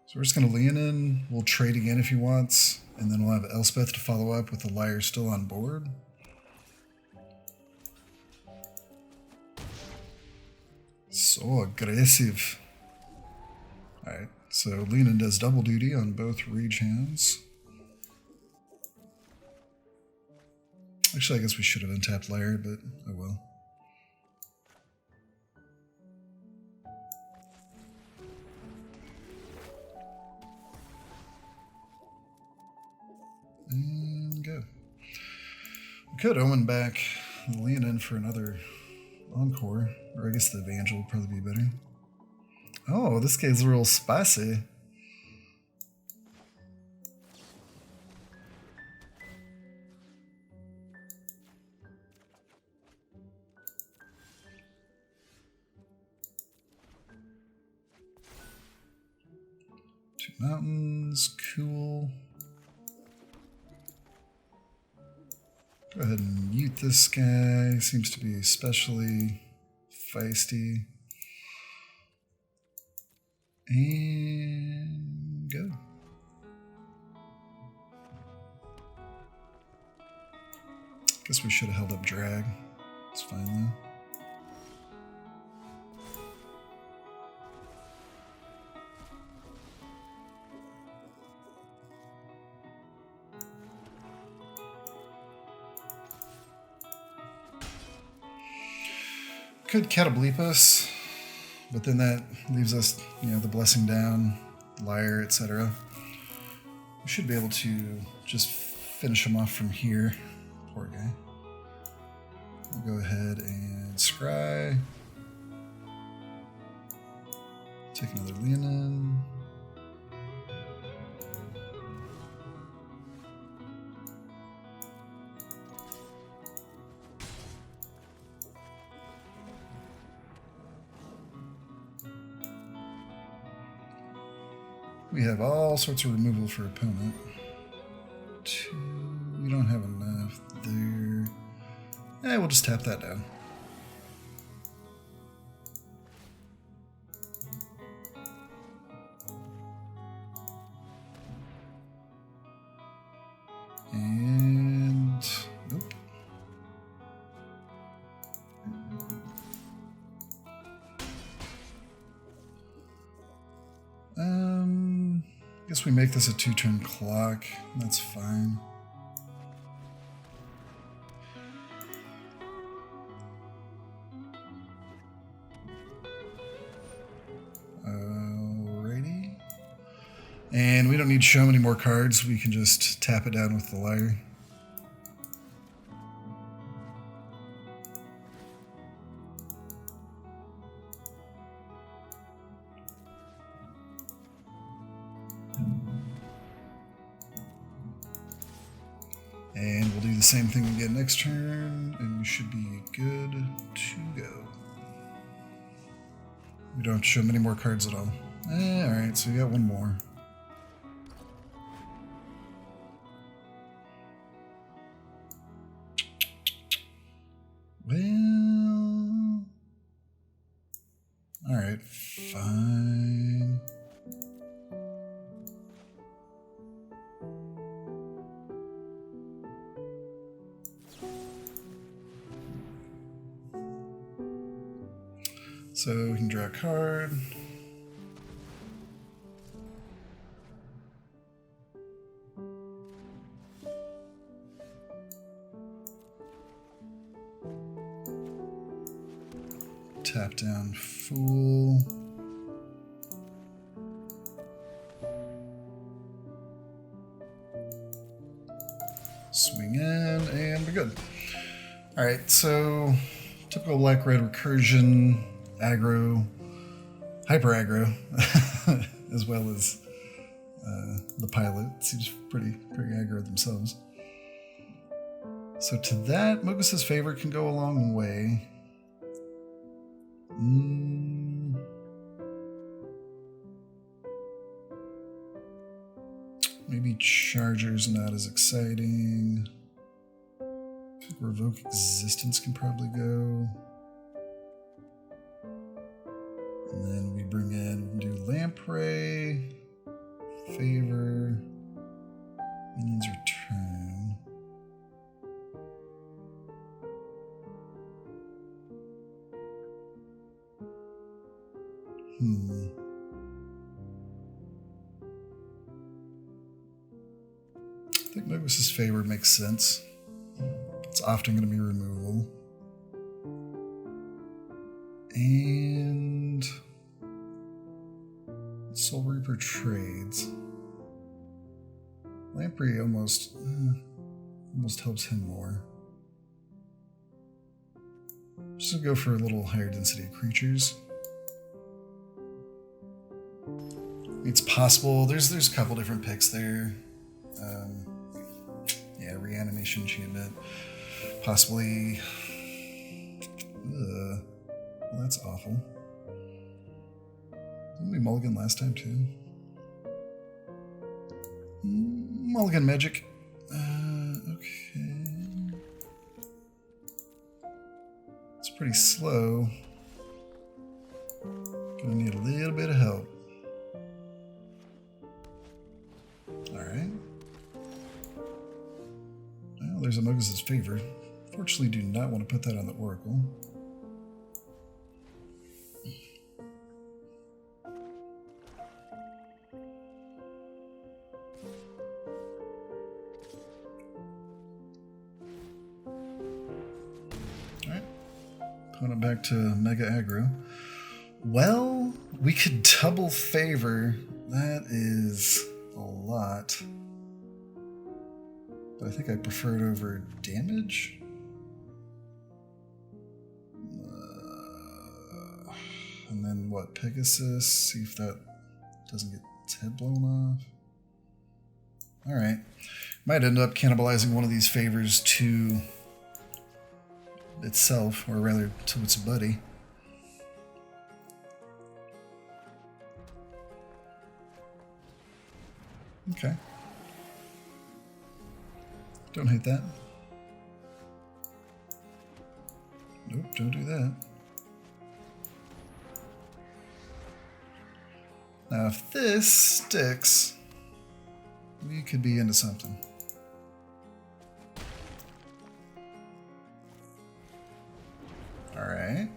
So we're just going to lean in. We'll trade again if he wants. And then we'll have Elspeth to follow up with the Liar still on board. So aggressive. Alright, so Lenin does double duty on both Rage Hands. Actually, I guess we should have untapped Liar, but oh well. And go. We could Omen back Leonin for another Encore, or I guess the Evangel would probably be better. Oh, this guy's real spicy. Two mountains, cool. Go ahead and mute this guy. Seems to be especially feisty. And go. Guess we should have held up drag. It's fine though. Could Catableep us, but then that leaves us, you know, the Blessing down, Liar, etc. We should be able to just finish him off from here. Poor guy. We'll go ahead and scry. Take another Leonin. We have all sorts of removal for opponent. We don't have enough there. We'll just tap that down. And Guess we make this a 2-turn clock. That's fine. Alrighty. And we don't need to show any more cards. We can just tap it down with the lyre. And we'll do the same thing again next turn, and we should be good to go. We don't have to show many more cards at all. Alright, so we got one more. Well... Alright, fine. So we can draw a card. Tap down Fool. Swing in, and we're good. Alright, so typical black-red recursion. Aggro, hyper aggro, as well as the pilot. Seems pretty aggro themselves. So to that, Mogus's favor can go a long way. Maybe Charger's not as exciting. I think Revoke Existence can probably go. And then we bring in, we can do Lamprey, Favor, Minions Return. I think Mogus's Favor makes sense. It's often going to be removal. And Soul Reaper trades. Lamprey almost helps him more. Just gonna go for a little higher density of creatures. It's possible. There's a couple different picks there. Yeah, reanimation enchantment. Possibly. Well, that's awful. Didn't we mulligan last time too? Mulligan magic. Okay. It's pretty slow. Gonna need a little bit of help. Alright. Well, there's a Mogus's Favor. Fortunately, do not want to put that on the Oracle. Opponent back to Mega Aggro. Well, we could double Favor. That is a lot. But I think I prefer it over damage. And then what? Pegasus. See if that doesn't get its head blown off. Alright. Might end up cannibalizing one of these favors to itself, or rather to its buddy. Okay. Don't hate that. Nope, don't do that. Now if this sticks, we could be into something. Alright.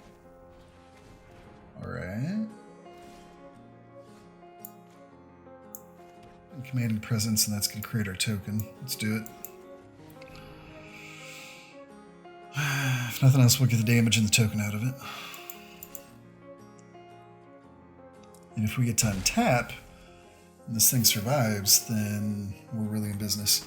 Alright. Commanding presence, and that's going to create our token. Let's do it. If nothing else, we'll get the damage and the token out of it. And if we get to untap, and this thing survives, then we're really in business.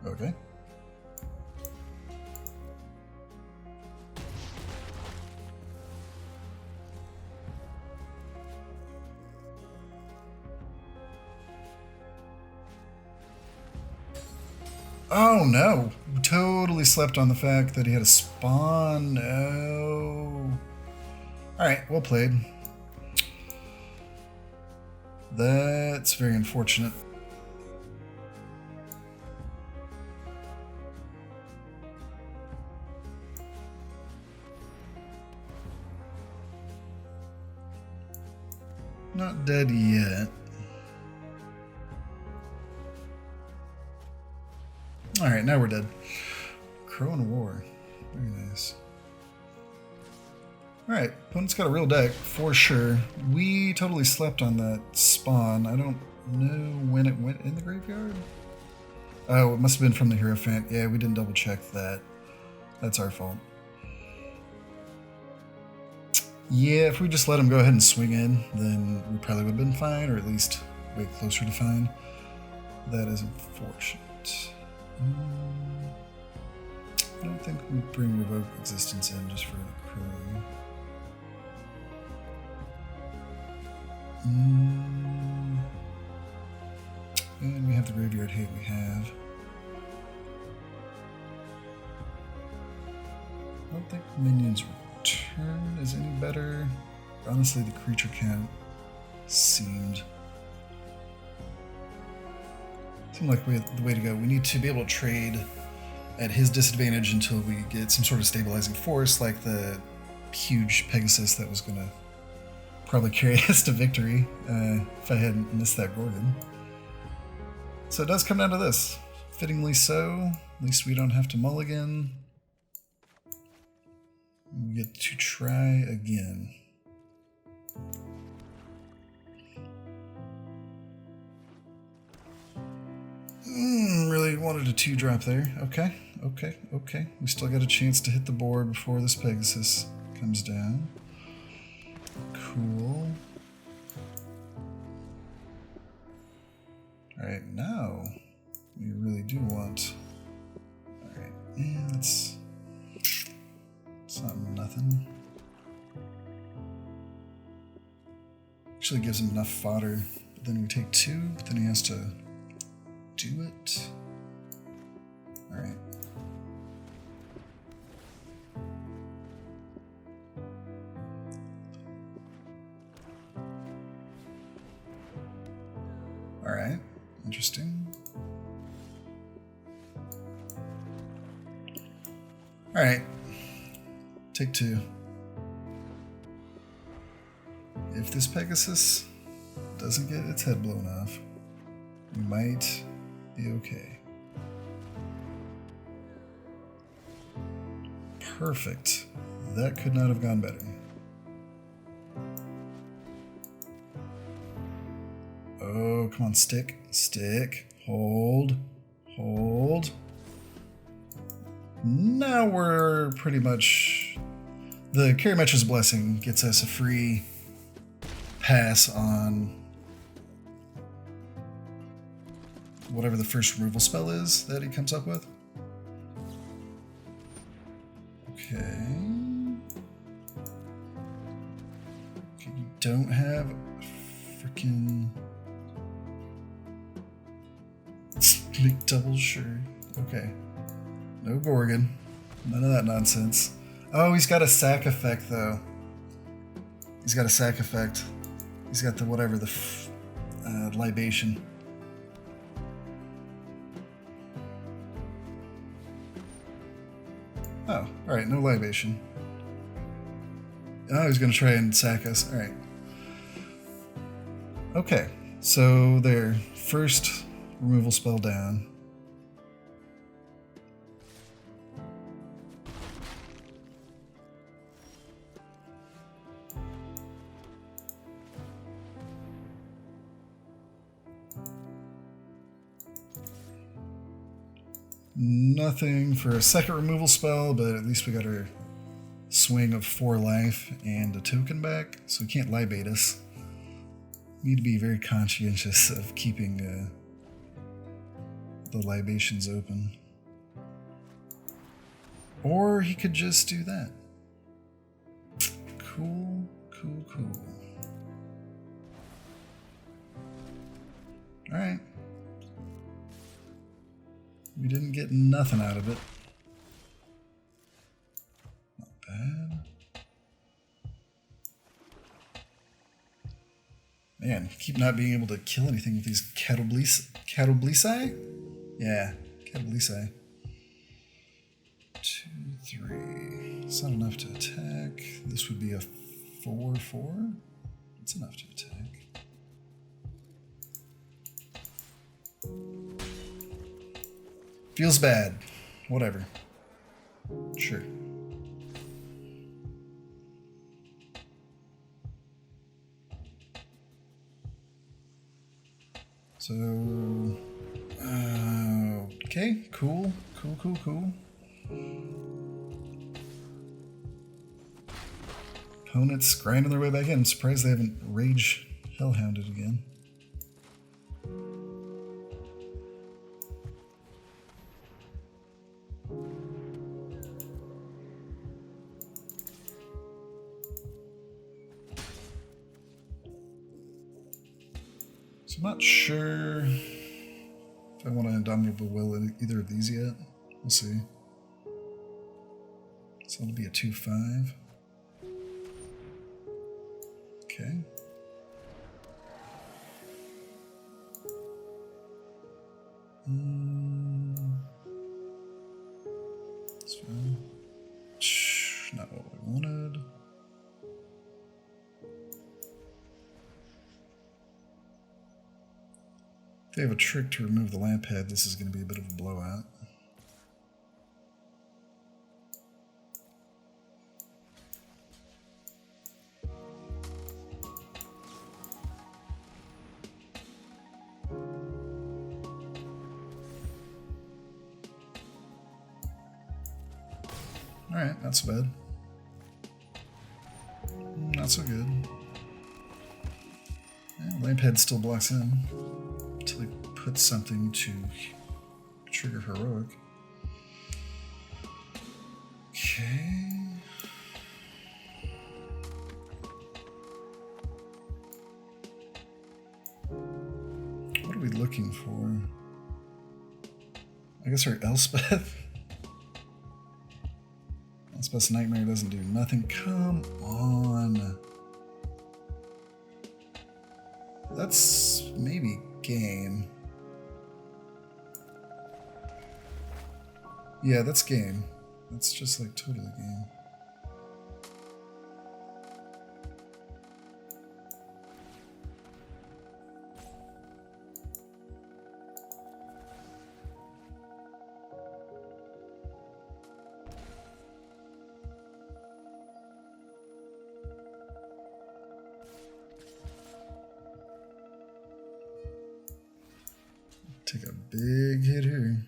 Okay. Oh no! We totally slept on the fact that he had a spawn. No. Alright, well played. That's very unfortunate. Not dead yet. Alright, now we're dead. Crow in War. Very nice. Alright, opponent's got a real deck, for sure. We totally slept on that spawn. I don't know when it went in the graveyard. Oh, it must have been from the Hierophant. Yeah, we didn't double check that. That's our fault. Yeah, if we just let him go ahead and swing in, then we probably would have been fine, or at least way closer to fine. That is unfortunate. I don't think we bring Revoke Existence in just for the crew. And we have the Graveyard Hate we have. I don't think Minions Return is any better. Honestly, the creature count seemed like the way to go. We need to be able to trade at his disadvantage until we get some sort of stabilizing force, like the huge Pegasus that was going to probably carry us to victory if I hadn't missed that Gorgon. So it does come down to this. Fittingly so. At least we don't have to mulligan. We get to try again. Really wanted a 2-drop there. Okay. We still got a chance to hit the board before this Pegasus comes down. Cool. Alright, now we really do want... Alright, yeah, it's not nothing. Actually gives him enough fodder, but then we take 2, but then he has to do it. Alright. Alright, interesting. Alright, take 2. If this Pegasus doesn't get its head blown off, we might be okay. Perfect. That could not have gone better. Oh, come on, stick, hold. Now we're pretty much... The Carry Metra's Blessing gets us a free pass on whatever the first removal spell is that he comes up with. Okay. You don't have freaking big double, sure. Okay. No Gorgon. None of that nonsense. Oh, he's got a sack effect, though. He's got a sack effect. He's got the whatever, the libation. Oh, alright, no libation. Oh, he's gonna try and sack us. Alright. Okay, so there. First removal spell down. Nothing for a second removal spell, but at least we got our swing of 4 life and a token back, so we can't libate us. Need to be very conscientious of keeping the libations open. Or he could just do that. Cool, cool, cool. Alright. We didn't get nothing out of it. Not bad. Man, keep not being able to kill anything with these Catoblisci? Yeah, Catoblisci. 2, 3. It's not enough to attack. This would be a 4/4. It's enough to attack. Feels bad. Whatever. Sure. So, okay, cool. Opponents grinding their way back in. I'm surprised they haven't rage hellhounded again. So I'm not sure if I want to Indomitable Will in either of these yet. We'll see. So it'll be a 2/5. Okay. That's fine. Not what we wanted. If they have a trick to remove the lamp head, this is going to be a bit of a blowout. Alright, not so bad. Not so good. Yeah, lamp head still blocks in. Until he puts something to trigger heroic. Okay. What are we looking for? I guess our Elspeth. Elspeth's Nightmare doesn't do nothing. Come on. That's maybe game. Yeah, that's game. That's just like totally game. Take a big hit here.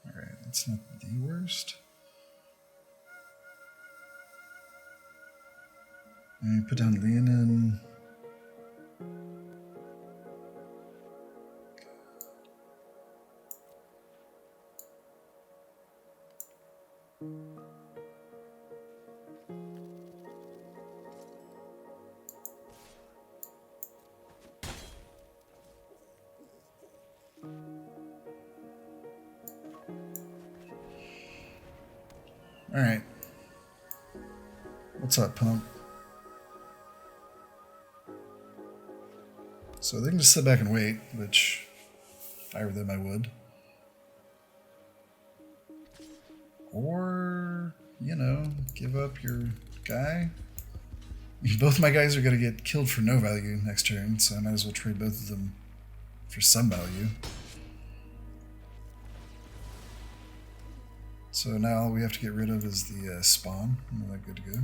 Alright, that's not the worst. And put down Leonin. Alright. What's up, pump? So they can just sit back and wait, which, if I were them, I would. Or, you know, give up your guy. Both my guys are going to get killed for no value next turn, so I might as well trade both of them for some value. So now all we have to get rid of is the spawn. Am I good to go?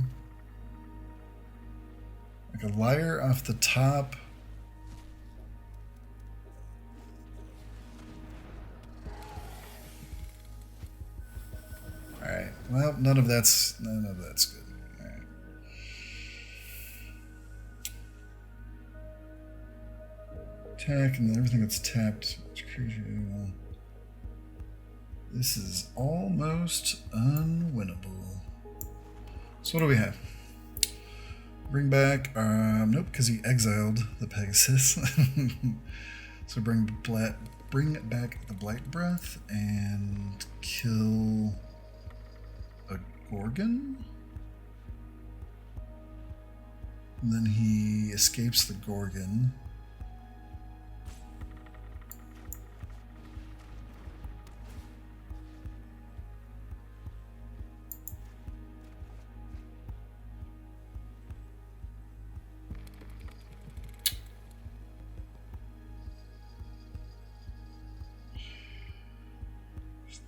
Like a liar off the top. Alright, well, none of that's good. Alright. Attack and then everything that's tapped. This is almost unwinnable. So what do we have? Bring back, nope, because he exiled the Pegasus. So bring back the Blight Breath and kill a Gorgon. And then he escapes the Gorgon.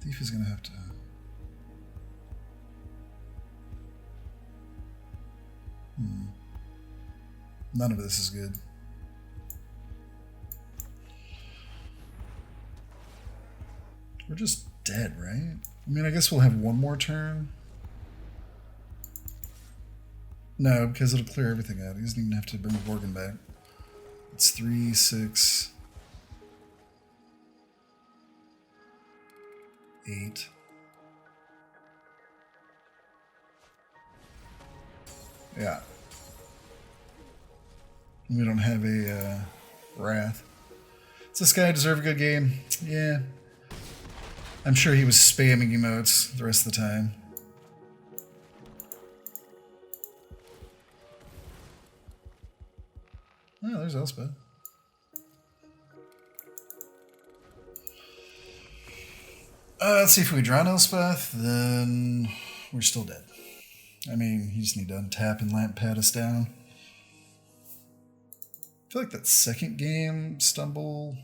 Thief is going to have to... None of this is good. We're just dead, right? I mean, I guess we'll have one more turn. No, because it'll clear everything out. He doesn't even have to bring the Gorgon back. It's 3, 6... 8. Yeah. We don't have a Wrath. Does this guy deserve a good game? Yeah. I'm sure he was spamming emotes the rest of the time. Oh, there's Elspeth. Let's see, if we draw an Elspeth, then we're still dead. I mean, you just need to untap and lamp pad us down. I feel like that second game stumble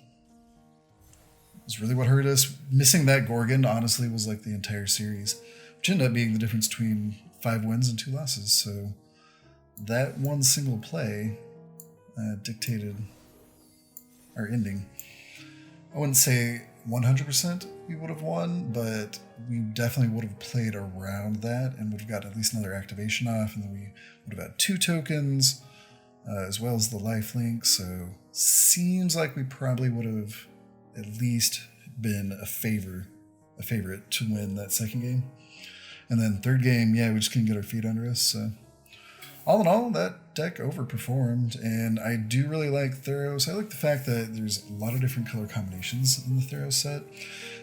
is really what hurt us. Missing that Gorgon, honestly, was like the entire series, which ended up being the difference between 5 wins and 2 losses. So that one single play dictated our ending. I wouldn't say 100% we would have won, but we definitely would have played around that and would have got at least another activation off, and then we would have had 2 tokens as well as the lifelink. So seems like we probably would have at least been a favorite to win that second game. And then third game, yeah, we just couldn't get our feet under us. So all in all, that deck overperformed, and I do really like Theros. I like the fact that there's a lot of different color combinations in the Theros set,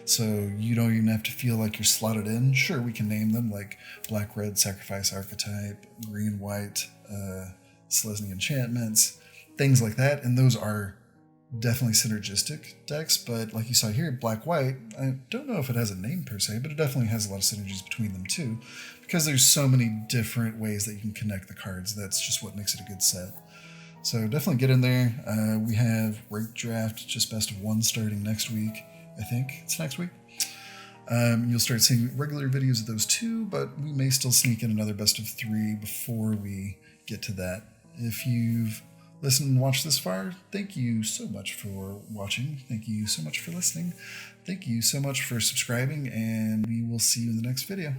so you don't even have to feel like you're slotted in. Sure, we can name them like black-red sacrifice archetype, green-white Selesnya enchantments, things like that, and those are definitely synergistic decks. But like you saw here, black-white, I don't know if it has a name per se, but it definitely has a lot of synergies between them too, because there's so many different ways that you can connect the cards. That's just what makes it a good set. So definitely get in there. We have Rake Draft, just best of 1 starting next week. I think it's next week. You'll start seeing regular videos of those too, but we may still sneak in another best of 3 before we get to that. If you've listened and watched this far, thank you so much for watching. Thank you so much for listening. Thank you so much for subscribing, and we will see you in the next video.